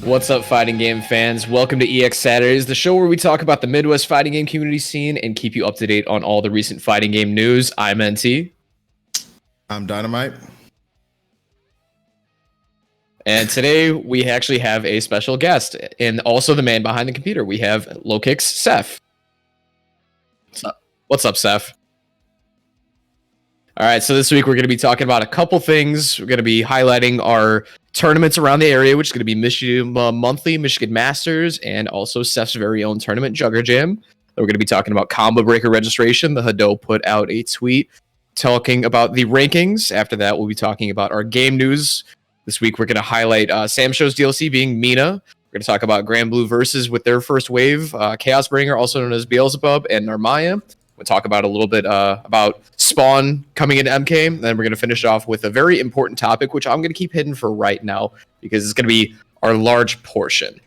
What's up, fighting game fans? Welcome to EX Saturdays, the show where we talk about the Midwest fighting game community scene and keep you up to date on all the recent fighting game news. I'm NT. I'm Dynamite. And today we actually have a special guest and also the man behind the computer. We have Low Kicks Seph. What's up, Seph? All right, so this week we're going to be talking about a couple things. We're going to be highlighting our tournaments around the area, which is going to be Michigan Monthly, Michigan Masters, and also Seph's very own tournament, Jugger Jam. We're going to be talking about Combo Breaker registration. The Hado put out a tweet talking about the rankings. After that, we'll be talking about our game news. This week we're going to highlight SamSho's DLC being Mina. We're going to talk about Granblue Versus with their first wave, Chaosbringer, also known as Beelzebub, and Narmaya. We'll talk about a little bit about Spawn coming into MK. Then we're going to finish off with a very important topic, which I'm going to keep hidden for right now because it's going to be our large portion.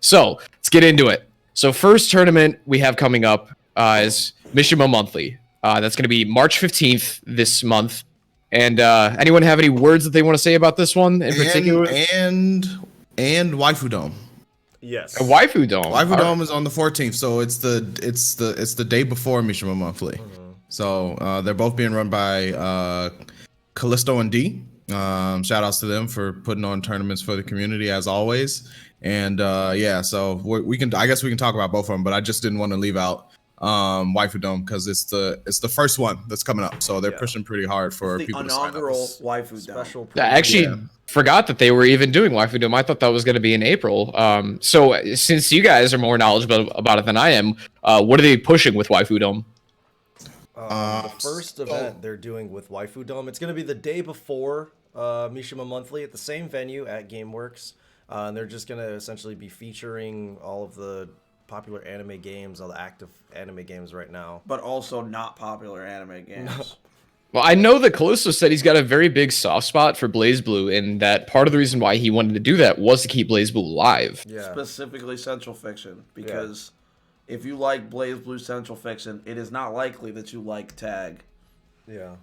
So let's get into it. So first tournament we have coming up is Mishima Monthly. That's going to be March 15th this month. And anyone have any words that they want to say about this one in particular? And Waifu Dome. Yes. A Waifu Dome. Waifu Dome is on the 14th, so it's the day before Mishima Monthly. Mm-hmm. So they're both being run by Callisto and D. Shout outs to them for putting on tournaments for the community as always. And yeah, so we can talk about both of them, but I just didn't want to leave out Waifu Dome because it's the first one that's coming up. So they're pushing pretty hard for people to sign up. Inaugural Waifu Dome. I actually forgot that they were even doing Waifu Dome. I thought that was going to be in April. So since you guys are more knowledgeable about it than I am, what are they pushing with Waifu Dome? The first event they're doing with Waifu Dome, it's going to be the day before Mishima Monthly at the same venue at GameWorks. And they're just going to essentially be featuring all of the popular anime games, all the active anime games right now. But also not popular anime games. Well, I know that Callisto said he's got a very big soft spot for BlazBlue, and that part of the reason why he wanted to do that was to keep BlazBlue alive. Yeah. Specifically Central Fiction, because if you like BlazBlue Central Fiction, it is not likely that you like Tag. Yeah.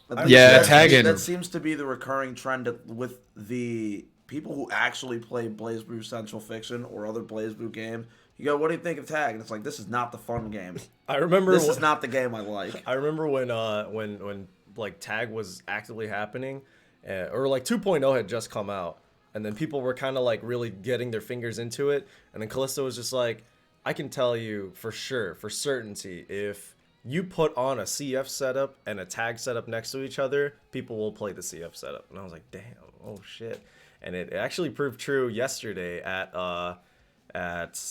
That seems to be the recurring trend with the people who actually play BlazBlue Central Fiction or other BlazBlue games. You go, what do you think of Tag? And it's like, this is not the fun game. I remember this is not the game I like. I remember when like Tag was actively happening, or like 2.0 had just come out, and then people were kind of like really getting their fingers into it, and then Callisto was just like, I can tell you for sure, for certainty, if you put on a CF setup and a Tag setup next to each other, people will play the CF setup. And I was like, damn, oh shit. And it actually proved true yesterday at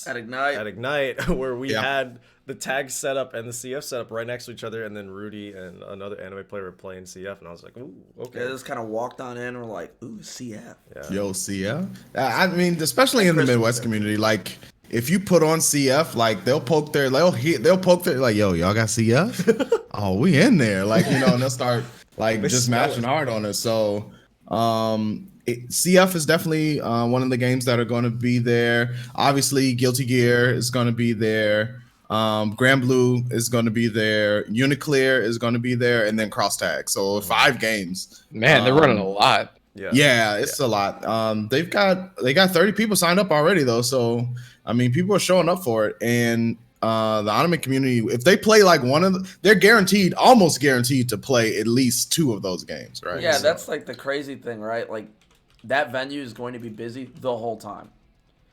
Ignite, where we had the Tag setup and the CF setup right next to each other, and then Rudy and another anime player were playing CF, and I was like, ooh, okay. Yeah, just kind of walked on in, and we're like, ooh, CF. Yeah. Yo, CF. I mean, especially in the Midwest community, like if you put on CF, like they'll poke their like, yo, y'all got CF? Oh, we in there, like, you know, and they'll start like just mashing hard on us. So, CF is definitely one of the games that are going to be there. Obviously, Guilty Gear is going to be there. Granblue is going to be there. Uniclear is going to be there, and then Cross Tag. So 5 games. Man, they're running a lot. Yeah, it's a lot. They got 30 people signed up already though. So I mean, people are showing up for it, and the anime community, if they play like they're almost guaranteed to play at least 2 of those games, right? Yeah, that's like the crazy thing, right? Like, that venue is going to be busy the whole time.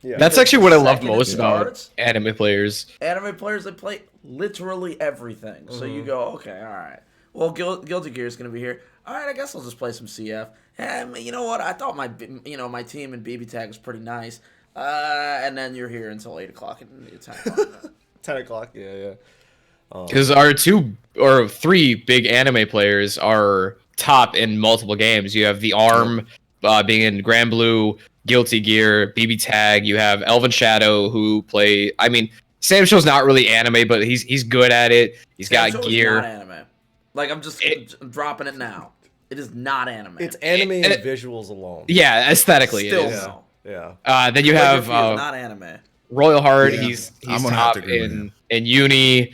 Yeah, that's actually what I love most about anime players. Anime players, they play literally everything. Mm-hmm. So you go, okay, all right. Well, Guilty Gear is going to be here. All right, I guess I'll just play some CF. And you know what? I thought my team in BB Tag was pretty nice. And then you're here until 8 o'clock and 10 o'clock. 10 o'clock, yeah. Because our 2 or 3 big anime players are top in multiple games. You have the ARM being in Granblue, Guilty Gear, BB Tag. You have Elven Shadow who play. I mean, SamSho's not really anime, but he's good at it. He's got gear. Not anime. Like I'm dropping it now. It is not anime. It's anime and visuals alone. Yeah, aesthetically Still it is. No. Yeah. Then you have not anime. Royal Heart. He's top in Uni.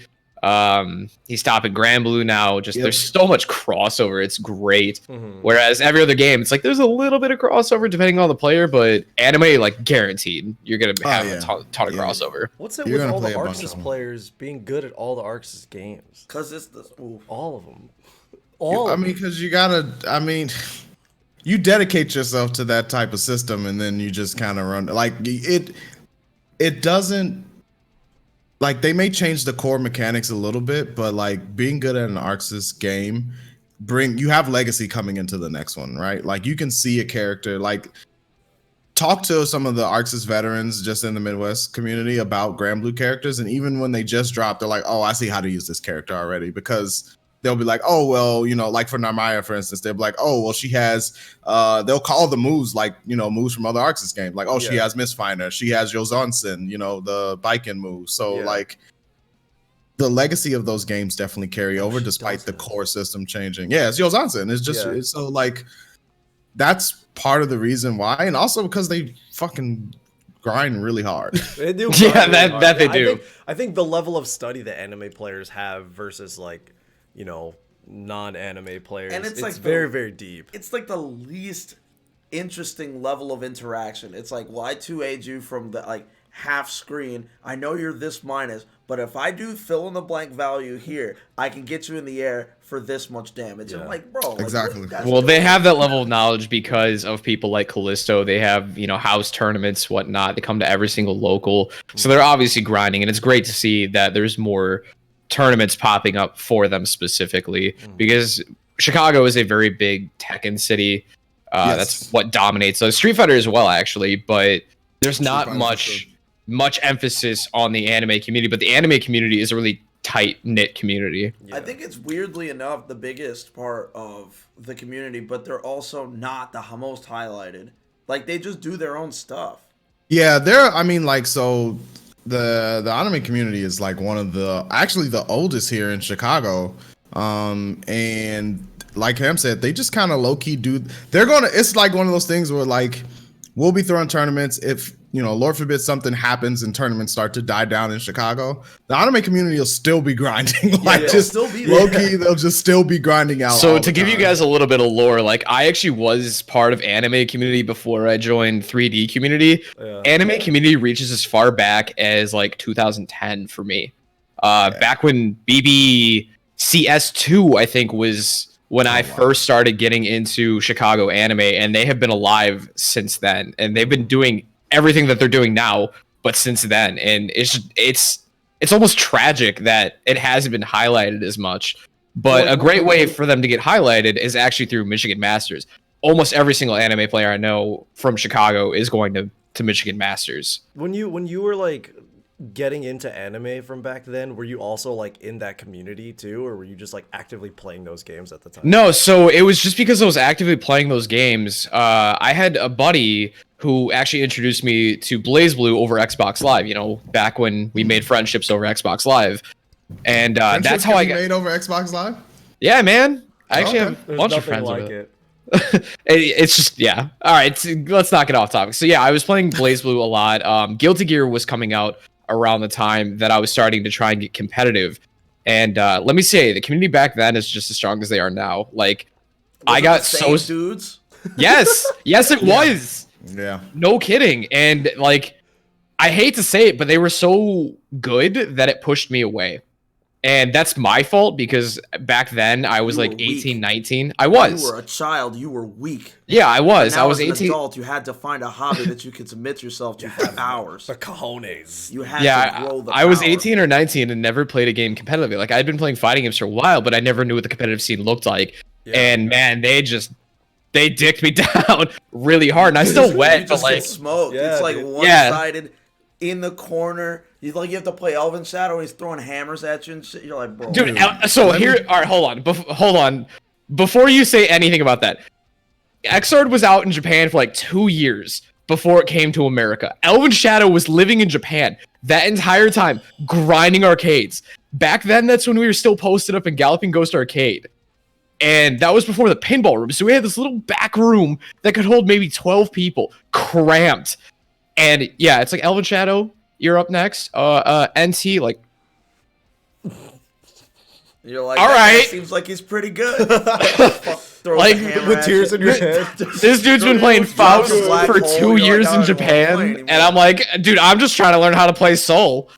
He's topping Granblue now. Just there's so much crossover. It's great. Mhm. Whereas every other game, it's like there's a little bit of crossover depending on the player, but anime, like guaranteed, you're gonna have a ton of crossover. What's it You're with gonna all the play a bunch of Arxis them. players being good at all the Arxis games? Because it's the. Ooh. All of them. All I of mean, because you gotta. I mean, you dedicate yourself to that type of system, and then you just kind of run like it. It doesn't. Like they may change the core mechanics a little bit, but like being good at an Arxis game, you have legacy coming into the next one, right? Like you can see a character, like talk to some of the Arxis veterans just in the Midwest community about Granblue characters, and even when they just drop, they're like, "Oh, I see how to use this character already," because they'll be like, "Oh, well, you know, like for Narmaya, for instance, they'll be like, oh, well, she has." They'll call the moves like, you know, moves from other Arxis games, like, "Oh, she has Mistfinder, she has Yozansen, you know, the biking move." So like, the legacy of those games definitely carry over despite the core system changing. Yeah, it's Yozansen. It's just it's so like that's part of the reason why, and also because they fucking grind really hard. They do. Yeah, that they do. I think the level of study that anime players have versus like, you know, non-anime players, And it's like very, very deep. It's like the least interesting level of interaction. It's like, well, I 2A'd you from the like half screen. I know you're this minus, but if I do fill in the blank value here, I can get you in the air for this much damage. And I'm like, bro, like, Exactly. what are you guys Well, they doing? have that level of knowledge because of people like Callisto. They have, you know, house tournaments, whatnot. They come to every single local. So they're obviously grinding, and it's great to see that there's more tournaments popping up for them specifically because Chicago is a very big Tekken city. That's what dominates. So Street Fighter as well, actually, but there's not much emphasis on the anime community, but the anime community is a really tight-knit community. I think it's weirdly enough the biggest part of the community, but they're also not the most highlighted. Like, they just do their own stuff. Yeah, I mean, like, so the anime community is like one of the oldest here in Chicago. And like Ham said, they just kind of low-key it's like one of those things where like we'll be throwing tournaments. If, you know, Lord forbid something happens and tournaments start to die down in Chicago, the anime community will still be grinding. Like just still be low key, they'll just still be grinding out. So to give you guys a little bit of lore, like I actually was part of anime community before I joined 3D community. Anime community reaches as far back as like 2010 for me. Back when BBCS2, I think, was when I first started getting into Chicago anime, and they have been alive since then, and they've been doing everything that they're doing now, but since then, and it's almost tragic that it hasn't been highlighted as much. But a great way for them to get highlighted is actually through Michigan Masters. Almost every single anime player I know from Chicago is going to Michigan Masters. When you were like getting into anime from back then, were you also like in that community too, or were you just like actively playing those games at the time? No, so it was just because I was actively playing those games. I had a buddy who actually introduced me to BlazBlue over Xbox Live, you know, back when we made friendships over Xbox Live. And that's how I got made over Xbox Live. Yeah, man. I actually have a There's bunch of nothing friends like with it. it. It's just, yeah. All right, so let's not get off topic. So yeah, I was playing BlazBlue a lot. Guilty Gear was coming out around the time that I was starting to try and get competitive. And let me say, the community back then is just as strong as they are now. Like, I got so dudes. Yes, it was. Yeah. No kidding. And like, I hate to say it, but they were so good that it pushed me away. And that's my fault because back then I was like 18, 19. I was. You were a child. You were weak. Yeah, I was. Now, I was as 18. an adult, you had to find a hobby that you could submit yourself to for hours. The cojones. You had to grow the I was power. 18 or 19 and never played a game competitively. Like, I'd been playing fighting games for a while, but I never knew what the competitive scene looked like. Yeah. And man, they dicked me down really hard. And I still went, but like, smoked. Yeah, it's like dude. one-sided in the corner. You have to play Elven Shadow, and he's throwing hammers at you and shit. You're like, bro. Dude, so here, all right, hold on. Before you say anything about that, Xrd was out in Japan for like 2 years before it came to America. Elven Shadow was living in Japan that entire time, grinding arcades. Back then, that's when we were still posted up in Galloping Ghost Arcade. And that was before the pinball room. So we had this little back room that could hold maybe 12 people, cramped. And yeah, it's like Elven Shadow, you're up next. NT, like, You're like, all "That guy right." seems like he's pretty good. Like, with tears in your head. This dude's been playing Faust Black for hole, 2 you're like, years "I in don't wanna play Japan, anymore." and I'm like, dude, I'm just trying to learn how to play Soul.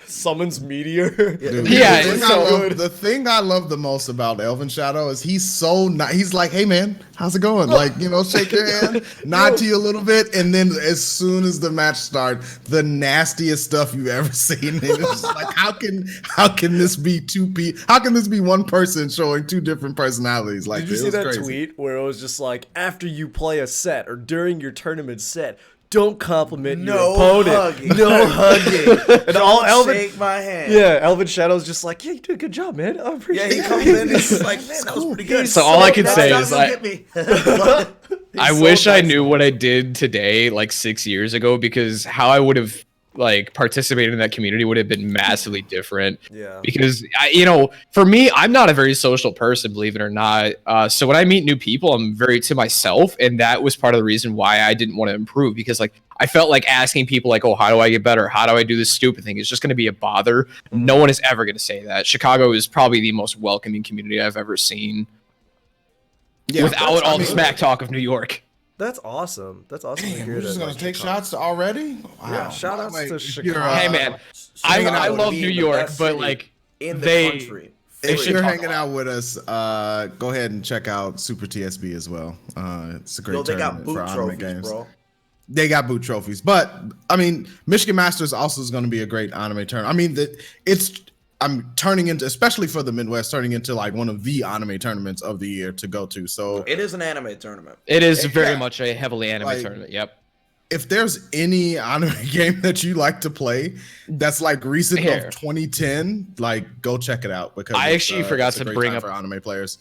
Summons Meteor. Dude, Yeah, the thing I love the most about Elvin Shadow is he's so nice. He's like, hey man, how's it going? Like, shake your hand, nod to you a little bit, and then as soon as the match starts, the nastiest stuff you've ever seen. It's like, how can this be how can this be one person showing two different personalities? Like, Did you it see was that crazy. tweet where it was just like, after you play a set or during your tournament set, don't compliment your No opponent. hugging. No hugging. And all Elvin, Shake my hand. yeah, Elvin Shadow's just like, yeah, you did a good job, man. I Yeah, appreciate he it. comes in. He's like, man, that was pretty good. So all I can Next say time is you'll I- get me. I wish I knew what I did today, like 6 years ago, because how I would have like participated in that community would have been massively different. Yeah. Because for me, I'm not a very social person, believe it or not. So when I meet new people, I'm very to myself, and that was part of the reason why I didn't want to improve, because like I felt like asking people like, oh, how do I get better? How do I do this stupid thing? It's just going to be a bother. No one is ever going to say that. Chicago is probably the most welcoming community I've ever seen. Yeah, Without all the smack talk of New York. That's awesome. That's awesome to hear We're that. just gonna about take Chicago. shots already. Wow. Yeah, shout outs Like, to you're, Chicago. Hey man, hanging I out love being New the York, best but city like in the they- country. If should you're talk hanging out with us, go ahead and check out Super TSB as well. It's a great Yo, they got tournament boot for anime trophies, games. bro. They got boot trophies, but I mean, Michigan Masters also is going to be a great anime tournament. I mean, I'm turning into, especially for the Midwest, turning into like one of the anime tournaments of the year to go to. So It is an anime tournament. It is very Yeah. much a heavily anime Like- tournament. Yep. if there's any anime game that you like to play that's like recent Here. of 2010, like go check it out, because I actually forgot it's a to great bring time up- for anime players.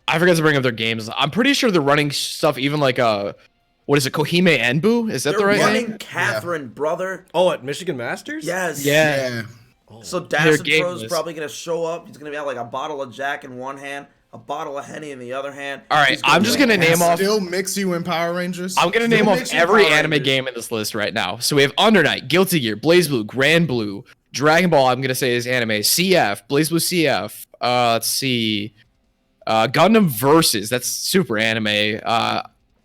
I forgot to bring up their games. I'm pretty sure they're running stuff even like what is it, Kohime Enbu? Is that They're the right running name? Catherine, brother. Oh, at Michigan Masters? Yes. Yeah. So They're Dacid Pro's gameless. probably gonna show up. He's gonna have like a bottle of Jack in one hand, a bottle of Henny in the other hand. All right, He's I'm just gonna name off. Still mix you in Power Rangers. I'm gonna Still name off mix you in every Power anime Rangers. game in this list right now. So we have Under Night, Guilty Gear, BlazBlue, Granblue, Dragon Ball. I'm gonna say is anime. CF, BlazBlue CF. Let's see. Gundam Versus. That's super anime.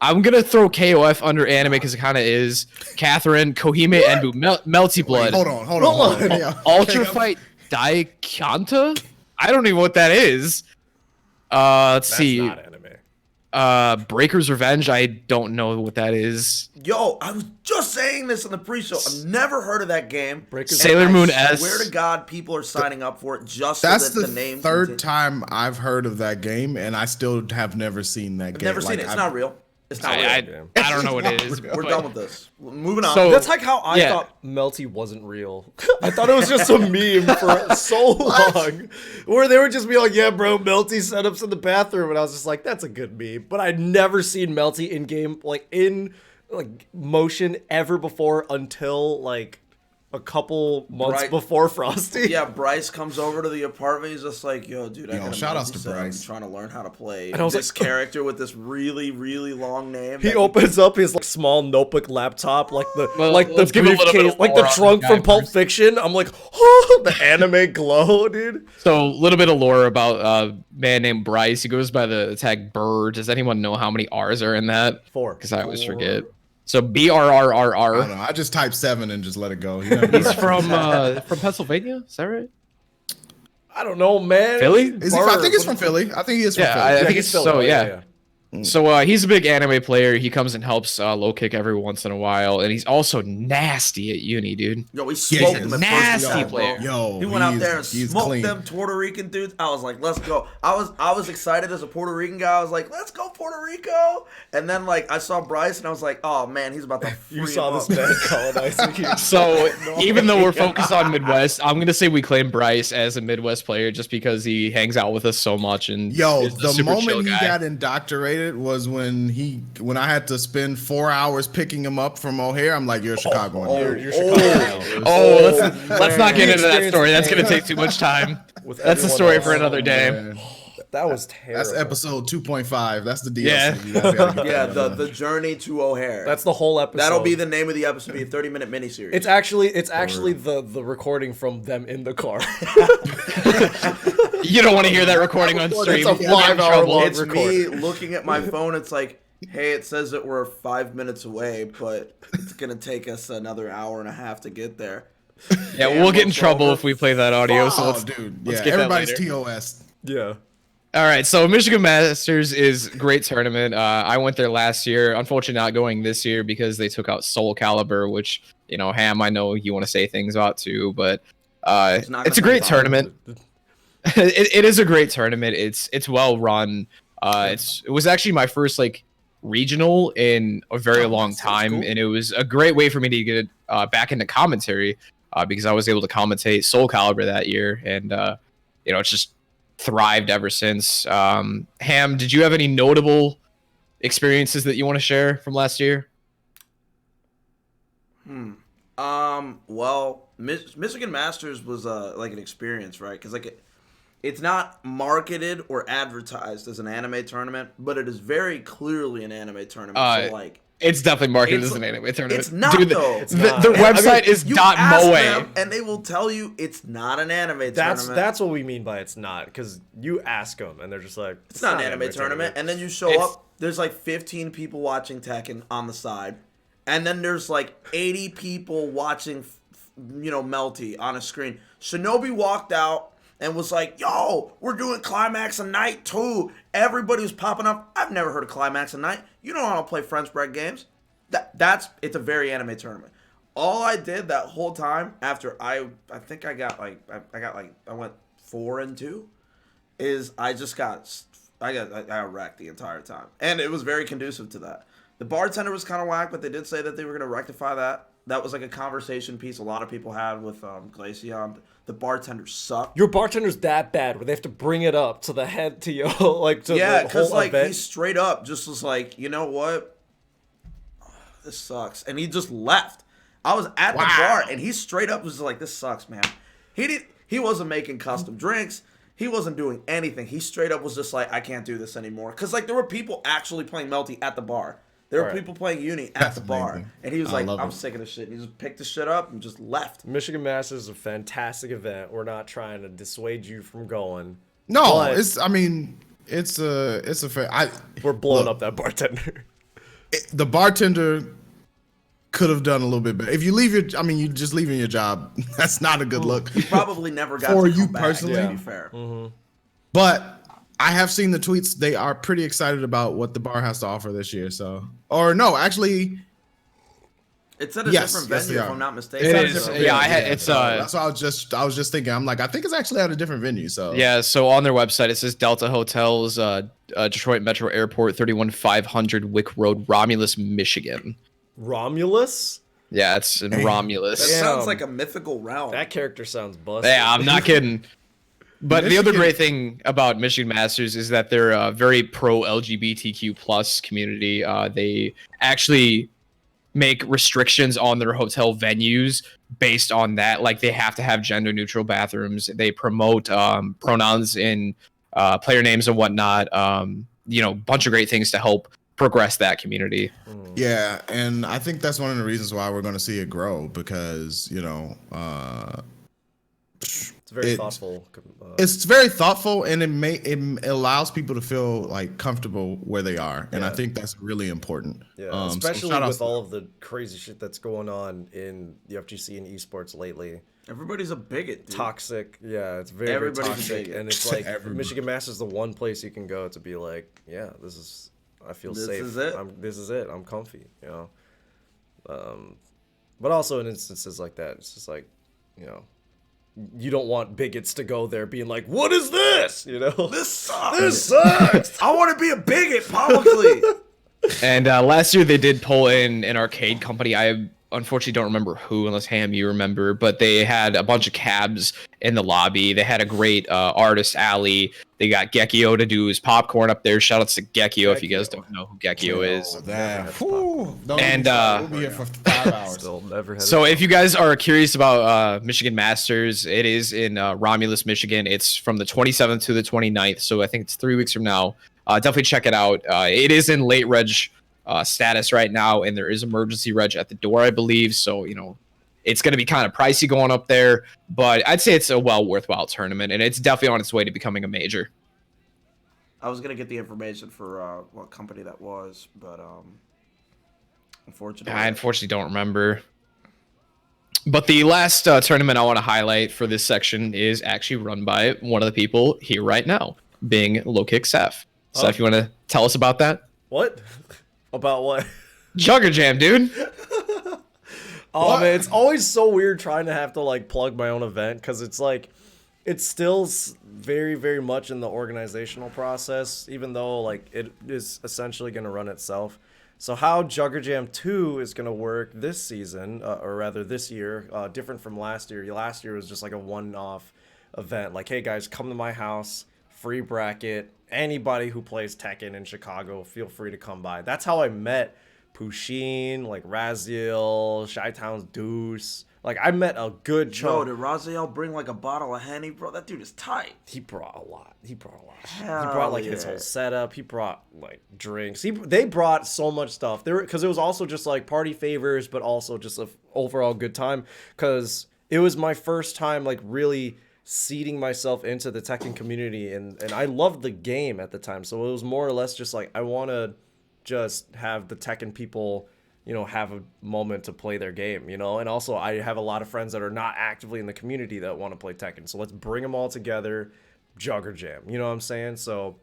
I'm gonna throw KOF under anime because it kind of is. Catherine, Kohime Enbu, Melty Blood, Hold on. Yeah. Ultra Fight Daikanta. I don't even know what that is. Let's That's see. not anime. Breaker's Revenge. I don't know what that is. Yo, I was just saying this in the pre-show. I've never heard of that game. Breakers- Sailor And Moon I S. swear to God, people are signing up for it just That's so that the the name. third continue- time I've heard of that game, and I still have never seen that I've game. never seen Like, it. It's I've- not real. It's not I real. don't know what it is. We're but- done with this. Moving on. So- That's like how I Yeah. thought Melty wasn't real. I thought it was just a meme for so long. Where they would just be like, yeah, bro, Melty setups in the bathroom. And I was just like, that's a good meme. But I'd never seen Melty in game, like in like motion ever before until like a couple months Right. before Frosty. Yeah, Bryce comes over to the apartment. He's just like, yo, dude, I Yo, got a shout outs Melty to set. Bryce. I'm trying to learn how to play And I was this like- character with this really, really long name. He that- opens up his like small notebook laptop, like the Well, like the let's give a little bit briefcase, of like the lore on trunk this guy from Pulp first. Fiction. I'm like, oh, the anime glow, dude. So a little bit of lore about a man named Bryce. He goes by the tag Bird. Does anyone know how many R's are in that? 4. Because I always Four. forget. So I don't BRRRR. know. I just type 7 and just let it go. You know? He's from Pennsylvania. Is that right? I don't know, man. Philly? Is he, I think it's from Philly. I think he is from Yeah, Philly. I think he's it's Philly. so. Oh, Yeah. So he's a big anime player. He comes and helps low kick every once in a while, and he's also nasty at uni, dude. Yo, we Yeah, smoked he's him at nasty first shot, player. bro. Yo, He went out he's- there and he's smoked clean. them Puerto Rican dudes. I was like, let's go. I was excited as a Puerto Rican guy. I was like, let's go Puerto Rico. And then like I saw Bryce and I was like, oh man, he's about to free You saw him this up. man colonizing you. So even though we're focused on Midwest, I'm gonna say we claim Bryce as a Midwest player just because he hangs out with us so much and Yo, is a the super chill moment he guy. got indoctrinated was when I had to spend 4 hours picking him up from O'Hare. I'm like, you're a Chicagoan. You're Chicago. Oh, let's not get into that Experience story. That's gonna man. take too much time. With That's the everyone story else. for another day. Man, That was terrible. that's episode 2.5. That's the DLC. Yeah. You guys gotta get Yeah, that. the journey to O'Hare. That's the whole episode. That'll be the name of the episode. Be a 30-minute miniseries. It's actually the recording from them in the car. You don't want to hear that recording on stream. It's a 5-hour long It's recording. me looking at my phone. It's like, hey, it says that we're 5 minutes away, but it's gonna take us another hour and a half to get there. Yeah, Damn, we'll get in what's trouble over? if we play that audio. So Oh, let's dude. let's Yeah, get that everybody's later. TOS. Yeah. All right, so Michigan Masters is a great tournament. I went there last year. Unfortunately, not going this year because they took out Soul Calibur, which, you know, Ham, I know you want to say things about too, but not gonna it's a great say tournament. It is a great tournament. It's well run. It was actually my first like regional in a very long time, cool. and it was a great way for me to get back into commentary because I was able to commentate Soul Calibur that year, and you know, it's just thrived ever since. Ham, did you have any notable experiences that you want to share from last year? Well, Michigan Masters was like an experience, right? Because like it's not marketed or advertised as an anime tournament, but it is very clearly an anime tournament. So like, It's definitely marketed It's- as an anime tournament. it's not, Dude, though. It's the not. website is you dot ask moe. them and they will tell you it's not an anime tournament. That's what we mean by it's not, because you ask them and they're just like, It's not an anime tournament. And then you show It's- up, there's like 15 people watching Tekken on the side. And then there's like 80 people watching, Melty on a screen. Shinobi walked out and was like, yo, we're doing Climax of Night 2. Everybody was popping up. I've never heard of Climax of Night. You don't know how to play French bread games. It's a very anime tournament. All I did that whole time after I think I went 4-2 is I got wrecked the entire time. And it was very conducive to that. The bartender was kind of whack, but they did say that they were going to rectify that. That was like a conversation piece a lot of people had with Glaceon. The bartender sucked. Your bartender's that bad where they have to bring it up to the head to like to Yeah, the because whole like event. he straight up just was like, you know what? This sucks. And he just left. I was at the bar and he straight up was like, this sucks, man. He wasn't making custom drinks. He wasn't doing anything. He straight up was just like, I can't do this anymore. Because like there were people actually playing Melty at the bar. There were Right. people playing Uni at That's the bar. amazing. And he was I like, love I'm it. sick of this shit. And he just picked the shit up and just left. Michigan Masters is a fantastic event. We're not trying to dissuade you from going. No, But- it's a fair. We're blowing Look. up that bartender. The bartender could have done a little bit better. If you leave you just leaving your job. That's not a good look. Probably never got For to you come back, personally? to Yeah. be fair. But I have seen the tweets. They are pretty excited about what the bar has to offer this year. So, or no, actually, It's at a Yes, different yes, venue, they if are. I'm not mistaken. It at a is, different yeah, venue. it's that's what I was just thinking. I'm like, I think it's actually at a different venue. So yeah, so on their website it says Delta Hotels, Detroit Metro Airport, 31500 Wick Road, Romulus, Michigan. Romulus? Yeah, it's in That Romulus. sounds Damn. like a mythical realm. That character sounds busted. Yeah, I'm not kidding. But the other Michigan- great thing about Michigan Masters is that they're a very pro LGBTQ plus community. They actually make restrictions on their hotel venues based on that. Like they have to have gender neutral bathrooms. They promote pronouns in player names and whatnot. Bunch of great things to help progress that community. yeah, and I think that's one of the reasons why we're going to see it grow because It's very It- thoughtful. it's very thoughtful and it allows people to feel like comfortable where they are, and I Yeah. think that's really important. Yeah, So especially shout outs with to all of the crazy shit that's going on in the FGC and esports lately. Everybody's a bigot, dude. Toxic, yeah, it's very, very Everybody's a toxic, bigot. and it's like Everybody. Michigan Masters is the one place you can go to be like, yeah, I feel This safe. is it. This is it. I'm comfy, But also in instances like that, it's just like, you don't want bigots to go there being like, what is this? This sucks. This sucks. I want to be a bigot publicly. And last year they did pull in an arcade company. I unfortunately don't remember who, unless Ham you remember, but they had a bunch of cabs in the lobby. They had a great artist alley. They got Gekio to do his popcorn up there. Shout outs to Gekio if you guys don't know who Gekio is. And, we'll be here for 5 hours. Still never had So if you guys are curious about Michigan Masters, it is in Romulus, Michigan. It's from the 27th to the 29th, so I think it's 3 weeks from now. Definitely check it out. It is in late reg status right now, and there is emergency reg at the door, I believe. So, It's going to be kind of pricey going up there, but I'd say it's a worthwhile tournament, and it's definitely on its way to becoming a major. I was gonna get the information for what company that was, but unfortunately, I unfortunately don't remember. But the last tournament I want to highlight for this section is actually run by one of the people here right now, being Low Kick Seph. Seph, you want to tell us about that? What? About what? Jugger Jam, dude. Oh man, it's always so weird trying to have to like plug my own event because it's like it's still very, very much in the organizational process, even though like it is essentially going to run itself. So how Jugger Jam 2 is going to work this season, or rather this year, different from last year. Last year was just like a one-off event. Like, hey guys, come to my house, free bracket. Anybody who plays Tekken in Chicago, feel free to come by. That's how I met Pusheen, like Raziel, Chi-Town's Deuce. Like, I met a good chunk. Yo, did Raziel bring like a bottle of Henny, bro? That dude is tight. He brought a lot. Hell He brought like his whole setup. He brought like drinks. They brought so much stuff. Because it was also just like party favors, but also just an overall good time. Because it was my first time like really seeding myself into the Tekken community, and I loved the game at the time. So it was more or less just like I want to just have the Tekken people, you know, have a moment to play their game, you know? And also I have a lot of friends that are not actively in the community that want to play Tekken. So let's bring them all together, Jugger Jam, you know what I'm saying? So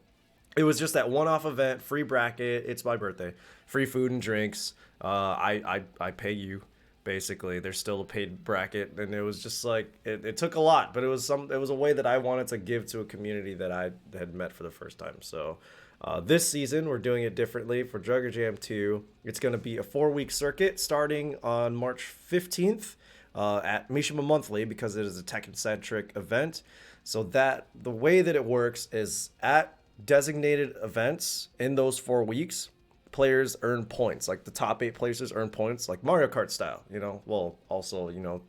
it was just that one-off event, free bracket, it's my birthday, free food and drinks. I pay you, basically. There's still a paid bracket, and it was just like, it took a lot, but it was a way that I wanted to give to a community that I had met for the first time. So this season, we're doing it differently for Jugger Jam 2. It's going to be a 4-week circuit starting on March 15th at Mishima Monthly, because it is a Tekken-centric event. So that the way that it works is at designated events in those 4 weeks, players earn points. Like the top 8 places earn points, like Mario Kart style, you know, well, also, you know,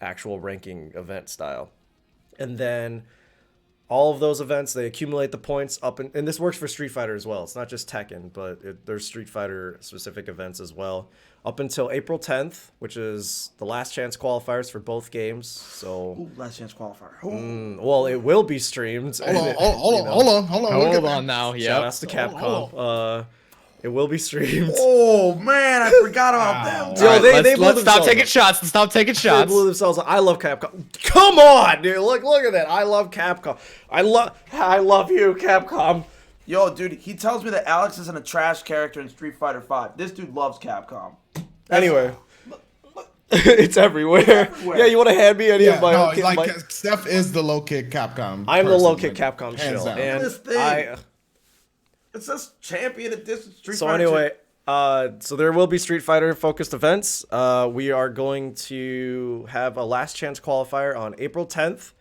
actual ranking event style. And then all of those events, they accumulate the points up, and this works for Street Fighter as well. It's not just Tekken, but there's Street Fighter specific events as well. Up until April 10th, which is the last chance qualifiers for both games. So, Ooh, last chance qualifier. Well, it will be streamed. Hold on Now. Shout Yeah. outs to Capcom. It will be streamed. Oh man, I forgot about them. Yo, they blew let's stop themselves taking up. shots. Let's stop taking They shots. blew themselves up. I love Capcom. Come on, dude. Look at that. I love Capcom. I love you, Capcom. Yo, dude, he tells me that Alex isn't a trash character in Street Fighter 5. This dude loves Capcom. Anyway, it's everywhere. Yeah, you want to hand me any of my? No, like Seph is the Low Kick Capcom. I'm the person, low kick like, Capcom hands shill, down. and This thing. It says champion edition Street so Fighter. anyway, so there will be Street Fighter focused events. We are going to have a last chance qualifier on April 10th.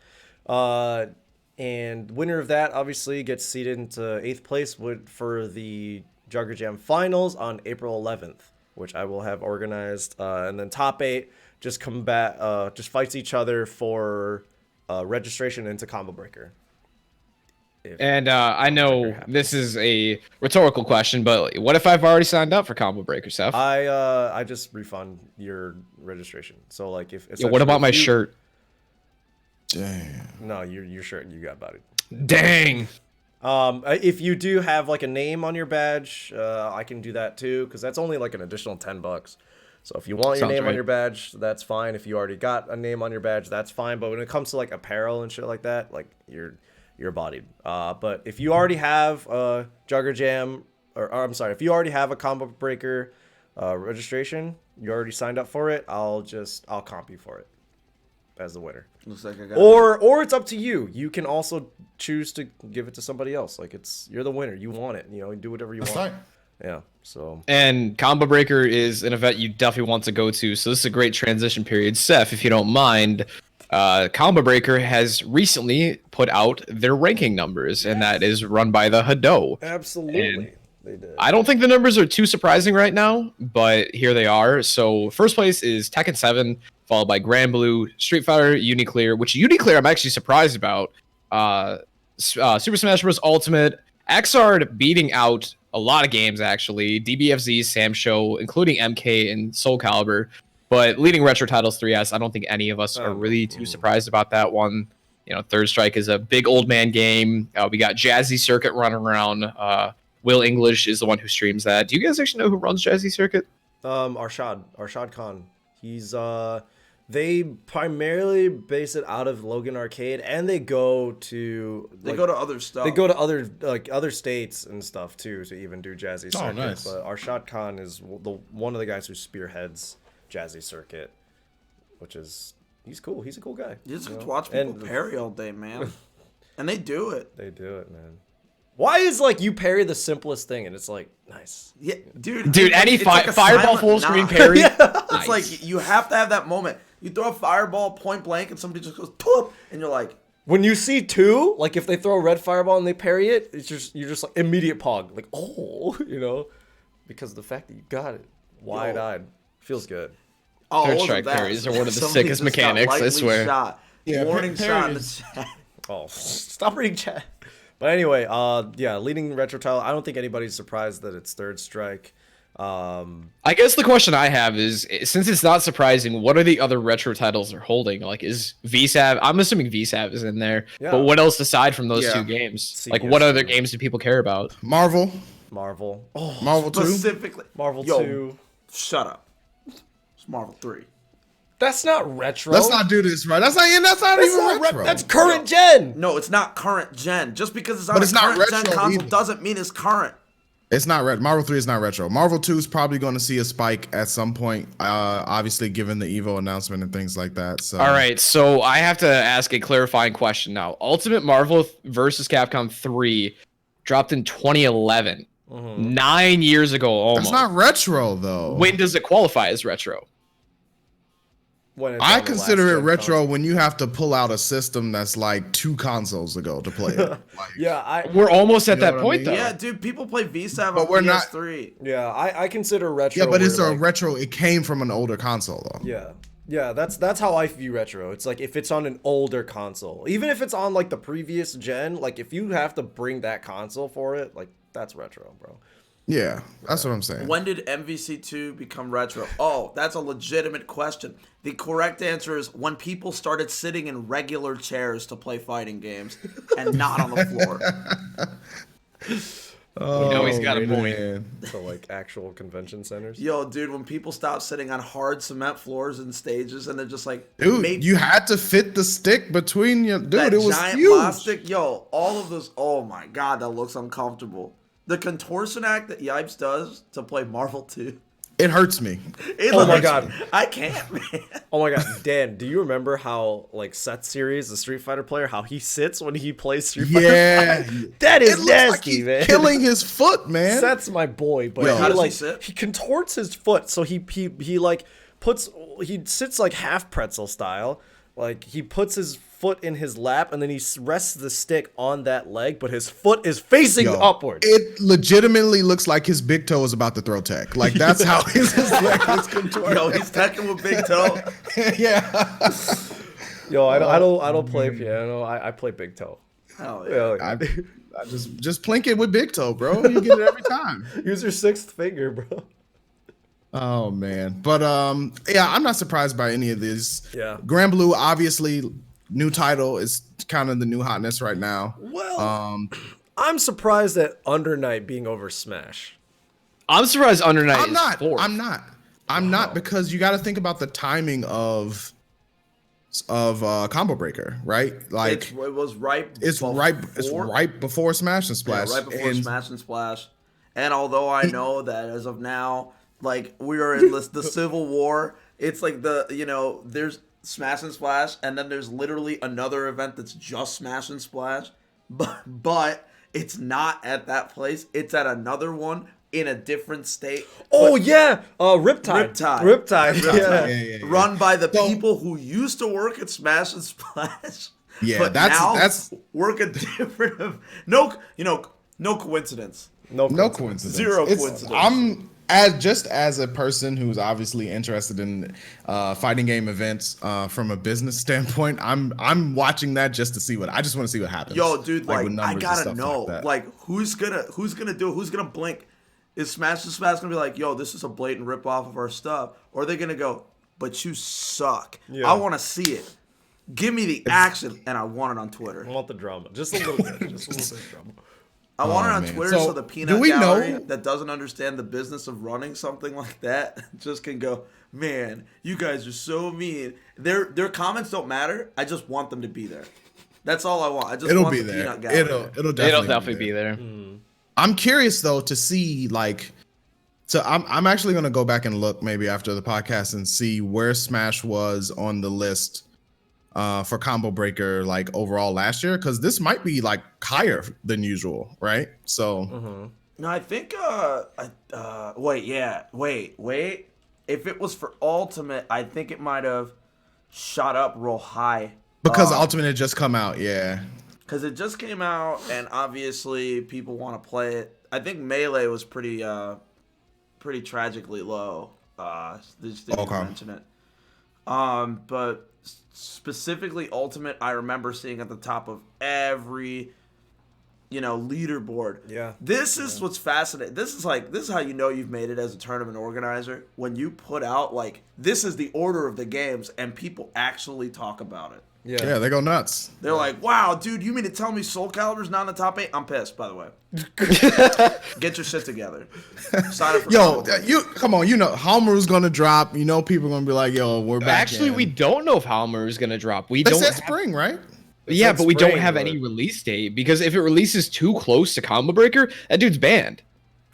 And winner of that obviously gets seeded into 8th place for the Jugger Jam finals on April 11th, which I will have organized. And then top 8 just fights each other for registration into Combo Breaker. And I know this is a rhetorical question, but what if I've already signed up for Combo Breaker, Seph? I just refund your registration. So like if Yo, what about my shirt? Damn. No, your shirt, you got about it. Dang. If you do have like a name on your badge, I can do that too, because that's only like an additional $10. So if you want your Sounds name on right. your badge, that's fine. If you already got a name on your badge, that's fine. But when it comes to like apparel and shit like that, like you're bodied. But if you already have a Jugger Jam, or I'm sorry, if you already have a Combo Breaker registration, you already signed up for it, I'll comp you for it as the winner. Looks like I got Or it's up to you. You can also choose to give it to somebody else. Like you're the winner. You want it. You know, do whatever you That's want. fine. Yeah. So And Combo Breaker is an event you definitely want to go to. So this is a great transition period. Seph, if you don't mind, Combo Breaker has recently put out their ranking numbers, and that is run by the Hado. absolutely, they did. I don't think the numbers are too surprising right now, but here they are. So first place is Tekken 7, followed by Granblue, Street Fighter, Uniclear, which Uniclear I'm actually surprised about. Super Smash Bros. Ultimate, Xrd beating out a lot of games actually. DBFZ, SamSho, including MK and Soul Calibur. But leading retro titles 3S, I don't think any of us are really too surprised about that one. Third Strike is a big old man game. We got Jazzy Circuit running around. Will English is the one who streams that. Do you guys actually know who runs Jazzy Circuit? Arshad Khan. He's they primarily base it out of Logan Arcade, and they go to other stuff. They go to other states and stuff too to even do Jazzy Circuit. Nice. But Arshad Khan is one of the guys who spearheads Jazzy Circuit, which is he's cool. He's a cool guy. You just watch people parry all day, man, and they do it. They do it, man. Why is you parry the simplest thing, and it's nice. Yeah, dude. Any fireball full screen parry. It's like you have to have that moment. You throw a fireball point blank, and somebody just goes poof, and you're like. When you see two, if they throw a red fireball and they parry it, you're just immediate pog, because of the fact that you got it wide-eyed feels good. Oh, Third Strike parries are one of the sickest mechanics, I swear. Shot. Yeah, warning shot in the chat. Oh, stop reading chat. But anyway, leading retro title. I don't think anybody's surprised that it's Third Strike. I guess the question I have is, since it's not surprising, what are the other retro titles they're holding? Is VSAV? I'm assuming VSAV is in there. Yeah. But what else aside from those two games? What other games do people care about? Marvel. Oh, Marvel 2. Specifically. Marvel 2. Shut up. It's Marvel 3. That's not retro. Let's not do this, right? That's not even retro. That's current gen. No, it's not current gen. Just because it's on a current gen console doesn't mean it's current. It's not retro. Marvel 3 is not retro. Marvel 2 is probably going to see a spike at some point, obviously given the EVO announcement and things like that. So. All right, so I have to ask a clarifying question now. Ultimate Marvel versus Capcom 3 dropped in 2011. 9 years ago almost. That's not retro, though. When does it qualify as retro? I consider it retro when you have to pull out a system that's 2 consoles ago to play it. We're almost at that point, though. Yeah, dude, people play VSAV on PS3. Yeah, I consider retro. Yeah, but it's a retro. It came from an older console, though. Yeah, that's how I view retro. It's if it's on an older console, even if it's on the previous gen, if you have to bring that console for it, that's retro, bro. Yeah, that's what I'm saying. When did MVC2 become retro? Oh, that's a legitimate question. The correct answer is when people started sitting in regular chairs to play fighting games and not on the floor. He's got a point. So actual convention centers. Yo, dude, when people stop sitting on hard cement floors and stages and they're just dude, you had to fit the stick between your dude. It was giant huge. plastic. Yo, all of those. Oh my god, that looks uncomfortable. The contortion act that Yipes does to play Marvel 2. It hurts me. Oh my god. I can't, man. Oh my god. Dan, do you remember how Seth Series, the Street Fighter player, how he sits when he plays Street Fighter? Yeah. That is nasty, man. Killing his foot, man. Seth's my boy, but how does he sit? He contorts his foot, so he sits half pretzel style. He puts his foot in his lap and then he rests the stick on that leg, but his foot is facing upward. It legitimately looks like his big toe is about to throw tech. That's how his leg is contorted. Yo, he's teching with big toe. Yeah. Yo, I don't play piano. I play big toe. Hell yeah. I just plink it with big toe, bro. You get it every time. Use your 6th finger, bro. Oh man, but I'm not surprised by any of these. Yeah, Granblue, obviously, new title is kind of the new hotness right now. Well, I'm surprised at Under Night being over Smash. I'm surprised Under Night I'm is not. fourth. I'm not because you got to think about the timing of Combo Breaker, right? It was right. It's right before Smash and Splash. Yeah, right before Smash and Splash. And although I know that as of now, we are in the Civil War. It's there's Smash and Splash, and then there's literally another event that's just Smash and Splash, but it's not at that place. It's at another one in a different state. Oh yeah, Riptide. Yeah. Run by the people who used to work at Smash and Splash. Yeah, but that's work a different. No coincidence. No coincidence. Zero coincidence. I'm as a person who's obviously interested in fighting game events from a business standpoint, I'm watching that just to see I just want to see what happens. Yo, dude, I gotta know, who's gonna do it? Who's gonna blink? Is Smash and Smash gonna be yo, this is a blatant ripoff of our stuff, or are they gonna go, but you suck. Yeah. I want to see it. Give me the action, and I want it on Twitter. I want the drama. Just a little bit. Just a little bit of drama. I want it on man. Twitter So, so the do peanut we gallery know- that doesn't understand the business of running something like that just can go, man, you guys are so mean. Their comments don't matter. I just want them to be there. That's all I want. I just It'll want be the there. peanut gallery. It'll Definitely be there. I'm curious though to see like, so I'm actually gonna go back and look maybe after the podcast and see where Smash was on the list for Combo Breaker like overall last year, because this might be like higher than usual, right? So No, I think wait. If it was for Ultimate, I think it might have shot up real high. because Ultimate had just come out, yeah. Because it just came out, and obviously people want to play it. I think Melee was pretty tragically low. They just didn't Okay. mention it. But specifically Ultimate, I remember seeing at the top of every, leaderboard. Yeah. This is what's fascinating. This is how you know you've made it as a tournament organizer, when you put out like, this is the order of the games, and people actually talk about it. Yeah, they go nuts. They're like, wow, dude, you mean to tell me Soul Calibur's not in the top 8? I'm pissed, by the way. Get your shit together. Sign up for Yo, Combo. come on, Halmer's gonna drop. People are gonna be like, yo, we're back. Actually, we don't know if Halmer is gonna drop. We They don't. said have- spring, right? Yeah, said but we don't spring, have but- any release date, because if it releases too close to Combo Breaker, that dude's banned.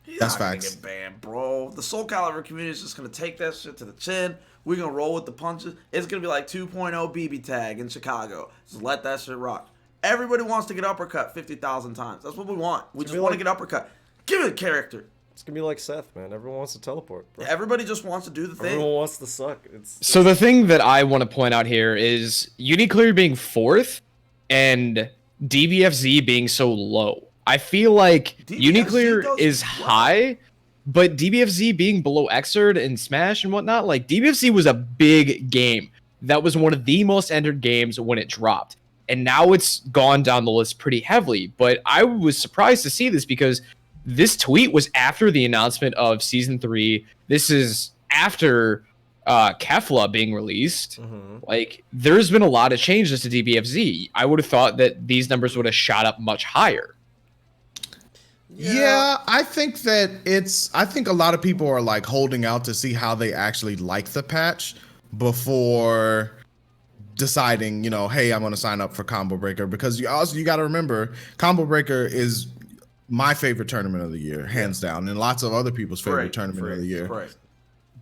He's That's not gonna facts. get banned, bro. The Soul Calibur community is just gonna take that shit to the chin. We're gonna roll with the punches. It's gonna be like 2.0 BB tag in Chicago. Just let that shit rock. Everybody wants to get uppercut 50,000 times. That's what we want. We just be want to like- get uppercut. Give it a character. It's gonna be like Seph, man. Everyone wants to teleport, bro. Everybody just wants to do the thing. Everyone wants to suck. It's So the thing that I want to point out here is Uniclear being 4th and DBFZ being so low. I feel like DBFZ Uniclear does is well. high, but DBFZ being below Xrd and Smash and whatnot, like DBFZ was a big game. That was one of the most entered games when it dropped. And now it's gone down the list pretty heavily. But I was surprised to see this, because this tweet was after the announcement of Season 3. This is after Kefla being released. Like, there's been a lot of changes to DBFZ. I would have thought that these numbers would have shot up much higher. Yeah, I think a lot of people are like holding out to see how they actually like the patch before deciding, hey, I'm going to sign up for Combo Breaker, because you got to remember, Combo Breaker is my favorite tournament of the year, hands down, and lots of other people's favorite tournament of the year. Right.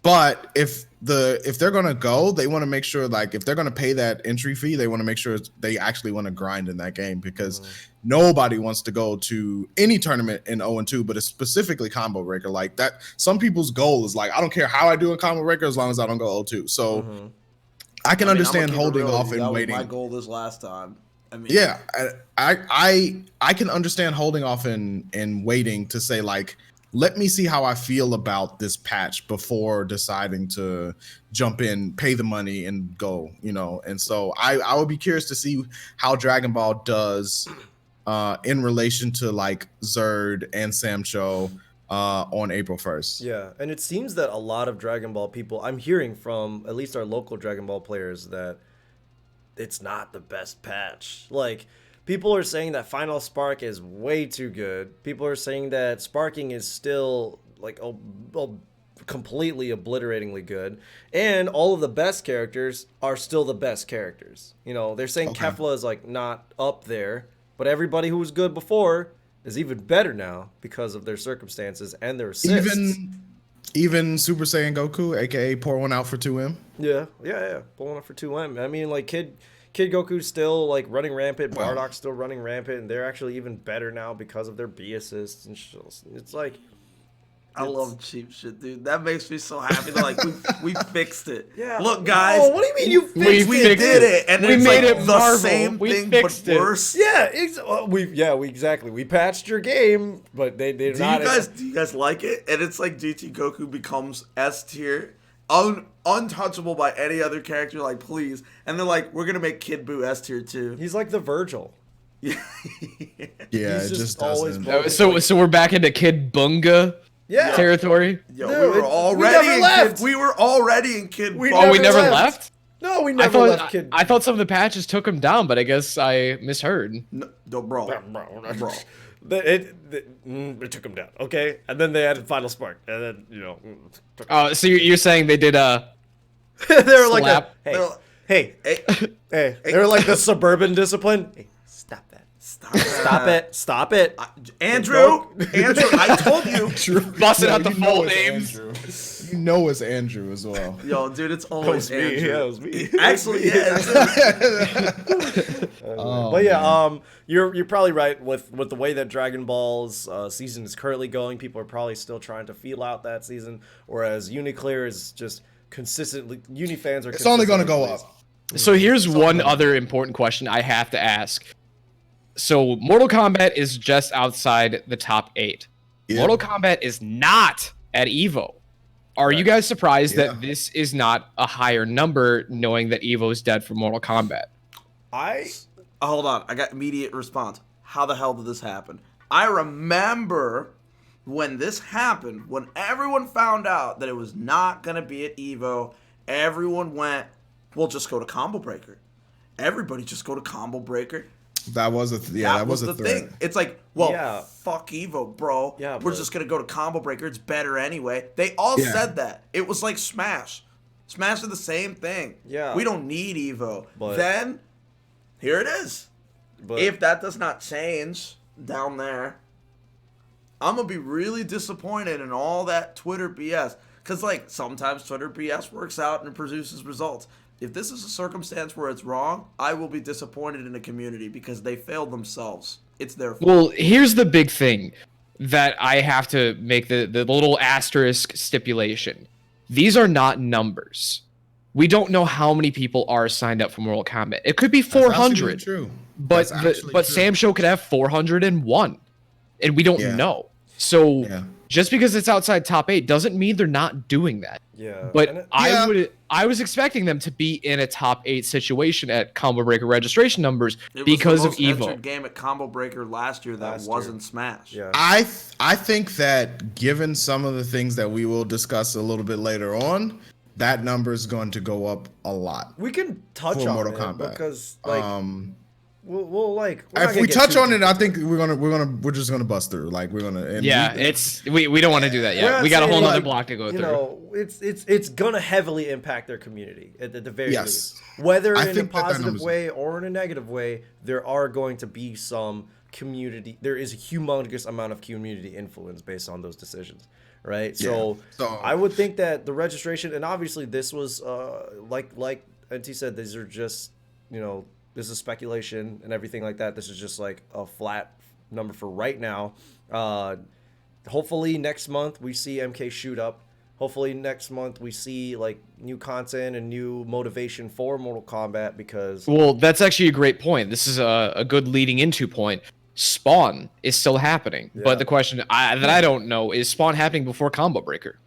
But if they're gonna go, they want to make sure, like, if they're gonna pay that entry fee, they want to make sure they actually want to grind in that game, because nobody wants to go to any tournament in 0-2, but it's specifically Combo Breaker. Like that, some people's goal is like, I don't care how I do in Combo Breaker as long as I don't go 0-2. So I can understand holding off and waiting. That was my goal this last time. I mean, Yeah, I can understand holding off and waiting to say, like, let me see how I feel about this patch before deciding to jump in, pay the money, and go, And so I would be curious to see how Dragon Ball does in relation to, like, Zerd and SamSho on April 1st. Yeah, and it seems that a lot of Dragon Ball people, I'm hearing from at least our local Dragon Ball players, that it's not the best patch. Like, people are saying that Final Spark is way too good. People are saying that Sparking is still, like, completely obliteratingly good. And all of the best characters are still the best characters. They're saying Kefla is, like, not up there, but everybody who was good before is even better now because of their circumstances and their assists. Even Super Saiyan Goku, aka pour one out for 2M. Yeah. Pulling up for 2M. I mean, like, Kid Goku's still, like, running rampant. Bardock's still running rampant, and they're actually even better now because of their B assists and shit. It's like, I love cheap shit, dude. That makes me so happy. They're like, we fixed it. Yeah. Look, guys. Oh, what do you mean you fixed We it? We fixed did it. it, and We it's made like it the Marvel. same We thing, fixed but it. worse. Yeah, exactly. We patched your game, but they did not. Do you guys like it? And it's like GT Goku becomes S tier, untouchable by any other character. Like, please, and they're like, we're gonna make Kid Buu S tier too. He's like the Virgil. Yeah, He's it just just always doesn't. broken. So we're back into Kid Bunga. Yeah. territory. Yo, Dude, we were we already never in left. kid. We were already in kid. We ball. Oh, we never never left. left? No, we I never thought left kid. I thought some of the patches took him down, but I guess I misheard. No, bro. Bro. It took him down, okay? And then they added Final Spark, and then, took Oh, so you're saying they did they were like, slap. hey, they were like the suburban discipline. Hey, stop that. Stop it. Andrew, I told you. busting out the you know full it's names. Andrew. You know it's Andrew as well. Yo, dude, it's always me. Andrew. Yeah, it was me. Actually, yeah. But yeah, you're probably right with the way that Dragon Ball's season is currently going. People are probably still trying to feel out that season, whereas Uniclear is just consistently. Uni fans are. It's only going to consistently go pleased. up. So here's one other important question I have to ask. So Mortal Kombat is just outside the top 8. Yeah. Mortal Kombat is not at EVO. Are you guys surprised Yeah. that this is not a higher number, knowing that EVO is dead for Mortal Kombat? Hold on, I got immediate response. How the hell did this happen? I remember when this happened, when everyone found out that it was not gonna be at EVO, everyone went, "We'll just go to Combo Breaker." Everybody just go to Combo Breaker. That was that was a the threat. thing. It's like, well, Yeah. fuck Evo, bro. Yeah, we're but- just gonna go to Combo Breaker. It's better anyway. They all Yeah. said that. It was like Smash. Smash did the same thing. Yeah. We don't need Evo. But- Then, here it is. But If that does not change down there, I'm gonna be really disappointed in all that Twitter BS. Cause like sometimes Twitter BS works out and produces results. If this is a circumstance where it's wrong, I will be disappointed in the community because they failed themselves. It's their fault. Well, here's the big thing that I have to make the little asterisk stipulation. These are not numbers. We don't know how many people are signed up for Mortal Kombat. It could be That's actually 400. True. But That's actually true. SamSho could have 401, and we don't Yeah. know. So Yeah. just because it's outside top 8 doesn't mean they're not doing that. yeah, But and it- I was expecting them to be in a top 8 situation at Combo Breaker registration numbers It was because the of most entered Evo. game at Combo Breaker last year that Last year. wasn't Smash. yeah. I think that given some of the things that we will discuss a little bit later on, that number is going to go up a lot. We can touch For on Mortal it Kombat. because like we'll like. we're not if gonna we get touch too on deep it, I into think we're just gonna bust through. Like we're gonna. And Yeah, we don't want to do that We're yet. not We got a saying, whole nother like, block to go You through. know, it's gonna heavily impact their community at the very Yes. least. Whether I in a think that positive number's- way or in a negative way, there are going to be some community. There is a humongous amount of community influence based on those decisions, right? So So- I would think that the registration, and obviously this was like NT said, these are just this is speculation and everything like that. This is just like a flat number for right now. Hopefully next month we see MK shoot up. Hopefully next month we see like new content and new motivation for Mortal Kombat because Well, that's actually a great point. This is a good leading into point. Spawn is still happening, Yeah. but the question that I don't know is Spawn happening before Combo Breaker?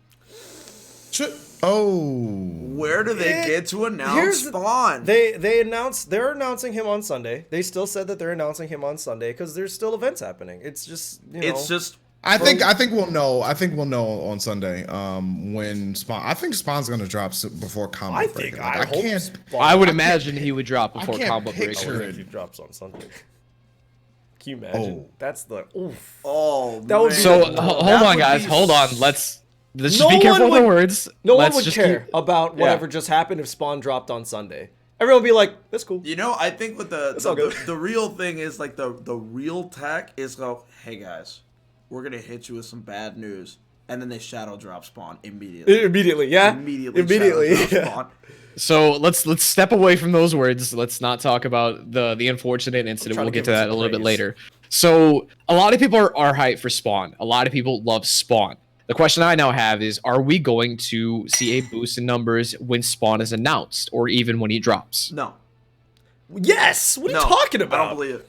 Where do they get to announce here's the- Spawn? they're announcing him on Sunday. They still said that they're announcing him on Sunday because there's still events happening. It's just It's just I think we'll know. I think we'll know on Sunday. When Spawn. I think Spawn's gonna drop before Combo I Breaker. think Like, I hope can't. Spawn- I would imagine he would drop before can't Combo picture Breaker. it. he drops on Sunday. Can you imagine? Oh. That's the oof. oh That would be- So man. hold That on, would guys. be Hold on. Let's just No be careful one with the would- words. No Let's one would just care keep- about whatever just happened if Spawn dropped on Sunday. Everyone would be like, "That's cool." You know, I think what It's all good. the real thing is like the real tech is go, hey guys, we're gonna hit you with some bad news, and then they shadow drop Spawn immediately. Immediately, yeah. Immediately Immediately. shadow drop Yeah. Spawn. So let's step away from those words. Let's not talk about the unfortunate incident. trying We'll to get give to him that a some little bit praise. later. So a lot of people are hyped for Spawn. A lot of people love Spawn. The question I now have is, are we going to see a boost in numbers when Spawn is announced, or even when he drops? No, Yes. What are no, you talking I about? don't believe it.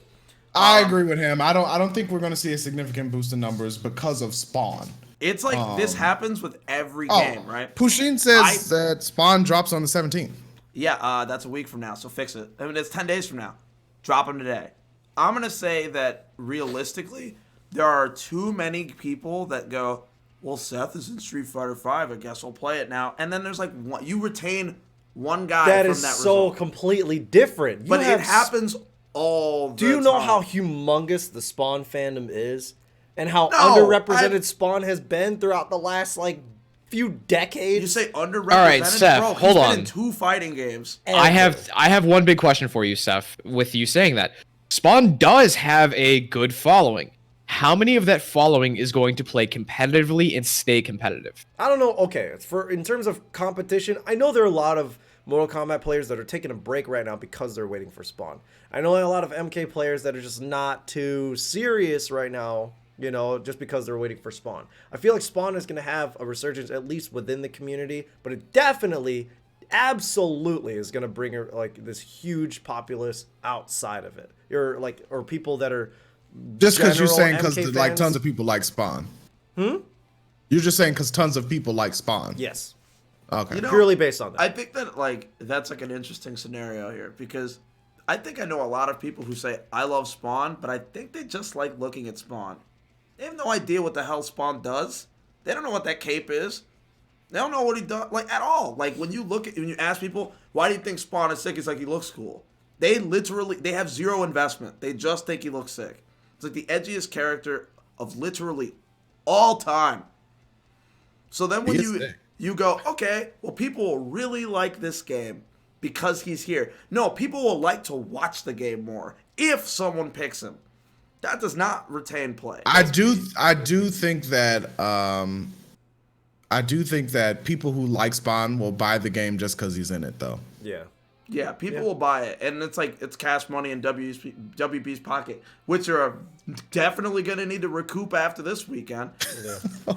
I agree with him. I don't think we're gonna see a significant boost in numbers because of Spawn. It's like this happens with every Oh, game, right? Pushin says that Spawn drops on the 17th. Yeah, that's a week from now, so fix it. I mean, it's 10 days from now. Drop them today. I'm going to say that realistically, there are too many people that go, well, Seph is in Street Fighter 5. I guess I'll play it now. And then there's like you retain one guy That from is that so result. completely different. But it happens all the Do you know time. how humongous the Spawn fandom is? And how No, underrepresented Spawn has been throughout the last, like, few decades? You say underrepresented? All right, Seph, bro, hold he's on. been in 2 fighting games. I have one big question for you, Seph, with you saying that. Spawn does have a good following. How many of that following is going to play competitively and stay competitive? I don't know. Okay, in terms of competition, I know there are a lot of Mortal Kombat players that are taking a break right now because they're waiting for Spawn. I know a lot of MK players that are just not too serious right now, you know, just because they're waiting for Spawn. I feel like Spawn is going to have a resurgence at least within the community, but it definitely, absolutely is going to bring like this huge populace outside of it. Or people that are Just because you're saying general because MK like fans. tons of people like Spawn. You're just saying because tons of people like Spawn. Yes. Okay. You know, Purely based on that. I think that that's like an interesting scenario here because I think I know a lot of people who say I love Spawn, but I think they just like looking at Spawn. They have no idea what the hell Spawn does. They don't know what that cape is. They don't know what he does like at all. Like when you ask people why do you think Spawn is sick, it's like he looks cool. They have zero investment. They just think he looks sick. It's like the edgiest character of literally all time. So then when you go, okay, well, people will really like this game because he's here. No, people will like to watch the game more if someone picks him. That does not retain play. I do think that people who like Spawn will buy the game just because he's in it, though. Yeah. Yeah, people will buy it, and it's like it's cash money in WB's pocket, which are definitely going to need to recoup after this weekend. Yeah.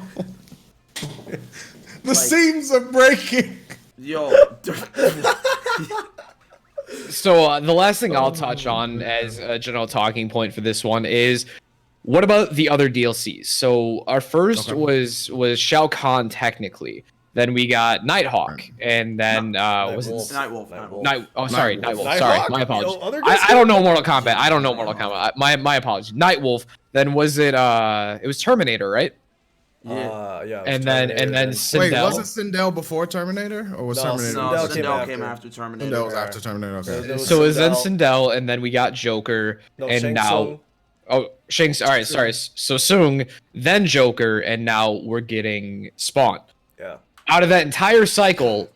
The seams are breaking. Yo. So the last thing I'll touch on as a general talking point for this one is, what about the other DLCs? So our first was Shao Kahn technically. Then we got Nighthawk, and then was it Nightwolf. Nightwolf. Sorry, Nighthawk? my Yo, apologies. other guys I don't know Mortal Kombat. I don't know Mortal Kombat. My apologies. Nightwolf. Then was it was Terminator, right? Yeah. And then Wait, Sindel. wasn't Sindel before Terminator, or was No, Terminator? No, Sindel Sindel came after Terminator. Sindel was after Terminator. Okay. So it was then Sindel, and then we got Joker, and Shang now Tsung. Shang. All right, sorry. So Sung, then Joker, and now we're getting Spawn. Yeah. Out of that entire cycle,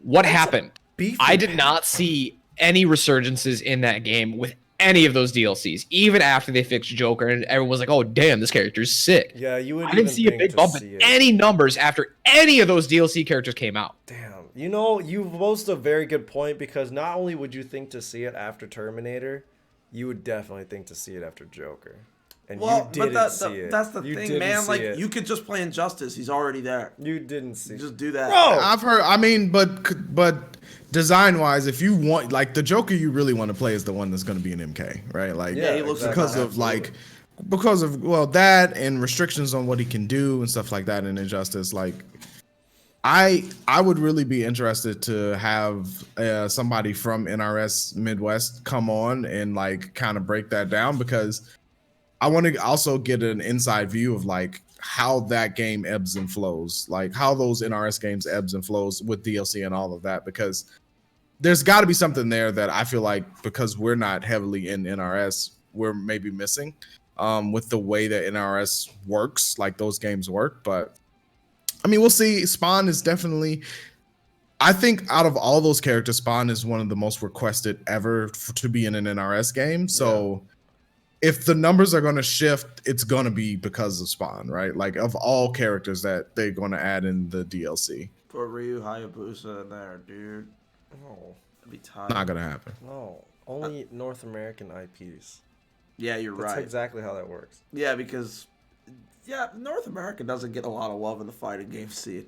what happened? Beefy I did not see any resurgences in that game with any of those DLCs, even after they fixed Joker, and everyone was like, "Oh, damn, this character's sick." Yeah, you would. I didn't see a big bump in any numbers after any of those DLC characters came out. Damn. You know, you posed a very good point because not only would you think to see it after Terminator, you would definitely think to see it after Joker. And Well, you didn't but see it. that's the You thing, didn't man. see Like it. you could just play Injustice. He's already there. You didn't see Just do that. Bro! I've heard. I mean, but design-wise, if you want, like, the Joker you really want to play is the one that's going to be an MK, right? Like, Yeah, he looks because like of that and restrictions on what he can do and stuff like that in Injustice. Like, I would really be interested to have somebody from NRS Midwest come on and like kind of break that down, because I want to also get an inside view of like how that game ebbs and flows, like how those NRS games ebbs and flows with DLC and all of that, because there's got to be something there that I feel like, because we're not heavily in NRS, we're maybe missing with the way that NRS works, like those games work. But I mean, we'll see. Spawn is definitely, I think out of all those characters, Spawn is one of the most requested ever to be in an NRS game. So if the numbers are going to shift, it's going to be because of Spawn, right? Like, of all characters that they're going to add in the DLC. Put Ryu Hayabusa in there, dude. No, That'd be tight. Not going to happen. no. Only North American IPs. Yeah, you're That's right. exactly how that works. Yeah, because North America doesn't get a lot of love in the fighting game scene.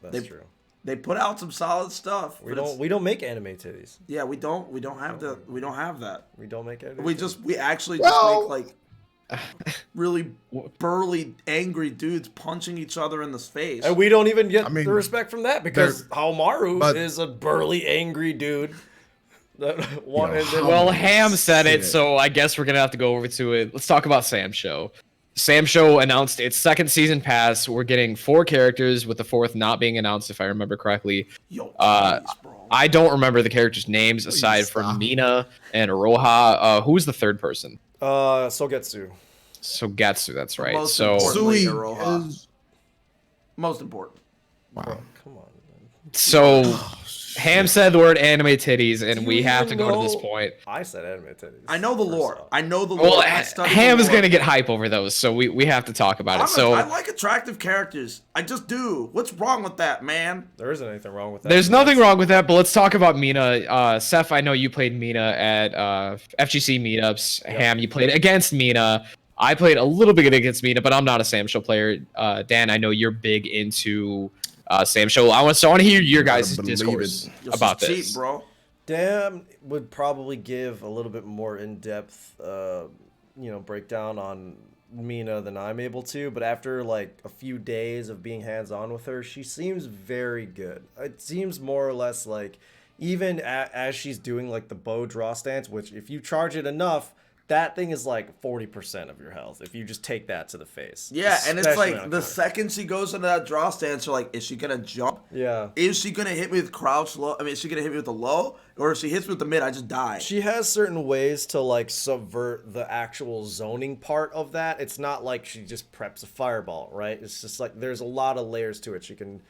That's true. They put out some solid stuff. We but it's- don't make anime titties. Yeah, we don't have that. We don't have that. We don't make anime. We actually Well- just make like really burly, angry dudes punching each other in the face. And we don't even get I mean, the respect from that because Haomaru but- is a burly, angry dude. That wanted. Yo, Well, Ham said it, Shit. so I guess we're gonna have to go over to it. Let's talk about SamSho. SamSho announced its second season pass. We're getting 4 characters, with the 4th not being announced, if I remember correctly. Yo, bro. I don't remember the characters' names aside from Mina and Aroha. Who's the third person? Sogetsu. Sogetsu, that's right. Most So importantly, Sui Aroha. is- Most important. Wow. Bro, come on, man. So Oh, Ham said the word anime titties, and Do we you have to even go to this know- point. I said anime titties. I know the first lore. off. I know the lore. Well, I studied Ham the is lore. gonna get hype over those, so we have to talk about it. So I like attractive characters. I just do. What's wrong with that, man? There isn't anything wrong with that. there's nothing wrong with that, but let's talk about Mina. Seph, I know you played Mina at FGC meetups. Yep. Ham, you played against Mina. I played a little bit against Mina, but I'm not a SamSho player. Dan, I know you're big into SamSho. I want to hear your guys' believe discourse it. Yo, about she's this. cheap, bro. Dan would probably give a little bit more in-depth, breakdown on Mina than I'm able to. But after like a few days of being hands-on with her, she seems very good. It seems more or less like even as she's doing like the bow draw stance, which if you charge it enough, that thing is like 40% of your health if you just take that to the face. Yeah, and it's Especially on like a the card. second she goes into that draw stance, you're like, is she gonna jump? Yeah. Is she gonna hit me with crouch low? I mean, is she gonna hit me with the low? Or if she hits me with the mid, I just die. She has certain ways to like subvert the actual zoning part of that. It's not like she just preps a fireball, right? It's just like there's a lot of layers to it. She can,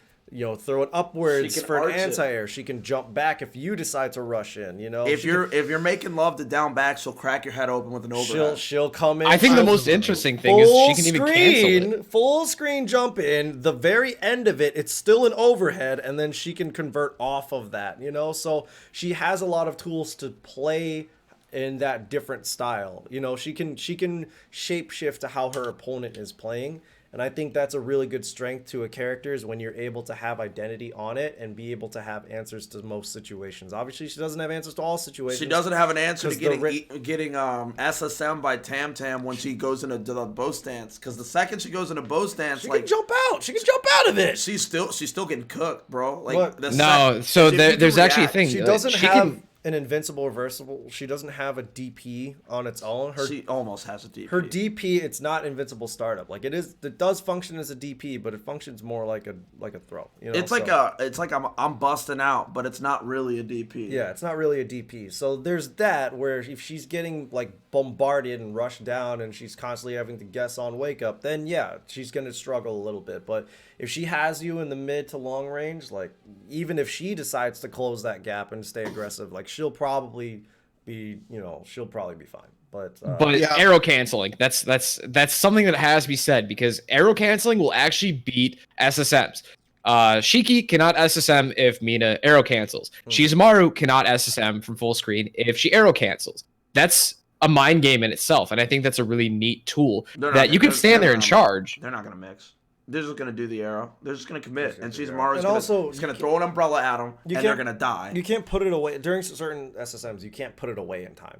throw it upwards She can for an arch it. anti-air. She can jump back if you decide to rush in. if She you're making love to down back, she'll crack your head open with an can, overhead. she'll come in. I think the she'll most interesting thing is she can even cancel it. full screen jump in. The very end of it, it's still an overhead, and then she can convert off of that. So she has a lot of tools to play in that different style. She can shapeshift to how her opponent is playing. And I think that's a really good strength to a character is when you're able to have identity on it and be able to have answers to most situations. Obviously, she doesn't have answers to all situations. She doesn't have an answer to 'Cause getting SSM by Tam Tam when she goes into the bow stance. Because the second she goes into bow stance, She like can jump out. She can jump out of it. she's still getting cooked, bro. Like What? No, so if you can there's actually a react, thing. She like, doesn't she have can- an invincible reversible. She doesn't have a DP on its own. She almost has a DP. Her DP, it's not invincible startup. Like it does function as a DP, but it functions more like a throw. It's like I'm busting out, but it's not really a DP. Yeah, it's not really a DP. So there's that where if she's getting like bombarded and rushed down and she's constantly having to guess on wake up, then yeah, she's going to struggle a little bit. But if she has you in the mid to long range, like even if she decides to close that gap and stay aggressive, like she'll probably be fine. But Yeah. arrow canceling, that's something that has to be said, because arrow canceling will actually beat SSMs. Shiki cannot SSM if Mina arrow cancels. Shizumaru cannot SSM from full screen if she arrow cancels. That's a mind game in itself, and I think that's a really neat tool that you can stand there and charge. They're not gonna mix. They're just gonna do the arrow. They're just gonna commit, and she's And Maru's also, gonna you throw an umbrella at them, and they're can't- gonna die. you can't put it away during certain SSMs. You can't put it away in time.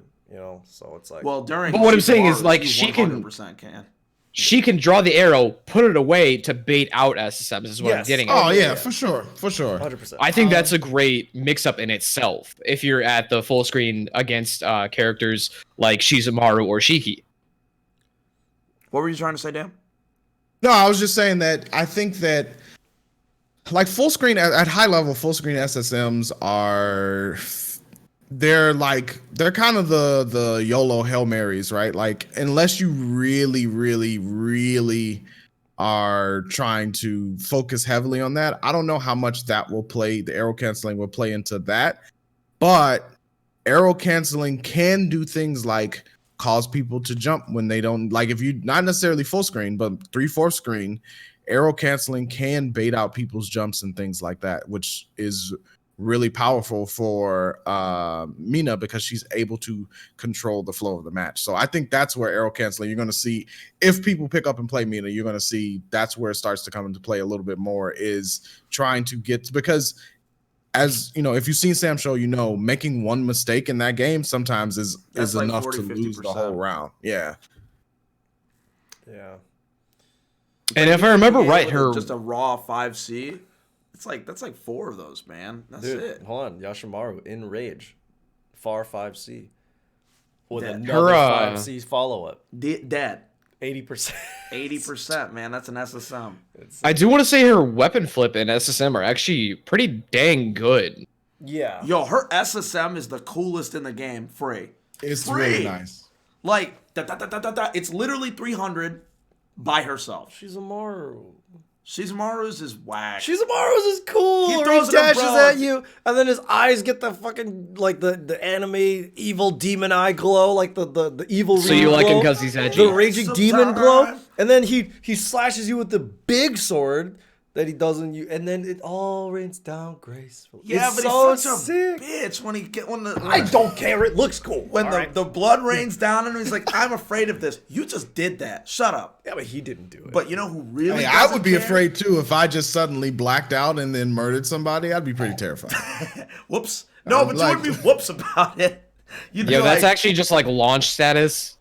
So it's like Well, during But what I'm saying is, Shizumaru, like, you she can- 100% can. She can draw the arrow, put it away to bait out SSMs, is what I'm Yes. getting at. Oh yeah, Yeah. for sure. 100%. I think that's a great mix-up in itself if you're at the full screen against characters like Shizumaru or Shiki. What were you trying to say, Dan? No, I was just saying that I think that like full screen at high level, full screen SSMs they're kind of the YOLO Hail Marys, right? Like unless you really, really, really are trying to focus heavily on that, I don't know how much that will play. The arrow canceling will play into that, but arrow canceling can do things like cause people to jump when they don't, like if you not necessarily full screen, but 3/4 screen, arrow canceling can bait out people's jumps and things like that, which is really powerful for Mina because she's able to control the flow of the match. So I think that's where arrow canceling, you're going to see, if people pick up and play Mina, you're going to see that's where it starts to come into play a little bit more, is trying to get, because as you know, if you've seen SamSho, making one mistake in that game sometimes is like enough 40, to lose the whole 50%. round. Yeah. Yeah. And if I remember Being right, able to her just a raw 5C. That's like 4 of those, man. That's Dude, it. hold on. Yashimaru in rage. Far 5C. With Dead. another Her, 5C follow up. Dead. 80%. 80%, man. That's an SSM. I do want to say her weapon flip and SSM are actually pretty dang good. Yeah. Yo, her SSM is the coolest in the game. Free. It's Free. really nice. Like, it's literally 300 by herself. Shizamaru. Shizamaru's is whack. Shizamaru's is cool. He He throws an dashes umbrella. at you, and then his eyes get the fucking like the anime evil demon eye glow, like the evil. So you like him glow, because he's edgy. the raging Sometimes. demon glow, and then he slashes you with the big sword that he doesn't use, and then it all rains down gracefully. Yeah, It's but so he's such sick. a bitch when the I don't care. It looks cool. when all right? the blood rains down and he's like, I'm afraid of this. You just did that. Shut up. Yeah, but he didn't do it. But you know who really? Hey, I doesn't would be care? afraid too if I just suddenly blacked out and then murdered somebody. I'd be pretty terrified. Whoops. No, but you like- wouldn't be whoops about it. You'd be Yo, that's like, actually just like launch status.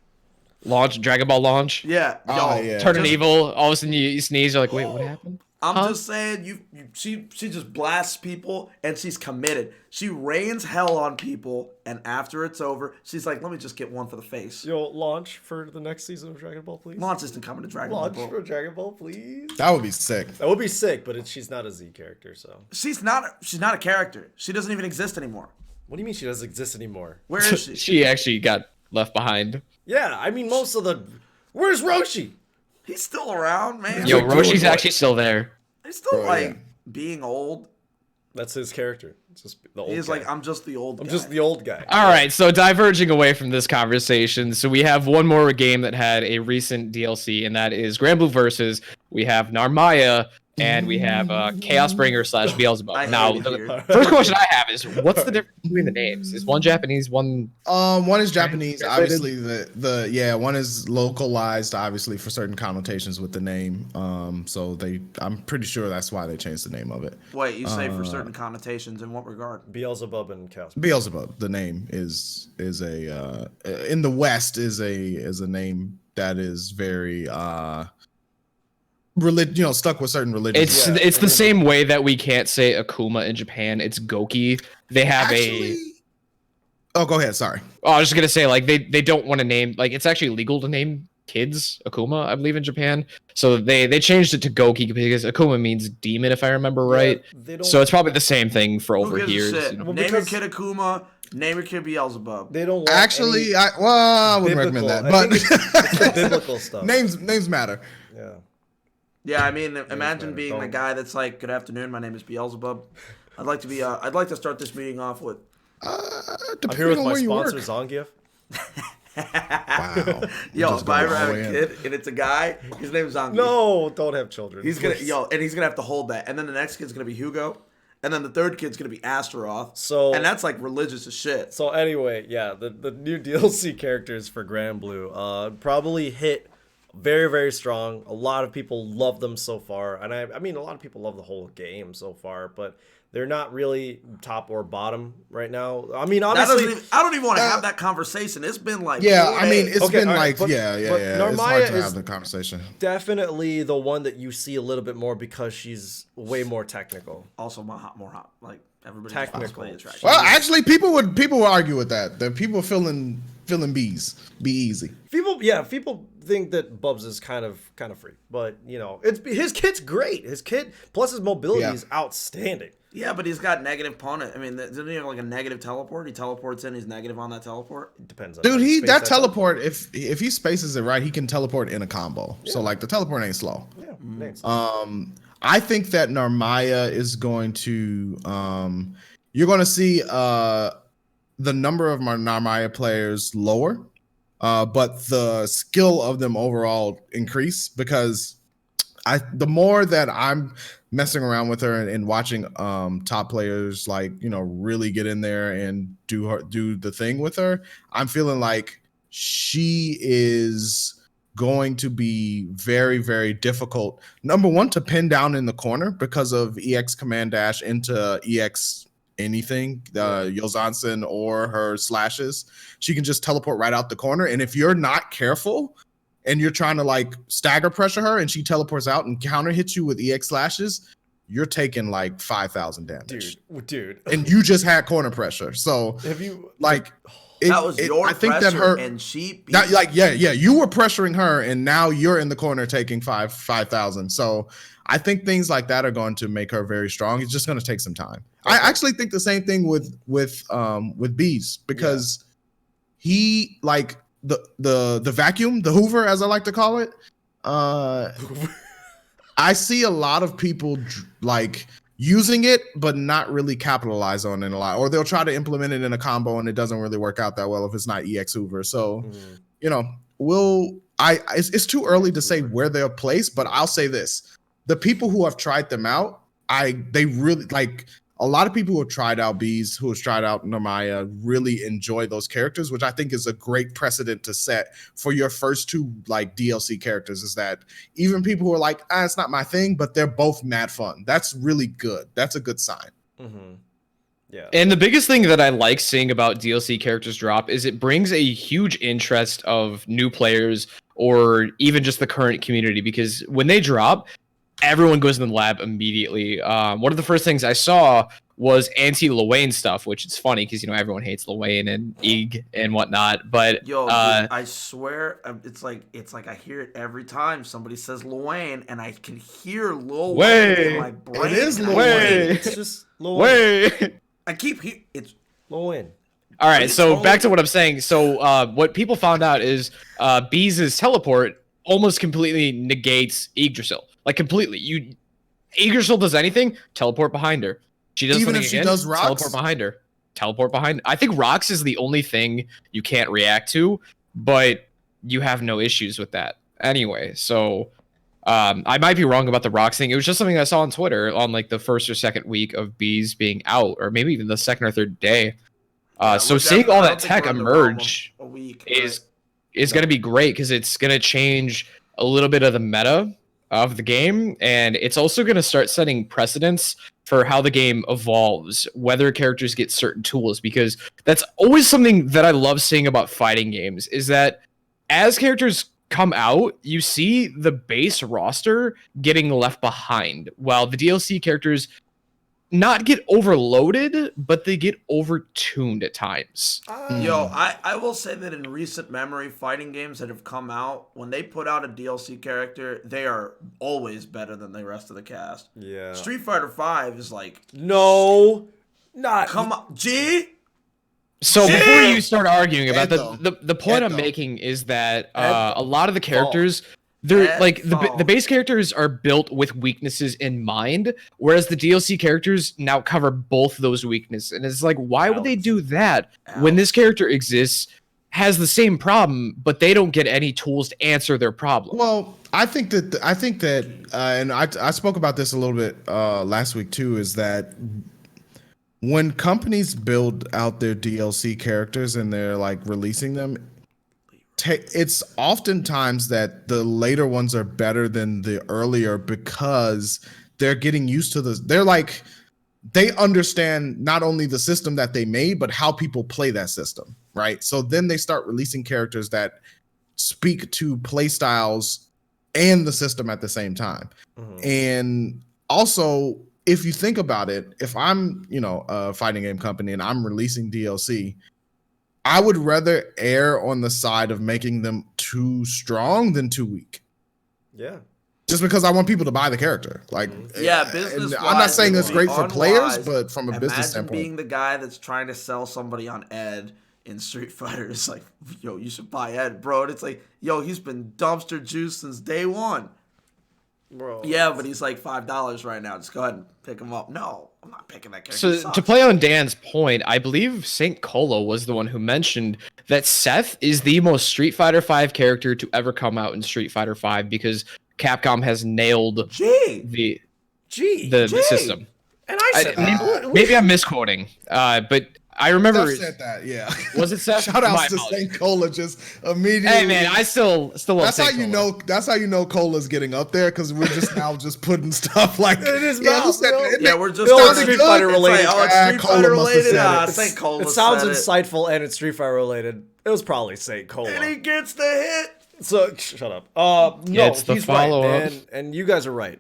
Launch, Dragon Ball launch. yeah. Yo, Oh, yeah. Turn an just- evil, all of a sudden you sneeze, you're like, wait, what happened? I'm just saying, she just blasts people and she's committed. She rains hell on people, and after it's over, she's like, let me just get one for the face. Yo, launch for the next season of Dragon Ball, please. Launch isn't coming to Dragon Launch Ball. for Dragon Ball, please. That would be sick. That would be sick, but she's not a Z character, so. She's not a character. She doesn't even exist anymore. What do you mean she doesn't exist anymore? Where is she? She actually got left behind. Yeah, I mean most of the. Where's Roshi? He's still around, man. Yo, like doing Roshi's what? actually still there. He's still Oh, like yeah. being old. That's his character. It's just the old. He's guy. like, I'm just the old I'm guy. just the old guy. All right, so diverging away from this conversation, so we have one more game that had a recent DLC, and that is Granblue Versus. We have Narmaya, and we have Chaosbringer / Beelzebub. I Now, hate it the here. first question I have is, what's the difference between the names? Is one Japanese, one... One is Japanese, Translated? obviously one is localized, obviously for certain connotations with the name. So I'm pretty sure that's why they changed the name of it. Wait, you say for certain connotations in what regard? Beelzebub and Chaos. Beelzebub, the name is a in the West is a name that is very stuck with certain religions. It's the same way that we can't say Akuma in Japan. It's Goki. They have Oh, go ahead. Sorry. I was just gonna say, like, they don't want to name, like, it's actually legal to name kids Akuma, I believe, in Japan. So they changed it to Goki because Akuma means demon, if I remember right. They don't. So it's probably the same thing for Who over gives a here. shit? You know? Well, Name your because- kid Akuma. Name your kid Beelzebub. They don't. Want Actually, any I wouldn't recommend that. biblical- I But think it's the biblical stuff. names matter. Yeah. Yeah, I mean, imagine man, being the don't. guy that's like, "Good afternoon, my name is Beelzebub. I'd like to be. I'd like to start this meeting off with." I'm Depending here with on my where you sponsor, work. Zangief. Wow. Yo, Just if I going ever all have the a way in. kid and it's a guy, his name's Zangief. No, don't have children. He's gonna please. and he's gonna have to hold that, and then the next kid's gonna be Hugo, and then the third kid's gonna be Astaroth. So- and that's like religious as shit. So anyway, yeah, the new DLC characters for Granblue probably hit very, very strong. A lot of people love them so far, and I mean a lot of people love the whole game so far, but they're not really top or bottom right now. I mean, That obviously, doesn't even, I don't even want to have that conversation. It's been like Yeah, 4 I mean, days. it's Okay, been all right, like, but it's Narmaya hard to is- have the conversation. definitely the one that you see a little bit more because she's way more technical. Also more hot. Like everybody Technical. just play attraction. Well, actually, people would argue with that. The people feeling bees. Be easy. People think that Bubs is kind of free, but you know, his kid's great. His kid plus his mobility Yeah. is outstanding. Yeah, but he's got negative punish. I mean, doesn't he have like a negative teleport? He teleports in, he's negative on that teleport. It depends on Dude, how you space that teleport, if he spaces it right, he can teleport in a combo. So like the teleport ain't slow. Yeah, thanks. I think that Narmaya is going to you're going to see the number of Narmaya players lower, but the skill of them overall increase because the more that I'm messing around with her and watching top players like, really get in there and do the thing with her, I'm feeling like she is going to be very, very difficult. Number one, to pin down in the corner because of EX command dash into EX anything, Yozansen or her slashes. She can just teleport right out the corner. And if you're not careful and you're trying to like stagger pressure her and she teleports out and counter hits you with EX slashes, you're taking like 5,000 damage. Dude. And you just had corner pressure. So Have you like That was your I think pressure, that her and she beat that, like you were pressuring her, and now you're in the corner taking 5,000. So I think things like that are going to make her very strong. It's just going to take some time. Okay. I actually think the same thing with Bees, because he, like, the vacuum, the Hoover, as I like to call it. I see a lot of people like using it, but not really capitalize on it a lot, or they'll try to implement it in a combo and it doesn't really work out that well if it's not EX Hoover. So, you know, it's too early to say where they'll place, but I'll say this: the people who have tried them out, they really like. A lot of people who have tried out Bees, who have tried out Namaya, really enjoy those characters, which I think is a great precedent to set for your first two like DLC characters. Is that even people who are like, it's not my thing, but they're both mad fun. That's really good. That's a good sign. Yeah. And the biggest thing that I like seeing about DLC characters drop is it brings a huge interest of new players or even just the current community, because when they drop, everyone goes in the lab immediately. One of the first things I saw was anti-Luane stuff, which is funny because, you know, everyone hates Luane and Ig and whatnot. But dude, I swear, it's like I hear it every time somebody says Luane, and I can hear Lil Wayne in my brain. It is Lil Wayne. It's just Lil Wayne. I keep hearing it's Lil Wayne. All right, so back to what I'm saying. So what people found out is Bees' teleport almost completely negates Yggdrasil. Like, completely. Yggdrasil does anything, teleport behind her. She does Even something if she again, does rocks? teleport behind her. Teleport behind. I think rocks is the only thing you can't react to, but you have no issues with that. Anyway, so I might be wrong about the rocks thing. It was just something I saw on Twitter on like the first or second week of Bees being out, or maybe even the second or third day. So seeing all that tech emerge is going to be great, because it's going to change a little bit of the meta of the game, and it's also going to start setting precedents for how the game evolves, whether characters get certain tools, because that's always something that I love seeing about fighting games, is that as characters come out, you see the base roster getting left behind, while the DLC characters not get overloaded, but they get overtuned at times. I will say that in recent memory, fighting games that have come out, when they put out a DLC character, they are always better than the rest of the cast. Yeah. Street Fighter V is like, no, not come on, G. So before you start arguing about the point I'm making is that a lot of the characters, they're like the base characters are built with weaknesses in mind, whereas the DLC characters now cover both those weaknesses. And it's like, why would they do that when this character exists, has the same problem, but they don't get any tools to answer their problem? Well, I think that, and I spoke about this a little bit last week too, is that when companies build out their DLC characters and they're like releasing them, it's oftentimes that the later ones are better than the earlier, because they're getting used to they understand not only the system that they made, but how people play that system, right? So then they start releasing characters that speak to play styles and the system at the same time. And also, if you think about it, if I'm, a fighting game company and I'm releasing DLC, I would rather err on the side of making them too strong than too weak. Yeah. Just because I want people to buy the character. Like, business. I'm not saying it's great for players, but from a business standpoint. Imagine being the guy that's trying to sell somebody on Ed in Street Fighter. It's like, yo, you should buy Ed, bro. And it's like, yo, he's been dumpster juice since day one. Bro. Yeah, but he's like $5 right now. Just go ahead and pick him up. No, I'm not picking that character. So to play on Dan's point, I believe St. Colo was the one who mentioned that Seph is the most Street Fighter V character to ever come out in Street Fighter V, because Capcom has nailed the system. And I said maybe I'm misquoting, but I remember Seph said that, yeah. Was it Seph? Shout out to St. Cola just immediately. Hey man, I still love that's St. how you Cola. know. That's how you know Cola's getting up there, because we're just now just putting stuff like in his yeah, mouth. We're just Bill, Street Fighter related. Street Cola Fighter must have related. said it. St. Cola. It sounds said insightful and it's Street Fighter related. It was probably St. Cola. And he gets the hit. So shut up. No, It's the he's right, follow-up. and you guys are right.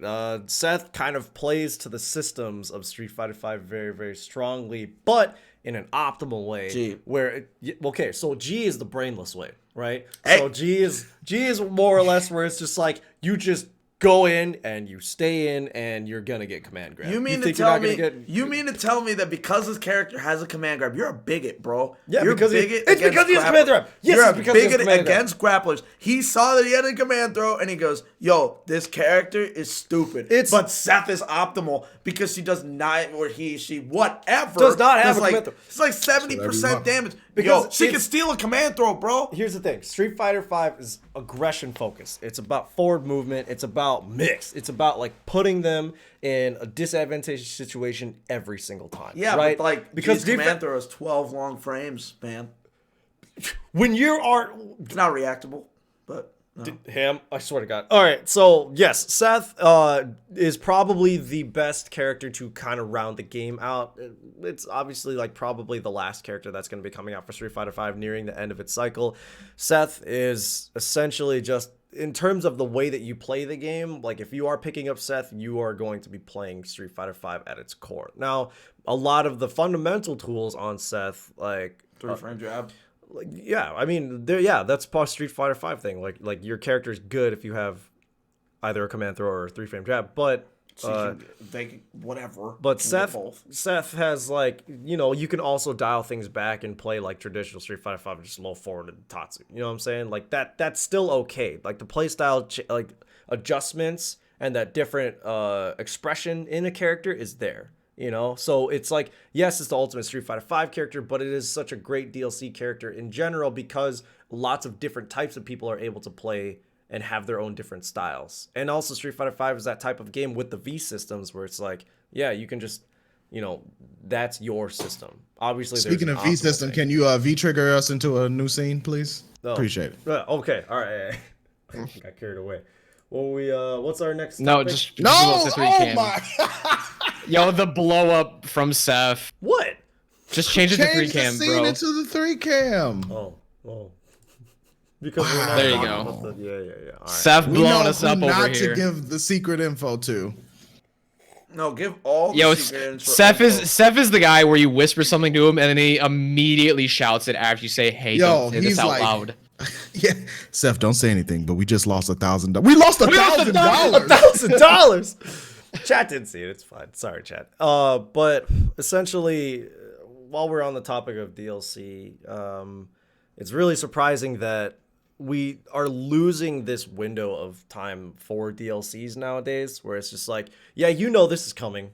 Seth kind of plays to the systems of Street Fighter V very, very strongly, but in an optimal way. G. Okay, so G is the brainless way, right? Hey. So G is more or less where it's just like you just go in and you stay in and you're gonna get command grab. You mean to think you're not tell me? gonna get- You mean to tell me that because his character has a command grab, you're a bigot, bro? Yeah, you're because bigot it's because he has command grab. Yes, you're it's a because he has bigot command grab. against grapplers. He saw that he had a command throw, and he goes, "Yo, this character is stupid." But Seph is optimal because she does not, or she, whatever, Does not have does a command throw. It's like 70% damage. Because Yo, she can steal a command throw, bro. Here's the thing. Street Fighter V is aggression focused. It's about forward movement. It's about mix. It's about like putting them in a disadvantageous situation every single time. Yeah, right? but like because because command throw is 12 long frames, man. when you are It's not reactable, but no. him, I swear to God. All right, so yes, Seth is probably the best character to kind of round the game out. It's obviously like probably the last character that's going to be coming out for Street Fighter V nearing the end of its cycle. Seth is essentially just in terms of the way that you play the game, like if you are picking up Seth, you are going to be playing Street Fighter V at its core. Now, a lot of the fundamental tools on Seth, like 3-frame jab. like, yeah, I mean, that's part Street Fighter V thing. Like your character's good if you have either a command throw or a 3-frame jab, but They can, whatever. but can get Seth both. Seth has like, you know, you can also dial things back and play like traditional Street Fighter V, just low forward and Tatsu. You know what I'm saying? Like that's still okay. Like the playstyle like adjustments and that different expression in a character is there. You know, so it's like, yes, it's the ultimate Street Fighter V character, but it is such a great DLC character in general because lots of different types of people are able to play and have their own different styles. And also Street Fighter V is that type of game with the V systems where it's like, yeah, you can just, you know, that's your system. Obviously, Speaking there's of an V optimal system, thing. can you V trigger us into a new scene, please? No. Appreciate it. Okay, all right. Got carried away. Well, what's our next No, topic? just No! go to 3 Oh cam. my! Yo, the blow up from Seph. What? Just change it to 3 Change the cam, scene bro. into the 3 cam. Oh. Because we're not There you talking go. about the- yeah. All right. Seph We blowing know us who up over not here. to give the secret info to. No, give all the Yo, secret Seph info. Seph is the guy where you whisper something to him and then he immediately shouts it after you say, "Hey, Yo, don't say this he's out like- loud." Yeah, Seph, don't say anything, but we just lost $1,000. We lost lost $1,000. $1,000. Chat didn't see it. It's fine. Sorry, chat. But essentially, while we're on the topic of DLC, it's really surprising that we are losing this window of time for DLCs nowadays, where it's just like, yeah, you know this is coming.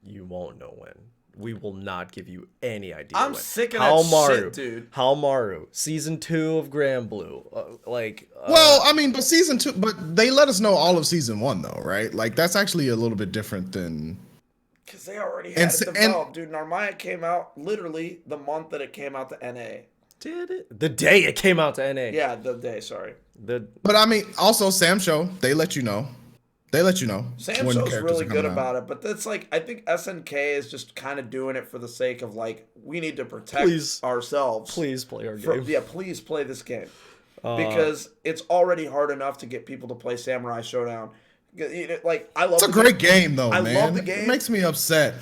You won't know when. We will not give you any idea. I'm when. sick of that shit, dude. Howmaru, season 2 of Granblue, Well, I mean, but season 2, but they let us know all of season 1, though, right? Like that's actually a little bit different than. Because they already And had it developed, dude. Narmaya came out literally the month that it came out to NA. did it the day it came out to NA? Yeah, the day, sorry. But I mean, also SamSho, they let you know. They let you know. SamSho's characters really are good coming out. about it, but that's like, I think SNK is just kind of doing it for the sake of like, we need to protect Please. ourselves. Please play our game. Yeah, please play this game. Because it's already hard enough to get people to play Samurai Showdown. Like, I love It's a the great game, though, I man. love the game. It makes me upset.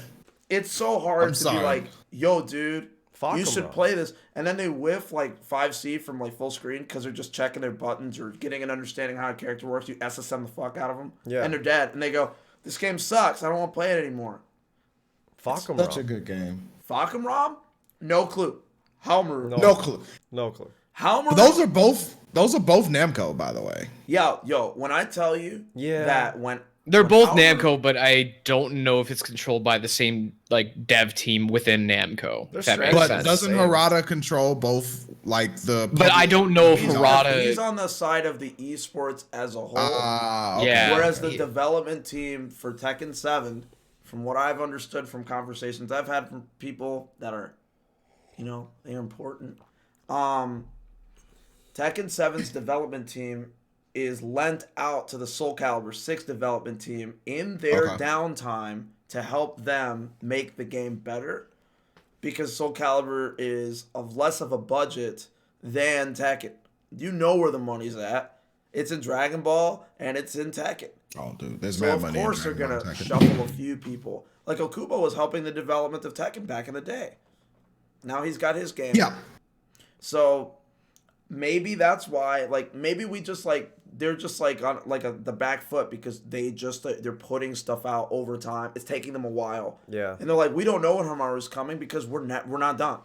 It's so hard I'm to sorry. be like, yo, dude, Fuck you 'em, should bro. play this. And then they whiff like 5C from like full screen because they're just checking their buttons or getting an understanding how a character works. You SSM the fuck out of them. Yeah. And they're dead. And they go, this game sucks. I don't want to play it anymore. Fuck 'em, Such bro. a good game. Falcon Rom? No clue. Halmaru. No clue. No clue. Halmaru? Those are both Namco, by the way. Yo, when I tell you Yeah. that when They're when both Halmaru- Namco, but I don't know if it's controlled by the same like dev team within Namco. They're If that strange. makes But sense. doesn't Same. Harada control both, like the? But I don't know if He's on- Harada. He's on the side of the esports as a whole. Okay. Yeah. Whereas the Yeah. development team for Tekken 7, from what I've understood from conversations I've had from people that are, they're important. Tekken 7's development team is lent out to the Soul Calibur 6 development team in their Okay. downtime to help them make the game better, because Soul Calibur is of less of a budget than Tekken. You know where the money's at. It's in Dragon Ball and it's in Tekken. Oh, dude, there's So mad of money. course they're gonna shuffle a few people. Like Okubo was helping the development of Tekken back in the day. Now he's got his game. Yeah. So maybe that's why. Like maybe we just like they're just like on like the back foot because they're putting stuff out over time. It's taking them a while. Yeah. And they're like, we don't know when Hamaru's coming because we're not done.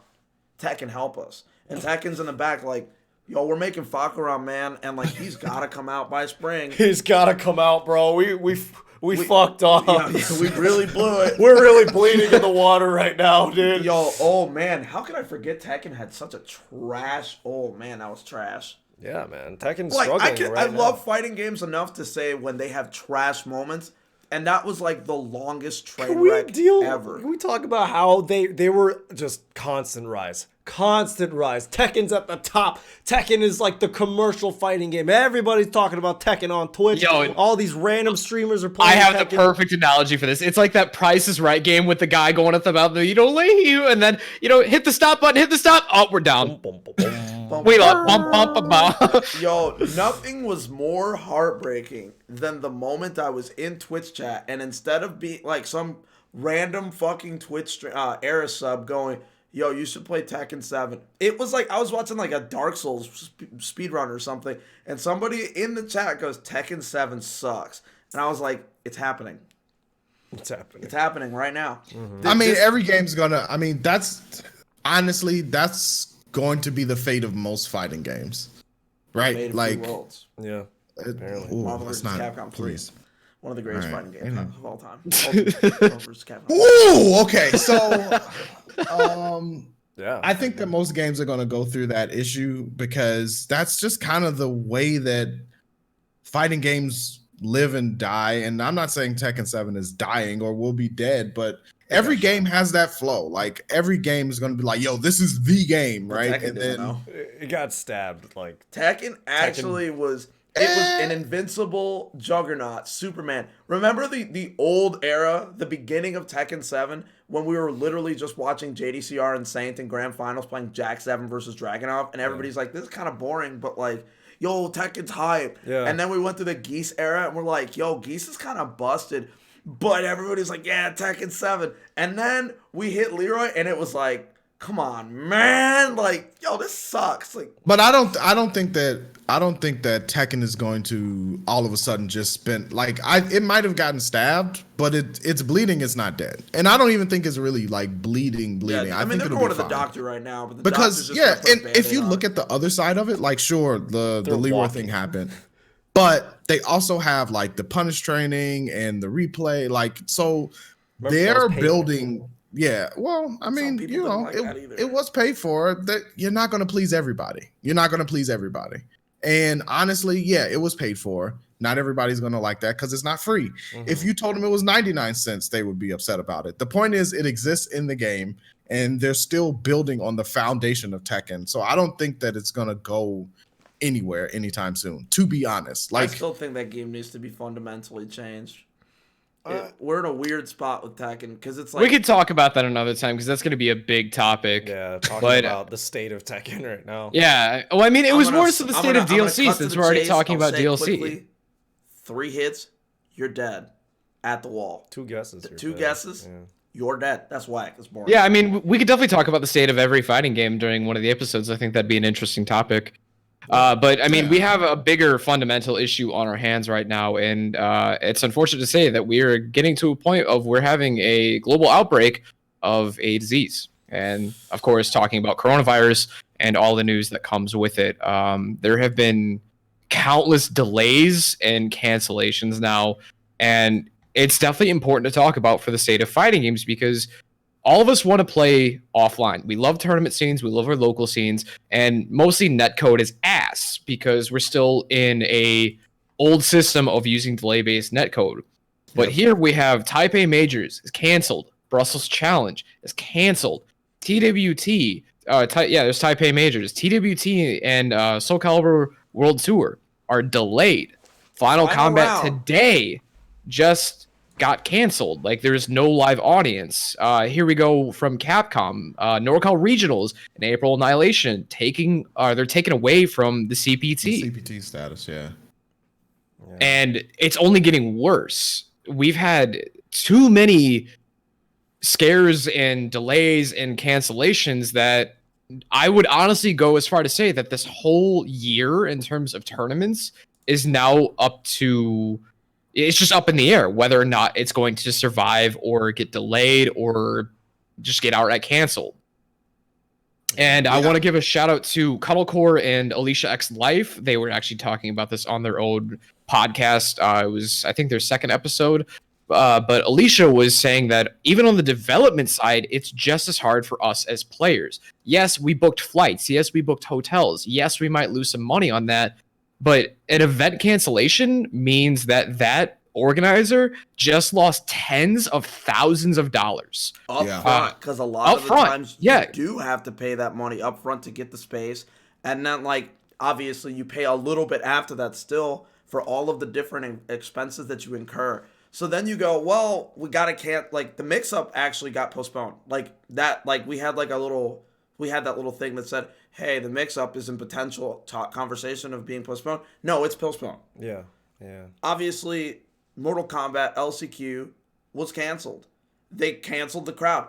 Tekken help us. And Tekken's in the back like, yo, we're making Fakuran, man, and like he's gotta come out by spring. He's gotta come out, bro. We fucked up. Yeah, we really blew it. We're really bleeding in the water right now, dude. Yo, oh man, how could I forget Tekken had such a trash? Oh man, that was trash. Yeah, man. Tekken's Like struggling I now. love fighting games enough to say when they have trash moments, and that was like the longest train wreck ever. Can we talk about how they were just constant rise? Constant rise. Tekken's at the top. Tekken is like the commercial fighting game. Everybody's talking about Tekken on Twitch. Yo, all these random streamers are playing I have Tekken. the perfect analogy for this. It's like that Price is Right game with the guy going at the mouth, you don't lay you, and then, hit the stop button, hit the stop. Oh, we're down. Wait up. Bump, bump, bump. Yo, nothing was more heartbreaking than the moment I was in Twitch chat, and instead of being like some random fucking Twitch era sub going, yo, you should play Tekken 7. It was like I was watching like a Dark Souls speedrun or something, and somebody in the chat goes, Tekken 7 sucks. And I was like, it's happening. What's happening? It's happening right now. I mean, every game's gonna. I mean, that's going to be the fate of most fighting games, right? Made a Like, few worlds. Yeah. ooh, Marvel that's vs. not. Capcom 3. Please. One of the greatest All right. fighting games Amen. of all time. Marvel vs. Capcom. Ooh, okay. So, Yeah. I think that most games are going to go through that issue because that's just kind of the way that fighting games live and die. And I'm not saying Tekken 7 is dying or will be dead, but every game has that flow. Like every game is going to be like, yo, this is the game, right? Tekken And didn't then know. It got stabbed. Like Tekken actually was. It was an invincible juggernaut, Superman. Remember the old era, the beginning of Tekken 7, when we were literally just watching JDCR and Saint in Grand Finals playing Jack 7 versus Dragunov, and everybody's like, this is kind of boring, but like, yo, Tekken's hype. Yeah. And then we went through the Geese era, and we're like, yo, Geese is kind of busted, but everybody's like, yeah, Tekken 7. And then we hit Leroy, and it was like, come on, man, like, yo, this sucks. Like, but I don't think that Tekken is going to all of a sudden just spin like it might have gotten stabbed, but it's bleeding, it's not dead. And I don't even think it's really like bleeding. yeah, I mean, think they're it'll going be to the fine. doctor right now, but the Because doctor's just gonna put a and if you Band-Aid on look it. at the other side of it, like sure, the Leroy walking. thing happened, but they also have like the punish training and the replay, like so Remember, they're that was paid. building. Yeah, well, I mean, people you didn't know, like that either. it was paid for. That you're not going to please everybody. And honestly, yeah, it was paid for. Not everybody's going to like that because it's not free. If you told them it was 99 cents, they would be upset about it. The point is, it exists in the game, and they're still building on the foundation of Tekken. So I don't think that it's going to go anywhere anytime soon, to be honest. I Like, still think that game needs to be fundamentally changed. We're in a weird spot with Tekken because it's like We could talk about that another time because that's going to be a big topic. Yeah, talking But- about the state of Tekken right now. Yeah. Well, I mean, it I'm was gonna- more so the I'm state gonna- of I'm gonna DLC cut to since the we're already chase. talking I'll about say it DLC. quickly. 3 hits, you're dead. At the wall. 2 guesses. you're Two dead. guesses? Yeah. You're dead. That's whack. It's boring. Yeah, I mean, we could definitely talk about the state of every fighting game during one of the episodes. I think that'd be an interesting topic. But I mean, we have a bigger fundamental issue on our hands right now, and it's unfortunate to say that we are getting to a point of we're having a global outbreak of a disease, and of course, talking about coronavirus and all the news that comes with it. There have been countless delays and cancellations now, and it's definitely important to talk about for the state of fighting games because all of us want to play offline. We love tournament scenes. We love our local scenes. And mostly netcode is ass because we're still in a old system of using delay-based netcode. But here we have Taipei Majors is canceled. Brussels Challenge is canceled. TWT, there's Taipei Majors. TWT and Soul Calibur World Tour are delayed. Final Final Combat round. today just got canceled. Like there's no live audience. Here we go from Capcom, NorCal Regionals and April Annihilation they're taken away from the CPT. The CPT status, yeah. And it's only getting worse. We've had too many scares and delays and cancellations that I would honestly go as far to say that this whole year in terms of tournaments is now it's just up in the air whether or not it's going to survive or get delayed or just get outright canceled. And I want to give a shout out to Cuddlecore and Alicia X Life. They were actually talking about this on their own podcast. It was, I think, their second episode. But Alicia was saying that even on the development side, it's just as hard for us as players. Yes, we booked flights. Yes, we booked hotels. Yes, we might lose some money on that. But an event cancellation means that organizer just lost tens of thousands of dollars up front, because a lot of the times you do have to pay that money up front to get the space, and then like obviously you pay a little bit after that still for all of the different expenses that you incur. So then you go, well, we gotta like the mix-up actually got postponed. Like that, like we had that little thing that said, hey, the mix-up is in potential conversation of being postponed. No, it's postponed. Yeah. Obviously, Mortal Kombat LCQ was canceled. They canceled the crowd.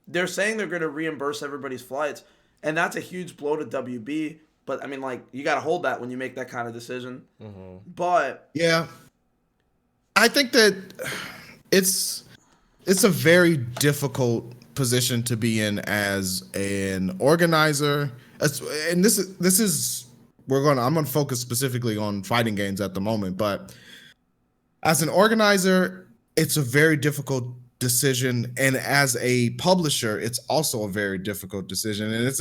They're saying they're going to reimburse everybody's flights, and that's a huge blow to WB. But I mean, like, you got to hold that when you make that kind of decision. Mm-hmm. But yeah, I think that it's a very difficult position to be in as an organizer. And I'm gonna focus specifically on fighting games at the moment, but as an organizer, it's a very difficult decision, and as a publisher, it's also a very difficult decision, and it's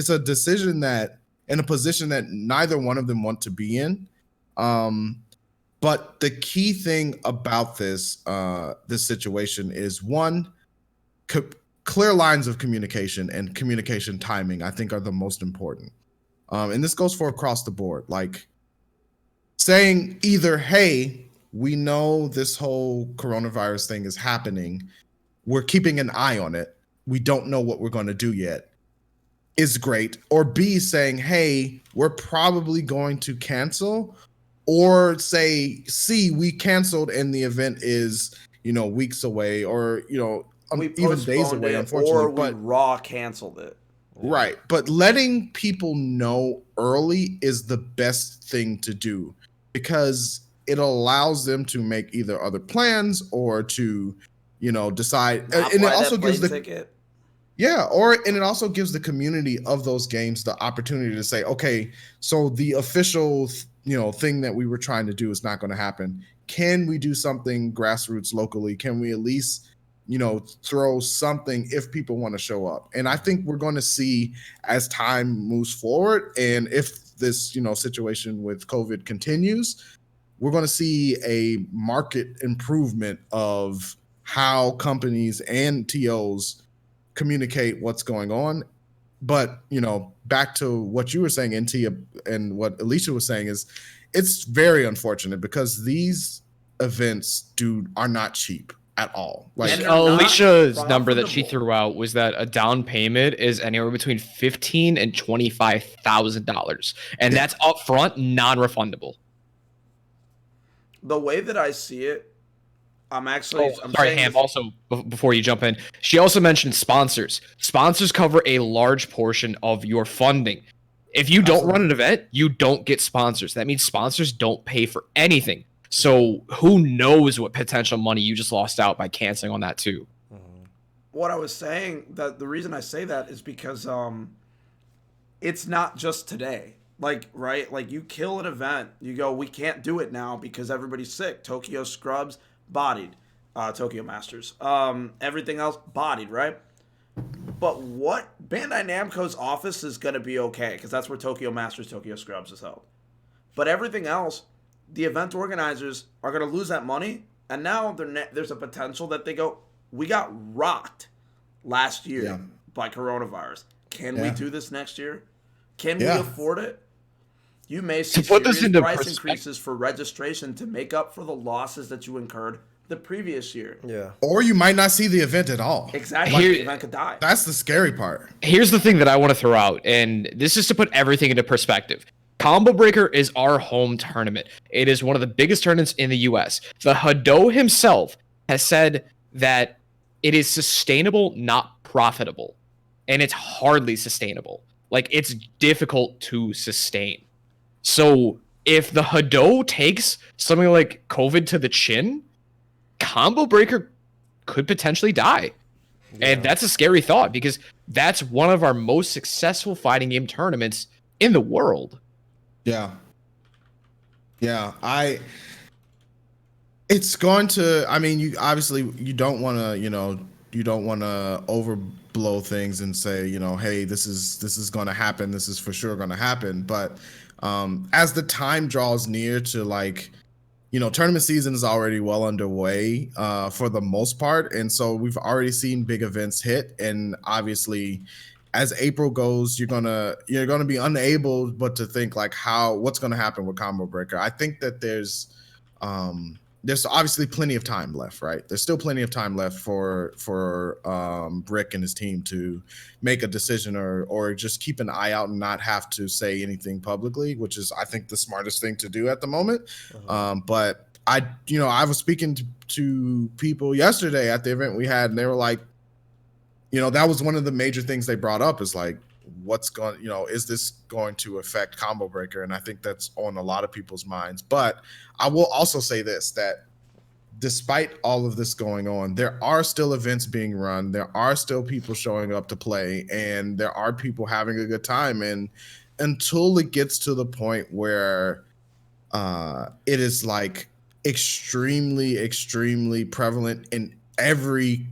a decision that in a position that neither one of them want to be in. But the key thing about this situation is one, clear lines of communication and communication timing, I think, are the most important. And this goes for across the board, like saying either, hey, we know this whole coronavirus thing is happening, we're keeping an eye on it, we don't know what we're going to do yet, is great. Or B, saying, hey, we're probably going to cancel, or say, C, we canceled and the event is, weeks away, or, even days away, unfortunately. Or we raw canceled it. Right. But letting people know early is the best thing to do, because it allows them to make either other plans or to, decide. And it also gives the and it also gives the community of those games the opportunity to say, okay, so the official, thing that we were trying to do is not going to happen. Can we do something grassroots locally? Can we at least, throw something if people want to show up? And I think we're going to see as time moves forward, and if this, situation with COVID continues, we're going to see a market improvement of how companies and TOs communicate what's going on. But, back to what you were saying, NT, and what Alicia was saying, is it's very unfortunate because these events, are not cheap at all. Like, Alicia's number that she threw out was that a down payment is anywhere between $15,000 and $25,000, and that's upfront, non-refundable. The way that I see it, I'm sorry, Ham. Also, before you jump in, she also mentioned sponsors. Sponsors cover a large portion of your funding. If you don't run an event, you don't get sponsors. That means sponsors don't pay for anything. So who knows what potential money you just lost out by canceling on that too. What I was saying, that the reason I say that is because it's not just today. Like, right? Like, you kill an event, you go, we can't do it now because everybody's sick. Tokyo Scrubs, bodied. Tokyo Masters. Everything else, bodied, right? But what? Bandai Namco's office is going to be okay because that's where Tokyo Masters, Tokyo Scrubs is held. But everything else, the event organizers are going to lose that money, and now there's a potential that they go, we got rocked last year by coronavirus. Can we do this next year? Can we afford it? You may see serious price increases for registration to make up for the losses that you incurred the previous year. Yeah. Or you might not see the event at all. Exactly. Here- The event could die. That's the scary part. Here's the thing that I want to throw out, and this is to put everything into perspective. Combo Breaker is our home tournament. It is one of the biggest tournaments in the US. The Hado himself has said that it is sustainable, not profitable. And it's hardly sustainable. Like, it's difficult to sustain. So if the Hado takes something like COVID to the chin, Combo Breaker could potentially die. Yeah. And that's a scary thought because that's one of our most successful fighting game tournaments in the world. Yeah. It's going to, I mean, you obviously you don't want to, you don't want to overblow things and say, hey, this is going to happen. This is for sure going to happen. But as the time draws near to tournament season is already well underway for the most part. And so we've already seen big events hit. And obviously as April goes, you're gonna be unable but to think what's gonna happen with Combo Breaker. I think that there's obviously plenty of time left, right? There's still plenty of time left for Brick and his team to make a decision or just keep an eye out and not have to say anything publicly, which is I think the smartest thing to do at the moment. But I was speaking to people yesterday at the event we had, and they were like, that was one of the major things they brought up is is this going to affect Combo Breaker? And I think that's on a lot of people's minds. But I will also say this, that despite all of this going on, there are still events being run. There are still people showing up to play, and there are people having a good time. And until it gets to the point where it is extremely, extremely prevalent in every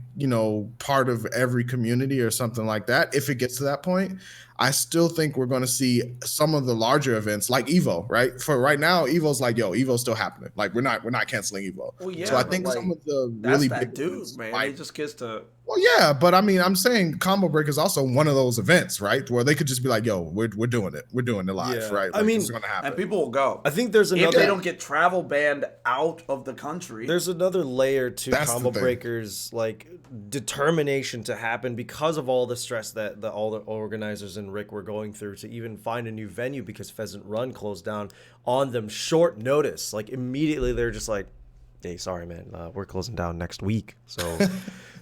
part of every community or something like that, if it gets to that point, I still think we're going to see some of the larger events like Evo, right? For right now, Evo's Evo's still happening. We're not canceling Evo. Well, yeah, so I think some of the really big dude, events, man. He just gets to. Well, yeah, but I mean, I'm saying Combo Break is also one of those events, right? Where they could just be like, "Yo, we're doing it. We're doing it live," right? I mean, it's going to happen, and people will go. I think there's another. If they don't get travel banned out of the country, there's another layer to That's Combo Breaker's determination to happen because of all the stress that all the organizers and Rick were going through to even find a new venue because Pheasant Run closed down on them short notice. Immediately they're just like, "Hey, sorry, man, we're closing down next week." So.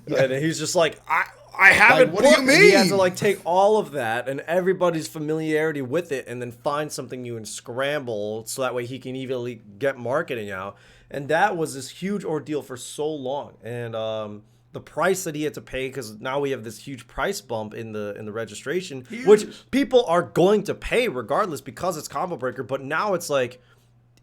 Yeah. And he's just like, I haven't. What do you mean? He had to take all of that and everybody's familiarity with it, and then find something new and scramble so that way he can evenly get marketing out. And that was this huge ordeal for so long. And the price that he had to pay, because now we have this huge price bump in the registration, which people are going to pay regardless because it's Combo Breaker. But now it's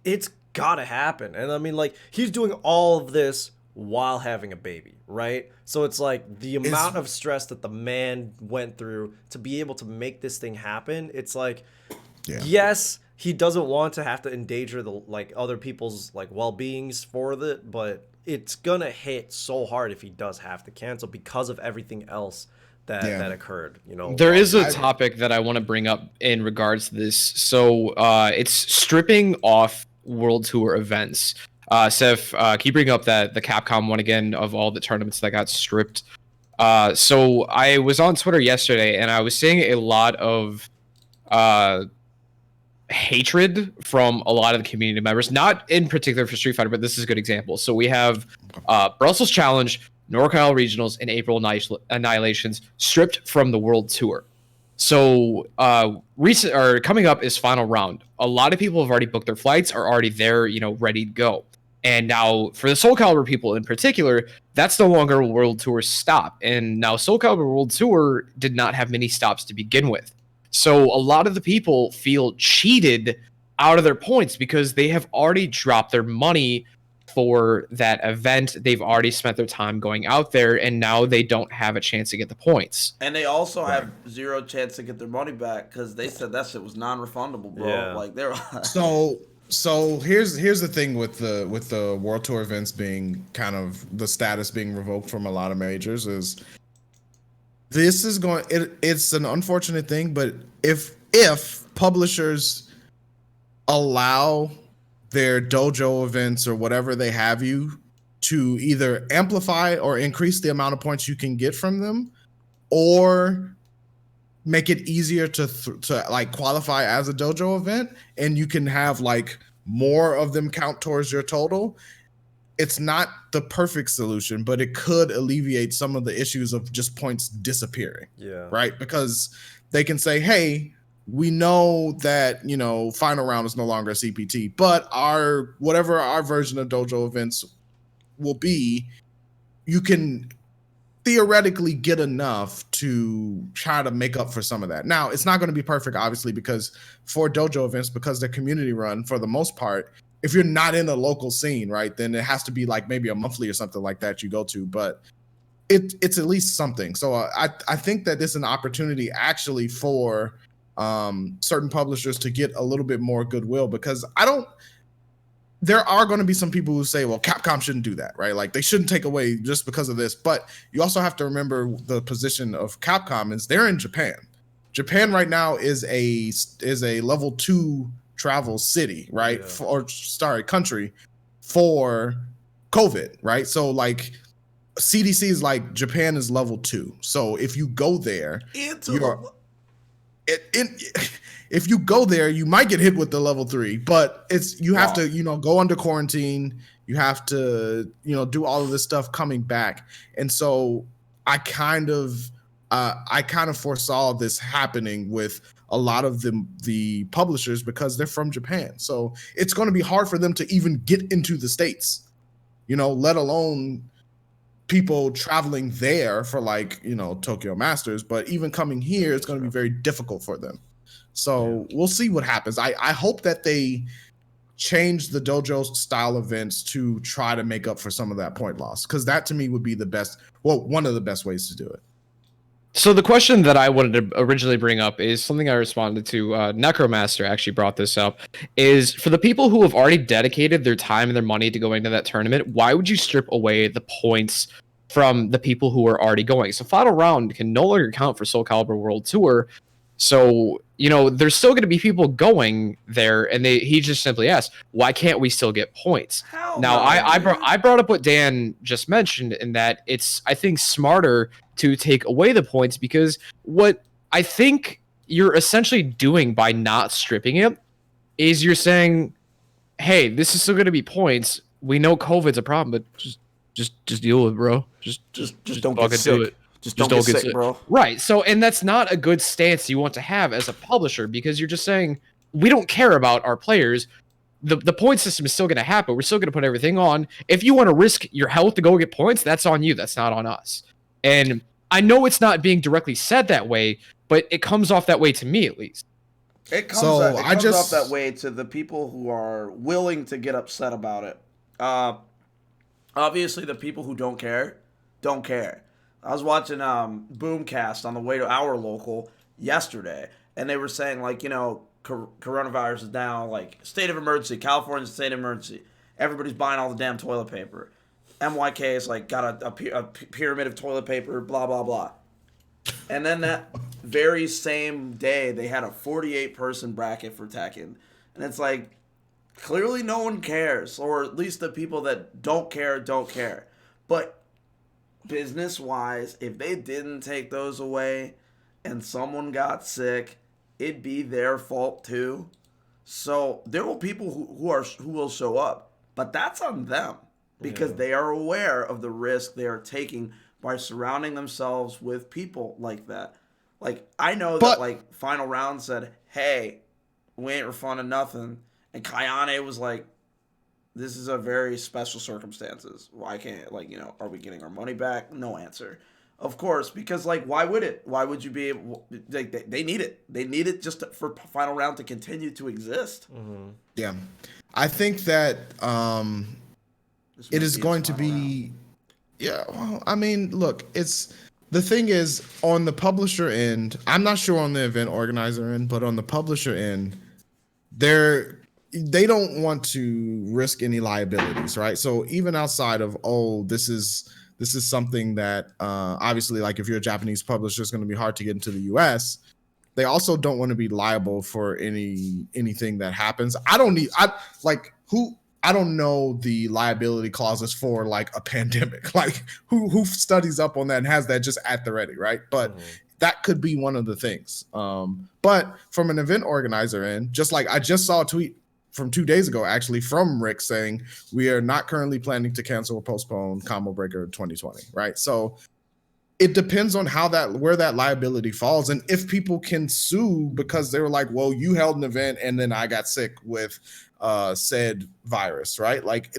it's gotta happen. And I mean, he's doing all of this while having a baby, right? So it's the amount of stress that the man went through to be able to make this thing happen. It's yes, he doesn't want to have to endanger the other people's well-beings for it, but it's gonna hit so hard if he does have to cancel because of everything else that occurred. There is a topic that I want to bring up in regards to this. So it's stripping off World Tour events. Seph, can you bring up the Capcom one again of all the tournaments that got stripped? So I was on Twitter yesterday and I was seeing a lot of hatred from a lot of the community members, not in particular for Street Fighter, but this is a good example. So we have Brussels Challenge, NorCal Regionals, and April Annihilations stripped from the World Tour. So coming up is Final Round. A lot of people have already booked their flights, are already there, ready to go. And now for the Soul Calibur people in particular, that's no longer a World Tour stop. And now Soul Calibur World Tour did not have many stops to begin with. So a lot of the people feel cheated out of their points because they have already dropped their money for that event. They've already spent their time going out there, and now they don't have a chance to get the points. And they also have zero chance to get their money back because they said that shit was non-refundable, bro. Yeah. They're So here's the thing with the World Tour events being kind of the status being revoked from a lot of majors is this is going it's an unfortunate thing, but if publishers allow their dojo events or whatever they have you to either amplify or increase the amount of points you can get from them, or make it easier to like qualify as a dojo event, and you can have like more of them count towards your total. It's not the perfect solution, but it could alleviate some of the issues of just points disappearing. Yeah. Right? Because they can say, hey, we know that, you know, final round is no longer a CPT, but whatever our version of dojo events will be, you can theoretically get enough to try to make up for some of that. Now, it's not going to be perfect, obviously, because for dojo events, because they're community run for the most part, if you're not in a local scene, right, then it has to be like maybe a monthly or something like that you go to, but it's at least something. So I think that it's an opportunity actually for certain publishers to get a little bit more goodwill, because there are going to be some people who say, well, Capcom shouldn't do that, right? Like they shouldn't take away just because of this. But you also have to remember the position of Capcom is they're in Japan. Japan right now is a level 2 travel city, right? Yeah. Country for COVID, right? So like CDC is like Japan is level 2. So if you go there, if you go there, you might get hit with the level 3, but you have to, you know, go under quarantine. You have to, you know, do all of this stuff coming back. And so I kind of foresaw this happening with a lot of the publishers because they're from Japan. So it's going to be hard for them to even get into the States, you know, let alone people traveling there for like, you know, Tokyo Masters, but even coming here, it's going to be very difficult for them. So we'll see what happens. I hope that they change the dojo style events to try to make up for some of that point loss, because that to me would be one of the best ways to do it. So the question that I wanted to originally bring up is something I responded to. Necromaster actually brought this up. Is for the people who have already dedicated their time and their money to going to that tournament, why would you strip away the points from the people who are already going? So Final Round can no longer count for Soul Calibur World Tour. So, you know, there's still going to be people going there, and he just simply asked, why can't we still get points? I brought up what Dan just mentioned, in that it's, I think, smarter to take away the points, because what I think you're essentially doing by not stripping it is you're saying, hey, this is still going to be points. We know COVID's a problem, but just deal with it, bro. Just don't get sick. Do it. Just don't get sick, bro. Right. So, and that's not a good stance you want to have as a publisher, because you're just saying, we don't care about our players. The point system is still going to happen. We're still going to put everything on. If you want to risk your health to go get points, that's on you. That's not on us. And I know it's not being directly said that way, but it comes off that way to me, at least. It comes off that way to the people who are willing to get upset about it. Obviously, the people who don't care, don't care. I was watching Boomcast on the way to our local yesterday, and they were saying, like, you know, coronavirus is now, like, state of emergency. California's a state of emergency. Everybody's buying all the damn toilet paper. MYK is, like, got a pyramid of toilet paper, blah, blah, blah. And then that very same day, they had a 48-person bracket for Tekken. And it's like, clearly no one cares, or at least the people that don't care, don't care. But business-wise, if they didn't take those away and someone got sick, it'd be their fault too. So there will people who will show up, but that's on them, because they are aware of the risk they are taking by surrounding themselves with people like that. Like, I know that, like, Final Round said, hey, we ain't refunding nothing, and Kayane was like, this is a very special circumstances. Why can't, like, you know, are we getting our money back? No answer. Of course, because, like, why would it? Why would you be able, like, they need it. They need it just for Final Round to continue to exist. Mm-hmm. Yeah. I think that it is going to be round. Yeah, well, I mean, look, the thing is, on the publisher end, I'm not sure on the event organizer end, but on the publisher end, they don't want to risk any liabilities, right? So even outside of, this is something that obviously, like, if you're a Japanese publisher, it's going to be hard to get into the US. They also don't want to be liable for anything that happens. I I don't know the liability clauses for like a pandemic. Like who studies up on that and has that just at the ready, right? But that could be one of the things. But from an event organizer end, just like I just saw a tweet from 2 days ago, actually, from Rick saying we are not currently planning to cancel or postpone Combo Breaker 2020, right? So it depends on where that liability falls, and if people can sue because they were like, well, you held an event and then I got sick with said virus, right? Like,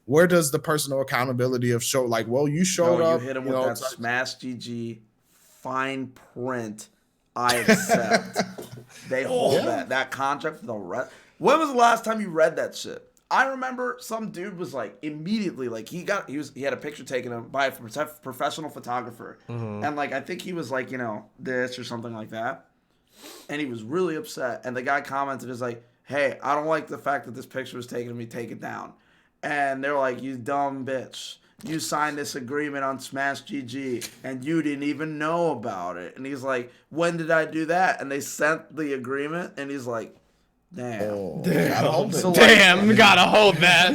where does the personal accountability of show, like, well, you showed up, you hit him with that smash GG fine print. I accept. They hold that contract for the rest. When was the last time you read that shit? I remember some dude was like immediately like he had a picture taken by a professional photographer, and like I think he was like, you know, this or something like that, and he was really upset. And the guy commented, is like, hey, I don't like the fact that this picture was taken of me, take it down. And they're like, you dumb bitch, you signed this agreement on Smash GG and you didn't even know about it. And he's like, when did I do that? And they sent the agreement, and he's like, damn. Gotta hold it. So, Damn, gotta hold that.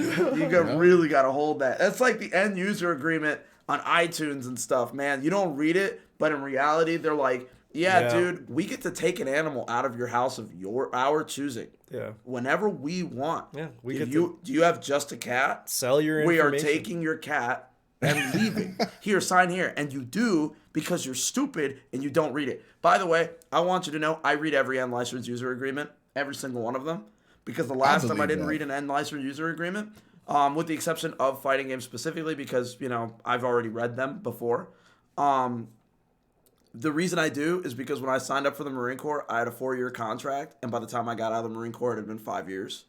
Really gotta hold that. That's like the end user agreement on iTunes and stuff, man. You don't read it, but in reality, they're like, yeah, dude, we get to take an animal out of your house of our choosing. Yeah. Whenever we want. Yeah. Do you have just a cat? Sell your We information. are taking your cat and leaving. Here, sign here. And you do because you're stupid and you don't read it. By the way, I want you to know I read every unlicensed user agreement. Every single one of them, because the last time I didn't read an end license user agreement, with the exception of fighting games specifically, because, you know, I've already read them before. The reason I do is because when I signed up for the Marine Corps, I had a 4-year contract, and by the time I got out of the Marine Corps, it had been 5 years.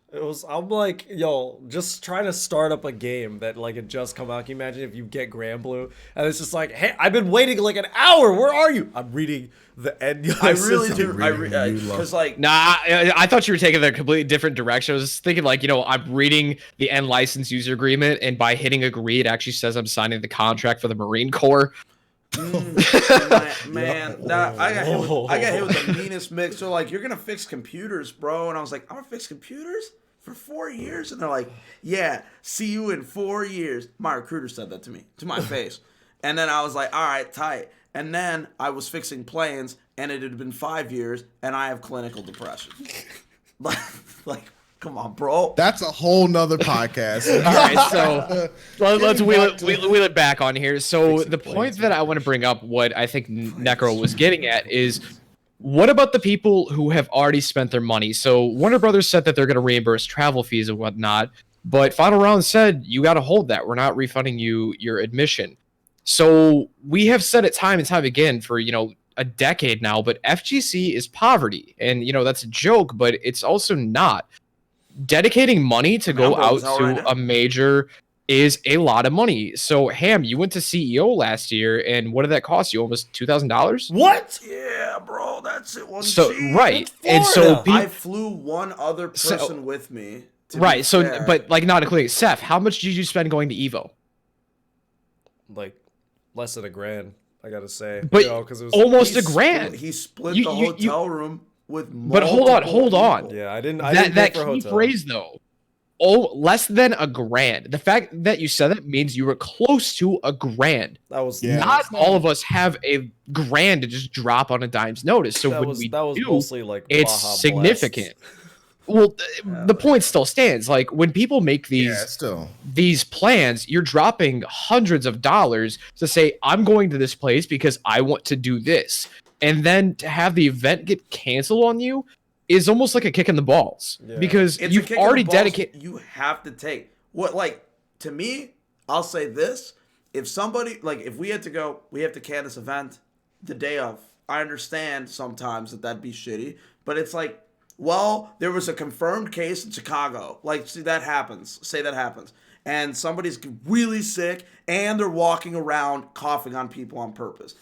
I'm like, yo, just trying to start up a game that like had just come out. Can you imagine if you get Granblue and it's just like, hey, I've been waiting like an hour. Where are you? I'm reading the end. I really do. Because like, Nah, I thought you were taking a completely different direction. I was thinking like, you know, I'm reading the end license user agreement, and by hitting agree, it actually says I'm signing the contract for the Marine Corps. man, I got hit with the meanest mix. They're like, you're gonna fix computers, bro, and I was like, I'm gonna fix computers for 4 years, and they're like, yeah, see you in 4 years. My recruiter said that to me, to my face, and then I was like, all right, tight. And then I was fixing planes, and it had been 5 years, and I have clinical depression. like. Come on, bro. That's a whole nother podcast. All right, so let's wheel it back on here. So the point that I want to bring up, what I think Necro was getting at, is what about the people who have already spent their money? So Warner Brothers said that they're going to reimburse travel fees and whatnot, but Final Round said you got to hold that. We're not refunding you your admission. So we have said it time and time again for, you know, a decade now, but FGC is poverty. And, you know, that's a joke, but it's also not. Dedicating money to go out to a major is a lot of money. So, Ham, you went to CEO last year, and what did that cost you? Almost $2,000? What? Yeah, bro, that's it. Right. And so I flew one other person with me. Right. So, but like not including Seph, how much did you spend going to Evo? Like less than $1,000, I gotta say. But you know, 'cause it was almost $1,000. He split the hotel room. But hold on. Yeah, I didn't. That key phrase though. Oh, less than $1,000. The fact that you said that means you were close to $1,000. That was not all of us have $1,000 to just drop on a dime's notice. So when we do, mostly like it's significant. Well, the point still stands. Like when people make these plans, you're dropping hundreds of dollars to say, I'm going to this place because I want to do this. And then to have the event get canceled on you is almost like a kick in the balls because you've already dedicated. You have to take what, like, to me, I'll say this. If somebody, like, if we had to go, we have to can this event the day of. I understand sometimes that'd be shitty, but it's like, well, there was a confirmed case in Chicago. Like, see, that happens. Say that happens. And somebody's really sick, and they're walking around coughing on people on purpose.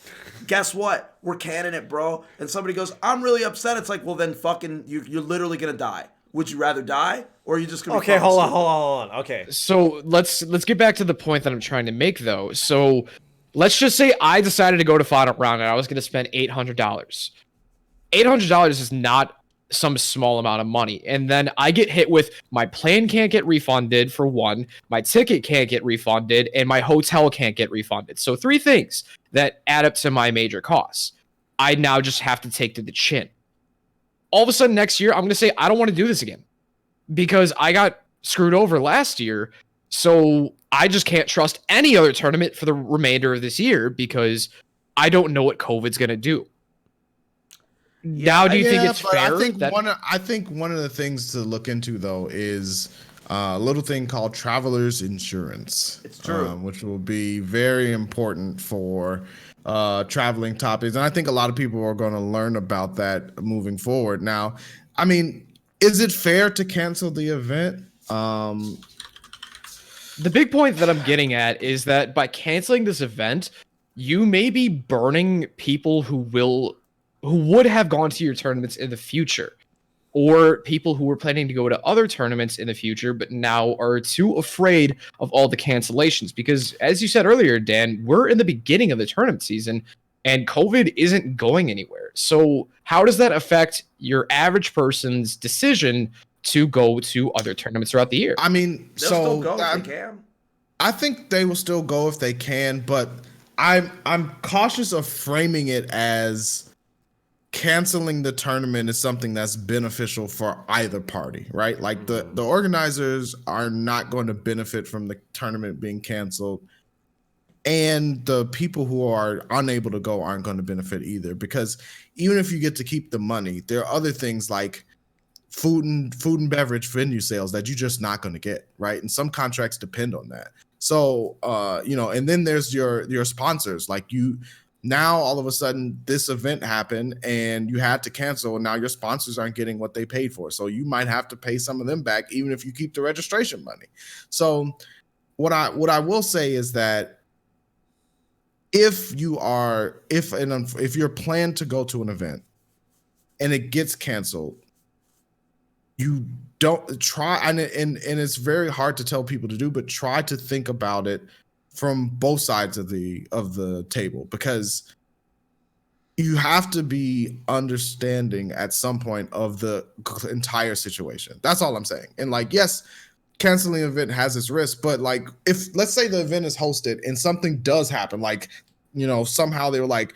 Guess what? We're canning it, bro. And somebody goes, I'm really upset. It's like, well, then fucking, you're literally going to die. Would you rather die, or are you just going to Okay, hold on. Okay. So let's get back to the point that I'm trying to make, though. So let's just say I decided to go to Final Round, and I was going to spend $800. $800 is not some small amount of money. And then I get hit with my plane can't get refunded for one, my ticket can't get refunded, and my hotel can't get refunded. So 3 things that add up to my major costs. I now just have to take to the chin. All of a sudden next year, I'm going to say, I don't want to do this again because I got screwed over last year. So I just can't trust any other tournament for the remainder of this year because I don't know what COVID's going to do. Now, do you think it's fair? I think one of the things to look into though is a little thing called traveler's insurance. It's true, which will be very important for traveling topics, and I think a lot of people are going to learn about that moving forward. Now, I mean, is it fair to cancel the event? The big point that I'm getting at is that by canceling this event, you may be burning people who would have gone to your tournaments in the future, or people who were planning to go to other tournaments in the future, but now are too afraid of all the cancellations. Because as you said earlier, Dan, we're in the beginning of the tournament season and COVID isn't going anywhere. So how does that affect your average person's decision to go to other tournaments throughout the year? I mean, they'll still go if they can. I think they will still go if they can, but I'm cautious of framing it as canceling the tournament is something that's beneficial for either party, right? Like the organizers are not going to benefit from the tournament being canceled, and the people who are unable to go aren't going to benefit either, because even if you get to keep the money, there are other things like food and beverage venue sales that you're just not going to get, right? And some contracts depend on that. So, and then there's your sponsors. Like now all of a sudden this event happened and you had to cancel, and now your sponsors aren't getting what they paid for. So you might have to pay some of them back, even if you keep the registration money. So what I will say is that if you're planned to go to an event and it gets canceled, you don't try, and it's very hard to tell people to do, but try to think about it from both sides of the table, because you have to be understanding at some point of the entire situation. That's all I'm saying. And like, yes, canceling an event has its risk, but like, if let's say the event is hosted and something does happen, like, somehow they were like,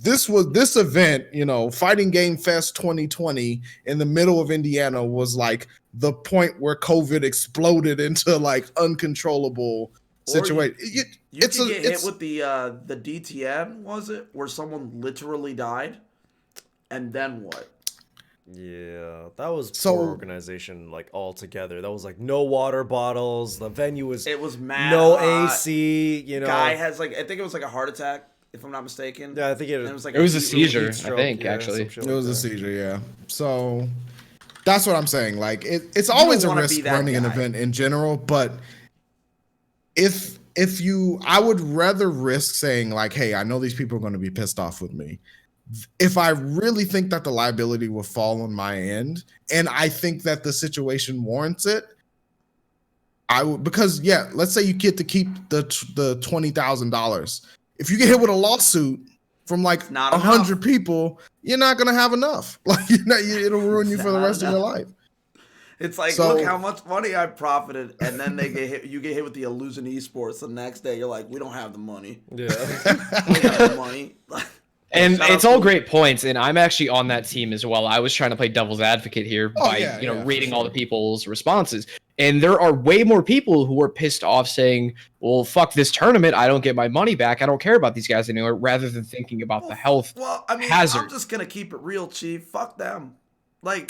this event, Fighting Game Fest 2020 in the middle of Indiana was like the point where COVID exploded into like uncontrollable situation. You can get hit with the DTN, was it? Where someone literally died? And then what? Yeah, that was poor organization, like altogether. That was like no water bottles. The venue was mad no hot. AC. Guy has I think it was like a heart attack, if I'm not mistaken. Yeah, I think it was like it was a seizure. Stroke, I think actually it was a seizure. Yeah, so that's what I'm saying. Like it's always a risk running an event in general, but I would rather risk saying like, hey, I know these people are going to be pissed off with me. If I really think that the liability will fall on my end, and I think that the situation warrants it, I would, because let's say you get to keep the $20,000. If you get hit with a lawsuit from like 100 people, you're not gonna have enough. Like it'll ruin you for the rest of your life. It's like, look how much money I profited, and then you get hit with the losing eSports. The next day, you're like, we don't have the money. Yeah, we don't have the money. And it's all great points, and I'm actually on that team as well. I was trying to play devil's advocate here by reading all the people's responses. And there are way more people who are pissed off saying, well, fuck this tournament. I don't get my money back. I don't care about these guys anymore, rather than thinking about the health hazard. I'm just going to keep it real, Chief. Fuck them. Like,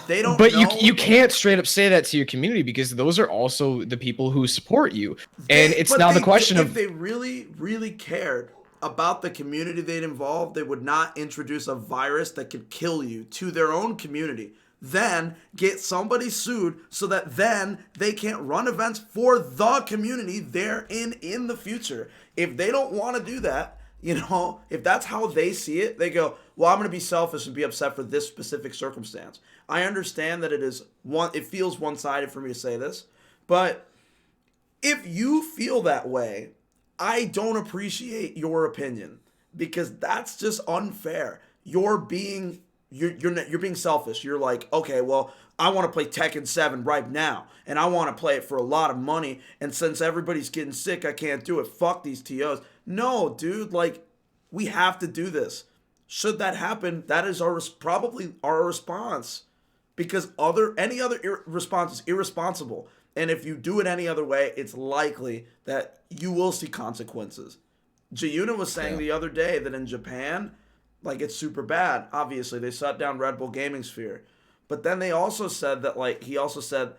they don't But know. you can't straight up say that to your community, because those are also the people who support you. And it's now the question of... If they really, really cared about the community they'd involved, they would not introduce a virus that could kill you to their own community, then get somebody sued so that then they can't run events for the community they're in the future. If they don't want to do that, if that's how they see it, they go, well, I'm going to be selfish and be upset for this specific circumstance. I understand that it feels one-sided for me to say this, but if you feel that way, I don't appreciate your opinion, because that's just unfair. You're being you're being selfish. You're like, okay, well, I want to play Tekken 7 right now, and I want to play it for a lot of money. And since everybody's getting sick, I can't do it. Fuck these TOs. No, dude, like, we have to do this. Should that happen, that is probably our response, because any other response is irresponsible. And if you do it any other way, it's likely that you will see consequences. Jayuna was saying the other day that in Japan, like, it's super bad. Obviously, they shut down Red Bull Gaming Sphere. But then they also said that, like, he also said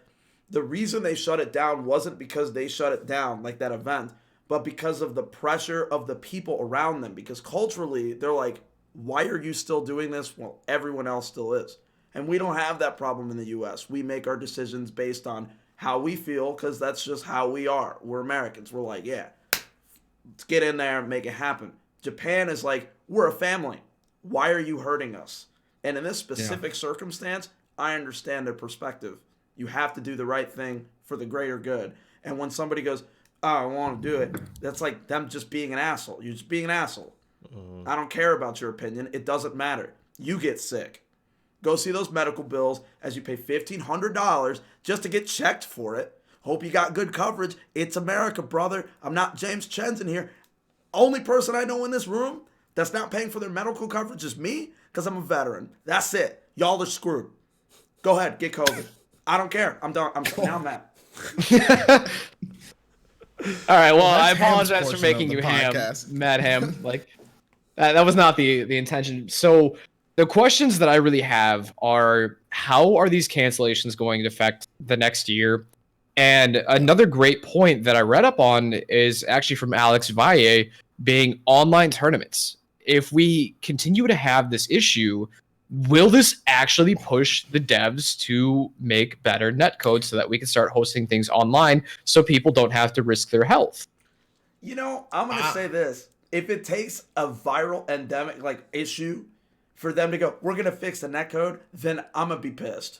the reason they shut it down wasn't because they shut it down, like that event, but because of the pressure of the people around them. Because culturally, they're like, why are you still doing this? Well, everyone else still is. And we don't have that problem in the U.S. We make our decisions based on how we feel, because that's just how we are. We're Americans. We're like, yeah, let's get in there and make it happen. Japan is like, we're a family. Why are you hurting us? And in this specific circumstance, I understand their perspective. You have to do the right thing for the greater good. And when somebody goes, oh, I want to do it, that's like them just being an asshole. You're just being an asshole. I don't care about your opinion. It doesn't matter. You get sick. Go see those medical bills as you pay $1,500 just to get checked for it. Hope you got good coverage. It's America, brother. I'm not James Chen's in here. Only person I know in this room that's not paying for their medical coverage is me, because I'm a veteran. That's it. Y'all are screwed. Go ahead, get COVID. I don't care. I'm done. Now I'm mad. All right. Well, I that's Ham's apologize for portion making of you the ham, podcast. Mad Ham. Like that was not the intention. So the questions that I really have are, how are these cancellations going to affect the next year? And another great point that I read up on is actually from Alex Valle, being online tournaments. If we continue to have this issue, will this actually push the devs to make better netcode so that we can start hosting things online so people don't have to risk their health? You know, I'm going to say this. If it takes a viral endemic like issue for them to go, we're going to fix the netcode, then I'm going to be pissed.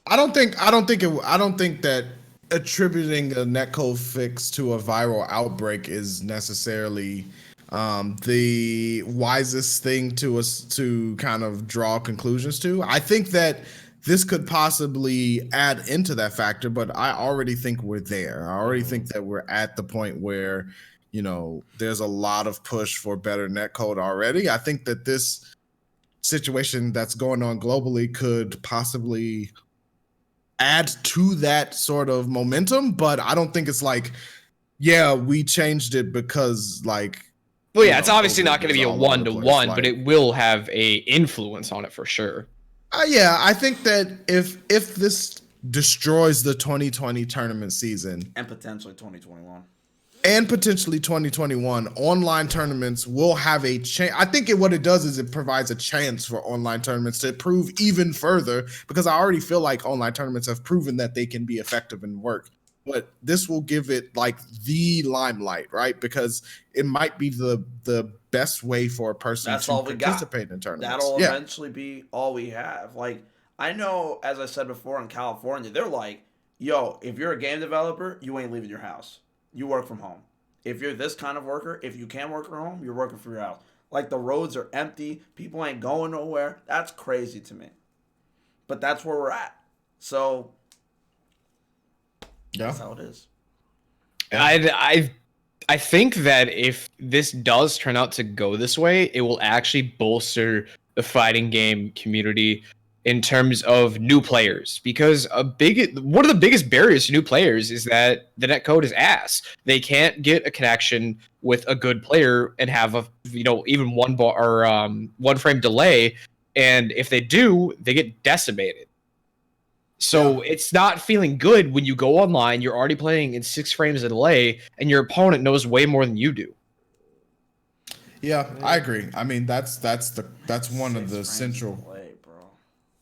I don't think that attributing a netcode fix to a viral outbreak is necessarily the wisest thing to kind of draw conclusions to. I think that this could possibly add into that factor, but I already think we're there. I already think that we're at the point where, you know, there's a lot of push for better netcode already. I think that this situation that's going on globally could possibly add to that sort of momentum, but I don't think it's like, yeah, we changed it because, like, well, yeah, it's obviously not going to be a all over the one-to-one, place, but like- it will have a influence on it for sure. Yeah, I think that if this destroys the 2020 tournament season And potentially 2021. and potentially 2021, online tournaments will have a chance. I think what it does is it provides a chance for online tournaments to improve even further, because I already feel like online tournaments have proven that they can be effective and work. But this will give it like the limelight, right? Because it might be the best way for a person That's to all we got. participate in tournaments. That'll Yeah. eventually be all we have. Like, I know, as I said before, in California, they're like, yo, if you're a game developer, you ain't leaving your house. You work from home. If you're this kind of worker, if you can work from home, you're working from your house. Like, the roads are empty. People ain't going nowhere. That's crazy to me. But that's where we're at. So, Yeah. that's how it is. I think that if this does turn out to go this way, it will actually bolster the fighting game community in terms of new players, because one of the biggest barriers to new players is that the netcode is ass. They can't get a connection with a good player and have even one frame delay, and if they do, they get decimated. So it's not feeling good when you go online, you're already playing in 6 frames of delay, and your opponent knows way more than you do. Yeah, I agree. I mean, that's one of the central.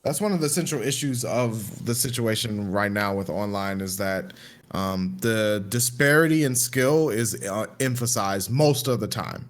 That's one of the central issues of the situation right now with online, is that the disparity in skill is emphasized most of the time.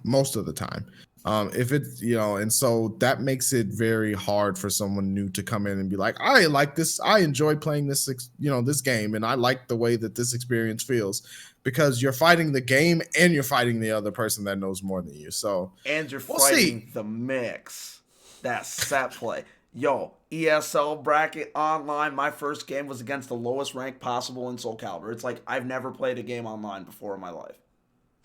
If it's, and so that makes it very hard for someone new to come in and be like, I like this, I enjoy playing this, this game, and I like the way that this experience feels, because you're fighting the game and you're fighting the other person that knows more than you. So, And you're we'll fighting see. the mix. that set play. Yo, ESL bracket online, my first game was against the lowest rank possible in Soul Calibur. It's like I've never played a game online before in my life.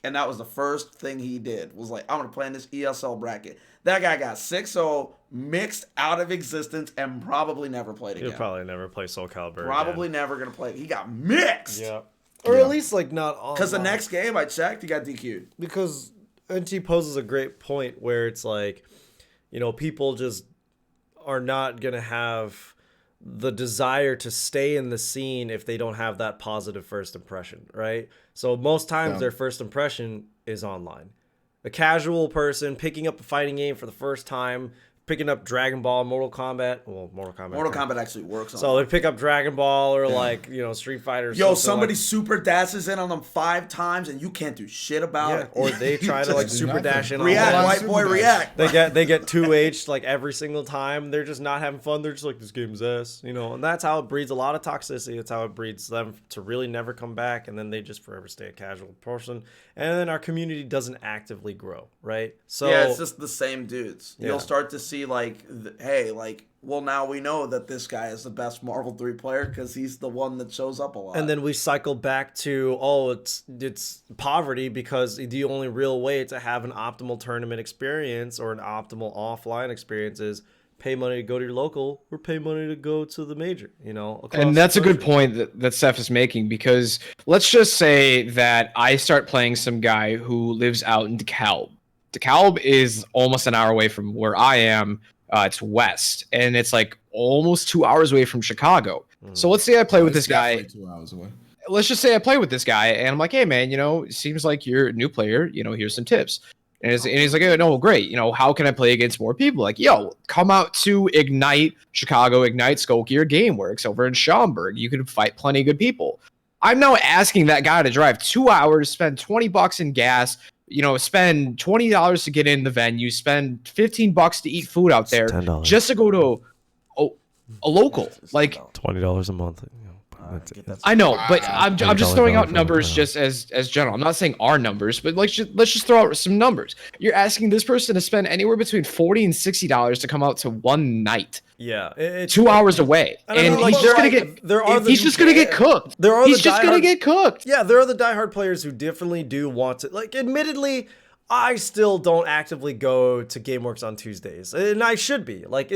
And that was the first thing he did, was like, I'm going to play in this ESL bracket. That guy got 6-0, mixed out of existence, and probably never played again. He'll probably never play Soul Calibur Probably again. never going to play. He got mixed. Yeah. Or at least, like, not all. Because the next game I checked, he got DQ'd. Because NT poses a great point where it's like, you know, people just are not going to have the desire to stay in the scene if they don't have that positive first impression, right? So most times their first impression is online. A casual person picking up a fighting game for the first time, picking up Dragon Ball, Mortal Kombat. Mortal Kombat actually works on so they pick up Dragon Ball or like, you know, Street Fighter. Yo, somebody super dashes in on them 5 times and you can't do shit about it. Or they try to like super dash in on React, them. white boy, react. They get 2H like every single time. They're just not having fun. They're just like, this game's ass, you know. And that's how it breeds a lot of toxicity. It's how it breeds them to really never come back, and then they just forever stay a casual person. And then our community doesn't actively grow, right? So yeah, it's just the same dudes. Yeah. You'll start to see like, hey, like, well, now we know that this guy is the best Marvel 3 player because he's the one that shows up a lot. And then we cycle back to, it's poverty, because the only real way to have an optimal tournament experience or an optimal offline experience is pay money to go to your local or pay money to go to the major, you know. And that's a good point that Seph is making, because let's just say that I start playing some guy who lives out in DeKalb. DeKalb is almost an hour away from where I am. It's west, and it's like almost 2 hours away from Chicago. So let's say I play with this guy. 2 hours away. Let's just say I play with this guy, and I'm like, hey, man, you know, it seems like you're a new player. You know, here's some tips. And he's like, oh, no, great. You know, how can I play against more people? Like, yo, come out to Ignite Chicago, Ignite Skokie, or GameWorks over in Schaumburg. You could fight plenty of good people. I'm now asking that guy to drive 2 hours, spend $20 in gas, you know, spend $20 to get in the venue, spend $15 to eat food out there, $10. just to go to a local. Like $20 a month. I know, but I'm just throwing out $20 numbers just as general. I'm not saying our numbers, but let's just throw out some numbers. You're asking this person to spend anywhere between $40 and $60 to come out to one night. Yeah, 2 hours away, and like, he's just gonna get. He's just gonna get cooked. He's just gonna get cooked. Yeah, there are the diehard players who definitely do want to. Like, admittedly, I still don't actively go to GameWorks on Tuesdays, and I should be. Like,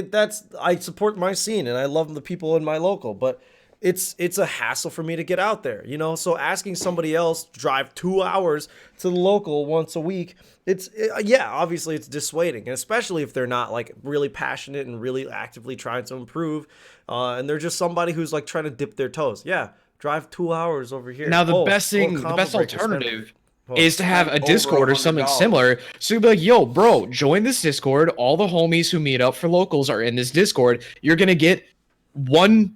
I support my scene and I love the people in my local, but it's a hassle for me to get out there, you know. So asking somebody else to drive 2 hours to the local once a week, obviously it's dissuading, and especially if they're not like really passionate and really actively trying to improve, and they're just somebody who's like trying to dip their toes. Yeah, drive 2 hours over here. Now the best alternative is to have a Discord or something similar. So you'd be like, yo, bro, join this Discord. All the homies who meet up for locals are in this Discord. You're gonna get one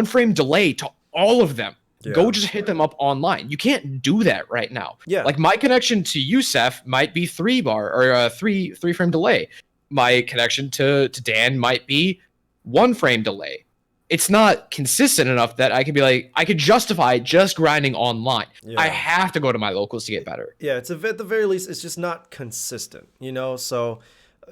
frame delay to all of them. Yeah. Go just hit them up online. You can't do that right now. Yeah. Like my connection to you, Seph, might be 3 bar or three frame delay. My connection to Dan might be 1 frame delay. It's not consistent enough that I could be like, I could justify just grinding online. Yeah. I have to go to my locals to get better. Yeah, it's at the very least, it's just not consistent, you know. So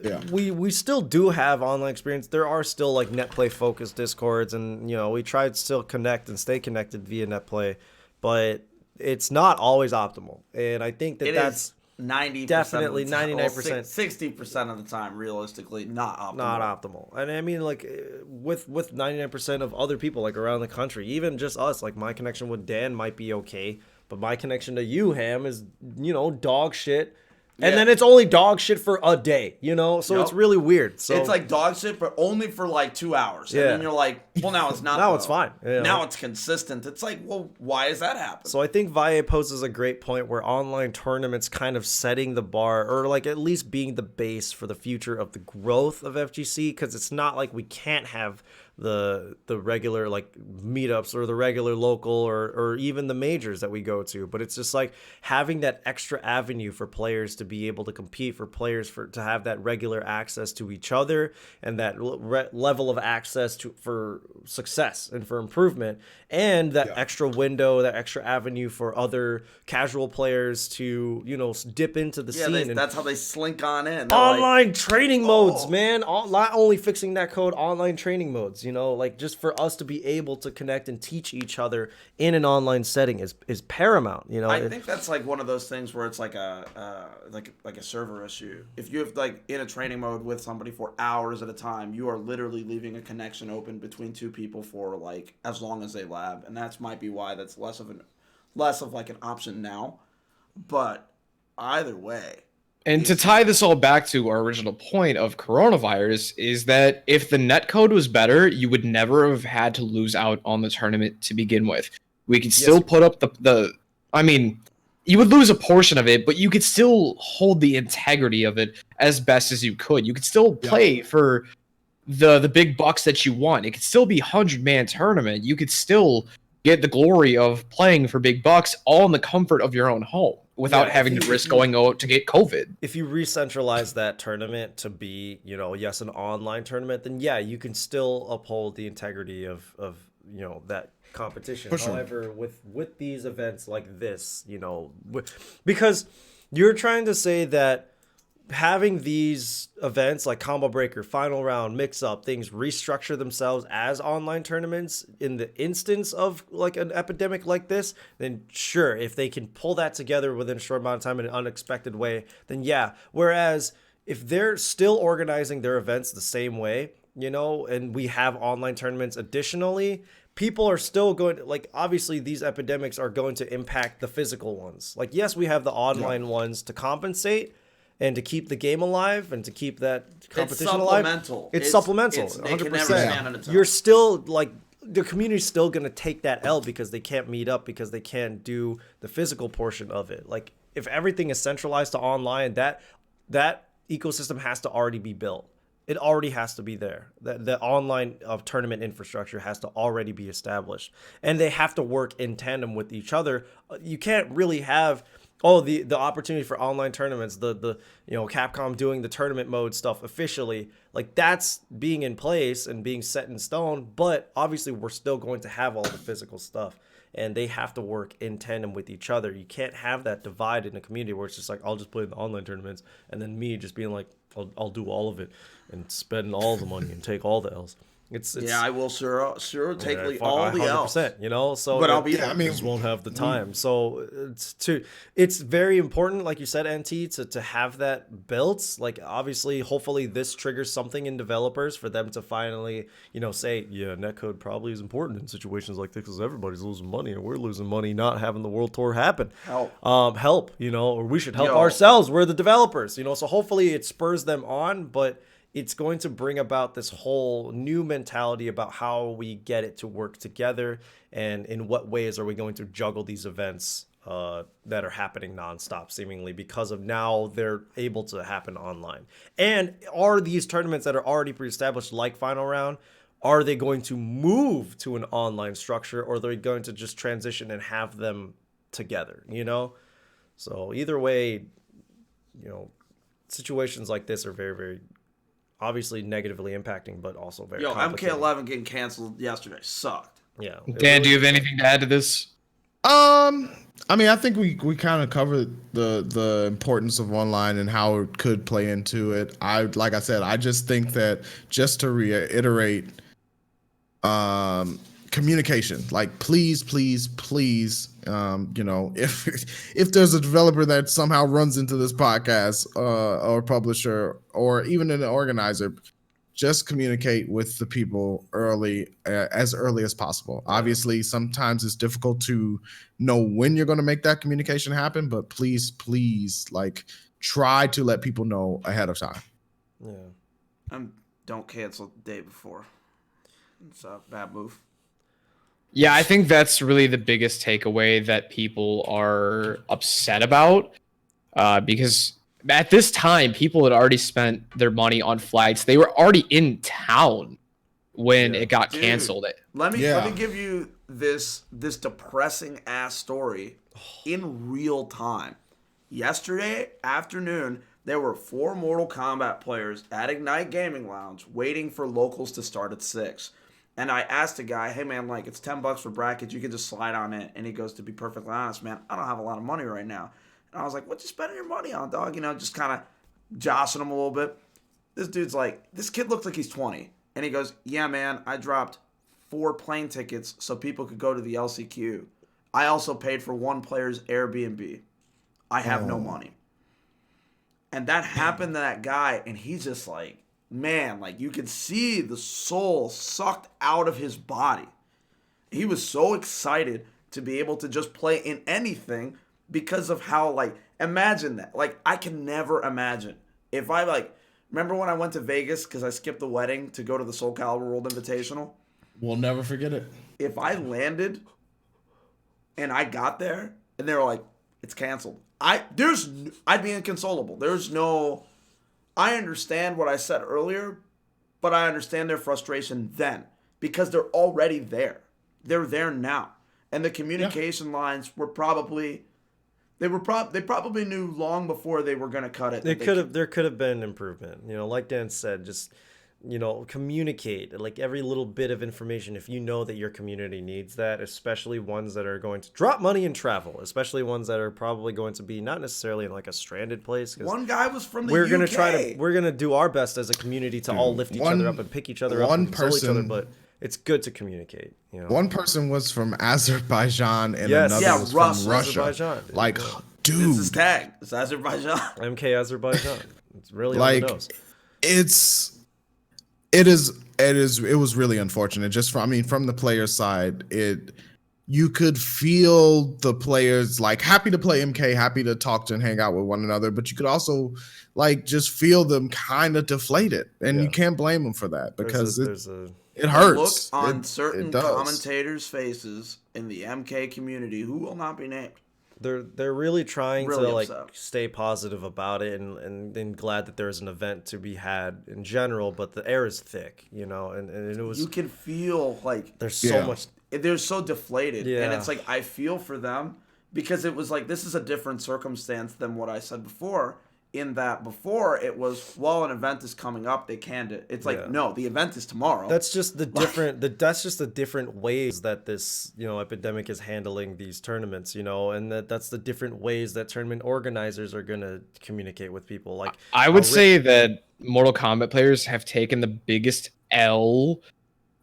Yeah. we still do have online experience. There are still like netplay focused Discords, and you know, we try to still connect and stay connected via netplay, but it's not always optimal. And I think that's 90%, definitely 99%, 60% of the time, realistically, not optimal. not optimal. And I mean, like with 99% of other people like around the country, even just us, like my connection with Dan might be okay, but my connection to you, Ham, is, you know, dog shit. And then it's only dog shit for a day, you know? So it's really weird. So it's like dog shit, but only for like 2 hours. Yeah. And then you're like, well, now it's not. Now it's fine. Yeah. Now it's consistent. It's like, well, why does that happen? So I think Valle poses a great point where online tournaments kind of setting the bar, or like at least being the base for the future of the growth of FGC, because it's not like we can't have the regular like meetups or the regular local or even the majors that we go to. But it's just like having that extra avenue for players to be able to compete, for players to have that regular access to each other and that level of access for success and for improvement, and that extra window, that extra avenue for other casual players to, you know, dip into the scene. That's how they slink on in. They're online training modes, man. Not only fixing that code, online training modes, you know, like just for us to be able to connect and teach each other in an online setting is paramount, you know. I think that's like one of those things where it's like a server issue. If you have like in a training mode with somebody for hours at a time, you are literally leaving a connection open between two people for like as long as they lab, and that's might be why that's less of like an option now. But either way. And to tie this all back to our original point of coronavirus is that if the netcode was better, you would never have had to lose out on the tournament to begin with. We could still put up I mean, you would lose a portion of it, but you could still hold the integrity of it as best as you could. You could still play for the big bucks that you want. It could still be 100-man tournament. You could still get the glory of playing for big bucks all in the comfort of your own home without having to risk going out to get COVID. If you re-centralize that tournament to be, you know, yes, an online tournament, then yeah, you can still uphold the integrity of you know, that competition. For sure. However, with these events like this, you know, because you're trying to say that having these events like Combo Breaker, Final Round, Mix Up, things restructure themselves as online tournaments in the instance of like an epidemic like this, then sure, if they can pull that together within a short amount of time in an unexpected way, then yeah. Whereas if they're still organizing their events the same way, you know, and we have online tournaments additionally, people are still going to, like, obviously these epidemics are going to impact the physical ones. Like, yes, we have the online ones to compensate and to keep the game alive and to keep that competition alive. It's supplemental. 100%. You're still like, the community's still going to take that L because they can't meet up, because they can't do the physical portion of it. Like, if everything is centralized to online, that ecosystem has to already be built. It already has to be there. The online tournament infrastructure has to already be established, and they have to work in tandem with each other. You can't really have the opportunity for online tournaments, the you know, Capcom doing the tournament mode stuff officially, like that's being in place and being set in stone, but obviously we're still going to have all the physical stuff, and they have to work in tandem with each other. You can't have that divide in a community where it's just like, I'll just play the online tournaments, and then me just being like, I'll do all of it and spend all the money and take all the L's. It's I will sure take all the L's, you know. So, but I'll be I mean, just won't have the time. So it's very important, like you said, NT, to have that built. Like, obviously, hopefully, this triggers something in developers for them to finally, you know, say, yeah, netcode probably is important in situations like this because everybody's losing money and we're losing money not having the world tour happen. Help, you know, or we should help ourselves. We're the developers, you know. So hopefully, it spurs them on, but it's going to bring about this whole new mentality about how we get it to work together, and in what ways are we going to juggle these events that are happening nonstop, seemingly, because of now they're able to happen online. And are these tournaments that are already pre-established, like Final Round, are they going to move to an online structure, or are they going to just transition and have them together, you know? So either way, you know, situations like this are very, very obviously negatively impacting, but also very complicated. MK11 getting canceled yesterday sucked. Yeah. Dan, do you have anything to add to this? I mean, I think we kind of covered the importance of online and how it could play into it. Like I said, I just think that, just to reiterate, communication. Like, please, you know, if there's a developer that somehow runs into this podcast, or publisher, or even an organizer, just communicate with the people as early as possible. Obviously, sometimes it's difficult to know when you're going to make that communication happen, but please, like, try to let people know ahead of time. Yeah. And don't cancel the day before. It's a bad move. Yeah, I think that's really the biggest takeaway that people are upset about, because at this time, people had already spent their money on flights. They were already in town when Yeah. it got Dude, canceled. Let me Yeah. give you this depressing ass story in real time. Yesterday afternoon, there were 4 Mortal Kombat players at Ignite Gaming Lounge waiting for locals to start at 6. And I asked a guy, hey man, like it's $10 for brackets, you can just slide on it. And he goes, to be perfectly honest, man, I don't have a lot of money right now. And I was like, what you spending your money on, dog? You know, just kind of jostling him a little bit. This dude's like, this kid looks like he's 20. And he goes, yeah, man, I dropped 4 plane tickets so people could go to the LCQ. I also paid for one player's Airbnb. I have no money. And that happened to that guy, and he's just like, man, like you could see the soul sucked out of his body. He was so excited to be able to just play in anything because of how, like, imagine that. Like, I can never imagine if I, like, remember when I went to Vegas because I skipped the wedding to go to the Soul Calibur World Invitational? We'll never forget it. If I landed and I got there and they were like, it's canceled, I'd be inconsolable. There's no, I understand what I said earlier, but I understand their frustration then because they're already there. They're there now. And the communication lines were probably, they probably knew long before they were going to cut it. There could have been improvement. You know, like Dan said, just, you know, communicate like every little bit of information. If you know that your community needs that, especially ones that are going to drop money and travel, especially ones that are probably going to be not necessarily in like a stranded place. One guy was from the we're UK. We're gonna do our best as a community to all lift each other up and pick each other up and console each other, but it's good to communicate. You know, One person was from Azerbaijan and Yes. another Yeah, was Russia. from Russia. Azerbaijan, dude. Like, Yeah. dude, This is tag. It's Azerbaijan. MK Azerbaijan. It's really like on the nose. it was really unfortunate. Just from the player side, you could feel the players like happy to play MK, happy to talk to and hang out with one another, but you could also like just feel them kind of deflated, and you can't blame them for that because it hurts. Look on It certain does. commentators' faces in the MK community who will not be named. They're really trying Really to like upset. stay positive about it and glad that there's an event to be had in general, but the air is thick, you know, and it was, You can feel like there's so much. they're so deflated, and Yeah. it's like I feel for them because it was like this is a different circumstance than what I said before. In that before it was, well, an event is coming up, they canned it. It's like, no, the event is tomorrow. That's just the different that's just the different ways that this, you know, epidemic is handling these tournaments, you know, and that's the different ways that tournament organizers are going to communicate with people. Like I would say that Mortal Kombat players have taken the biggest L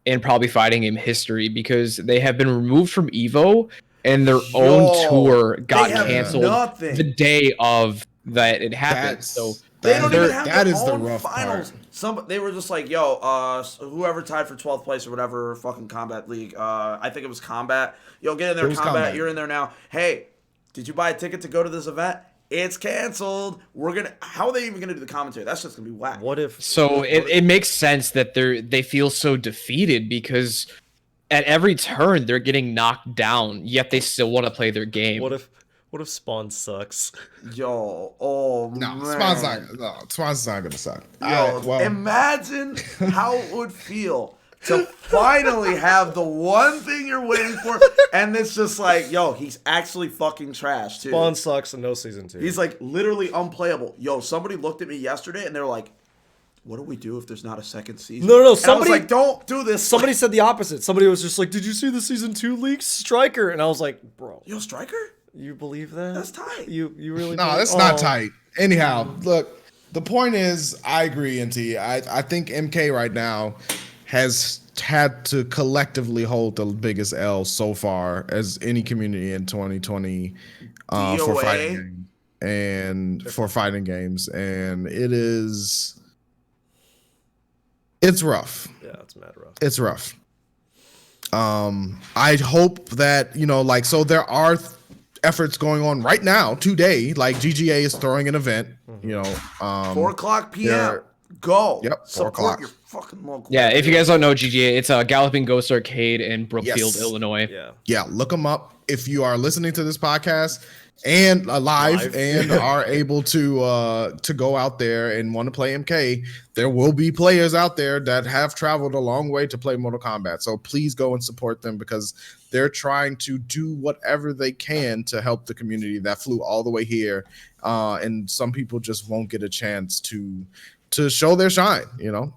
in probably fighting game history because they have been removed from Evo and their own tour got they have canceled nothing. the day of that it happened. So They don't even have that their is the own rough finals. They were just like, yo, whoever tied for 12th place or whatever fucking Combat League. I think it was Combat. Yo, get in there, Combat. You're in there now. Hey, did you buy a ticket to go to this event? It's canceled. How are they even gonna do the commentary? That's just gonna be whack. What if? So it makes sense that they feel so defeated because at every turn they're getting knocked down, yet they still want to play their game. What if Spawn sucks? Yo, man. Spawn's not gonna suck. Yo, imagine how it would feel to finally have the one thing you're waiting for, and it's just like, yo, he's actually fucking trash too. Spawn sucks and no season 2. He's like literally unplayable. Yo, somebody looked at me yesterday and they were like, what do we do if there's not a second season? No, and somebody I was like, don't do this. Somebody said the opposite. Somebody was just like, did you see the season 2 leaks? Striker. And I was like, bro. Yo, Striker? You believe that? That's tight. You really? No, that's not tight. Anyhow, look, the point is, I agree, NT. I think MK right now has had to collectively hold the biggest L so far as any community in 2020 for fighting games and it's rough. Yeah, it's mad rough. It's rough. I hope that, you know, like, so there are efforts going on right now today, like GGA is throwing an event, you know, 4:00 p.m. Go. Yep, 4 o'clock. Your fucking local. Yeah, if you guys don't know GGA, it's a Galloping Ghost Arcade in Brookfield, Yes. Illinois. Yeah. Yeah, look them up. If you are listening to this podcast, and live Live. and are able to go out there and want to play MK, there will be players out there that have traveled a long way to play Mortal Kombat. So please go and support them, because they're trying to do whatever they can to help the community that flew all the way here. And some people just won't get a chance to show their shine,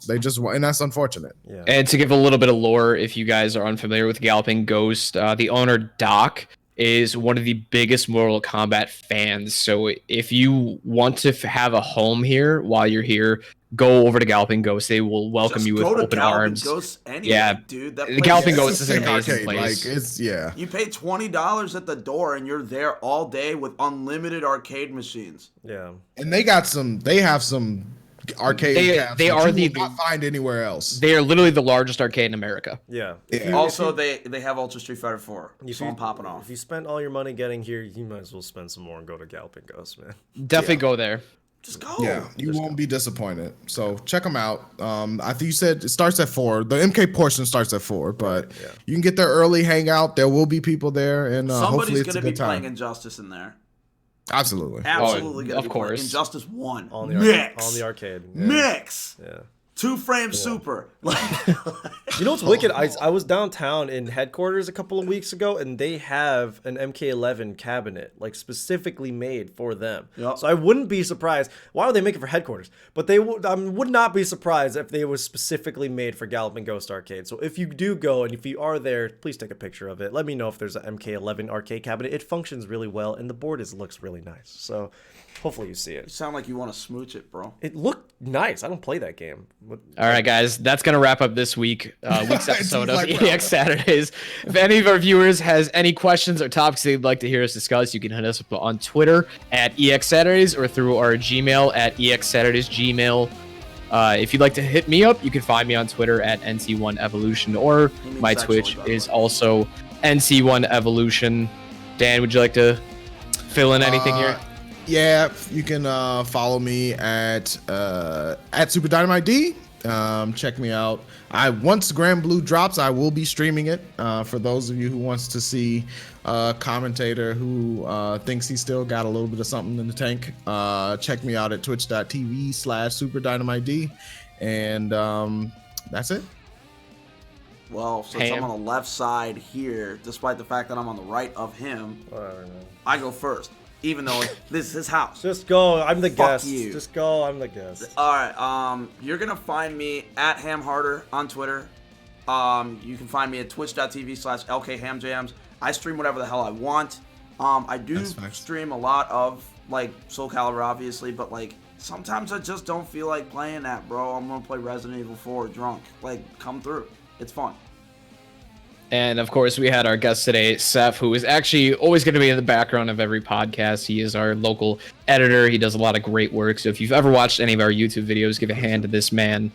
they just, and that's unfortunate. Yeah. And to give a little bit of lore, if you guys are unfamiliar with Galloping Ghost, the owner Doc is one of the biggest Mortal Kombat fans. So if you want to have a home here while you're here, go over to Galloping Ghost. They will welcome you with open arms. Ghost anyway, Yeah, dude. That the Galloping Ghost is an an amazing arcade. place. Like, it's You pay $20 at the door, and you're there all day with unlimited arcade machines. Yeah. And they have some arcade cabs they that are you will not find anywhere else. They are literally the largest arcade in America. Yeah. Also, they have Ultra Street Fighter 4, so I'm popping off. If you spend all your money getting here, you might as well spend some more and go to Galloping Ghost, man. Definitely go there. Just go. Yeah, you won't be disappointed. So check them out. I think you said it starts at 4. The MK portion starts at 4, but you can get there early, hang out. There will be people there, and hopefully Somebody's it's a gonna be good time. playing Injustice in there. Absolutely. Absolutely gonna of be course. playing Injustice 1. On the Mix. on the arcade. Yeah. Mix. Yeah. 2-frame super. You know what's wicked? I was downtown in headquarters a couple of weeks ago, and they have an MK11 cabinet, like specifically made for them. Yep. So I wouldn't be surprised. Why would they make it for headquarters? But I would not be surprised if they was specifically made for Galloping Ghost Arcade. So if you do go, and if you are there, please take a picture of it. Let me know if there's an MK11 arcade cabinet. It functions really well, and the board looks really nice. So hopefully you see You it. sound like you want to smooch it, bro. It looked nice. I don't play that game. All right, guys, that's going to wrap up this week's episode of like EX Saturdays. If any of our viewers has any questions or topics they'd like to hear us discuss, you can hit us up on Twitter at EX Saturdays or through our Gmail at EX Saturdays Gmail. If you'd like to hit me up, you can find me on Twitter at NC1Evolution, or my Twitch is also NC1Evolution. Dan, would you like to fill in anything here? Yeah, you can follow me at Super Dynamite D. Check me out. Once Granblue drops, I will be streaming it. For those of you who wants to see a commentator who thinks he still got a little bit of something in the tank, check me out at twitch.tv/Super Dynamite D. And that's it. Well, since I'm on the left side here, despite the fact that I'm on the right of him, Whatever, man. I go first. Even though this is his house. Just go. I'm the Fuck guest. you. Just go. I'm the guest. All right. You're gonna find me at HamHarder on Twitter. You can find me at twitch.tv/LKHamJams. I stream whatever the hell I want. I do stream a lot of like Soul Calibur, obviously, but like sometimes I just don't feel like playing that, bro. I'm gonna play Resident Evil 4 drunk. Like, come through. It's fun. And of course, we had our guest today, Seph, who is actually always going to be in the background of every podcast. He is our local editor. He does a lot of great work. So if you've ever watched any of our YouTube videos, give a hand to this man.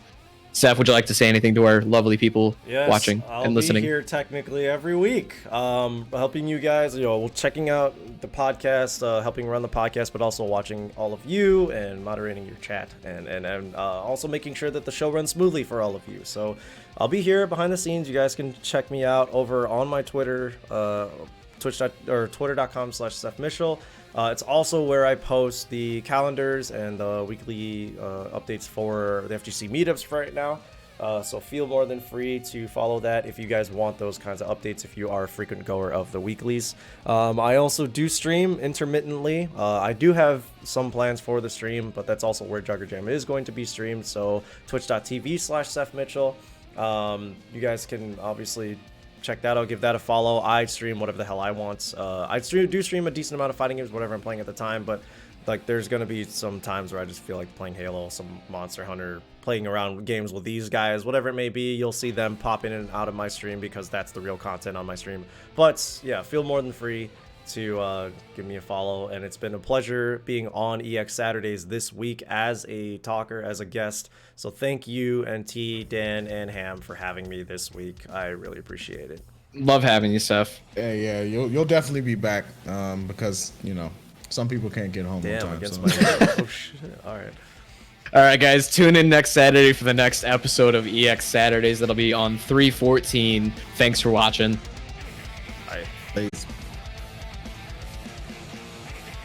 Seph, would you like to say anything to our lovely people watching and listening? I'll be here technically every week, helping you guys, checking out the podcast, helping run the podcast, but also watching all of you and moderating your chat, and also making sure that the show runs smoothly for all of you. So I'll be here behind the scenes. You guys can check me out over on my Twitter, twitter.com/SephMitchell. It's also where I post the calendars and the weekly updates for the FGC meetups right now. So feel more than free to follow that if you guys want those kinds of updates, if you are a frequent goer of the weeklies. I also do stream intermittently. I do have some plans for the stream, but that's also where Jugger Jam is going to be streamed. So twitch.tv/SephMitchell. You guys can obviously check that out, give that a follow. I stream whatever the hell I want. I do stream a decent amount of fighting games, whatever I'm playing at the time, but like there's gonna be some times where I just feel like playing Halo, some Monster Hunter, playing around games with these guys, whatever it may be. You'll see them pop in and out of my stream because that's the real content on my stream. But yeah, feel more than free to give me a follow, and it's been a pleasure being on EX Saturdays this week as a talker, as a guest. So thank you, NT, Dan, and Ham, for having me this week. I really appreciate it. Love having you, Seph. Yeah, you'll definitely be back because some people can't get home Damn, on time. against So. my oh shit. All right. All right, guys, tune in next Saturday for the next episode of EX Saturdays. That'll be on 3/14. Thanks for watching. All right. Please.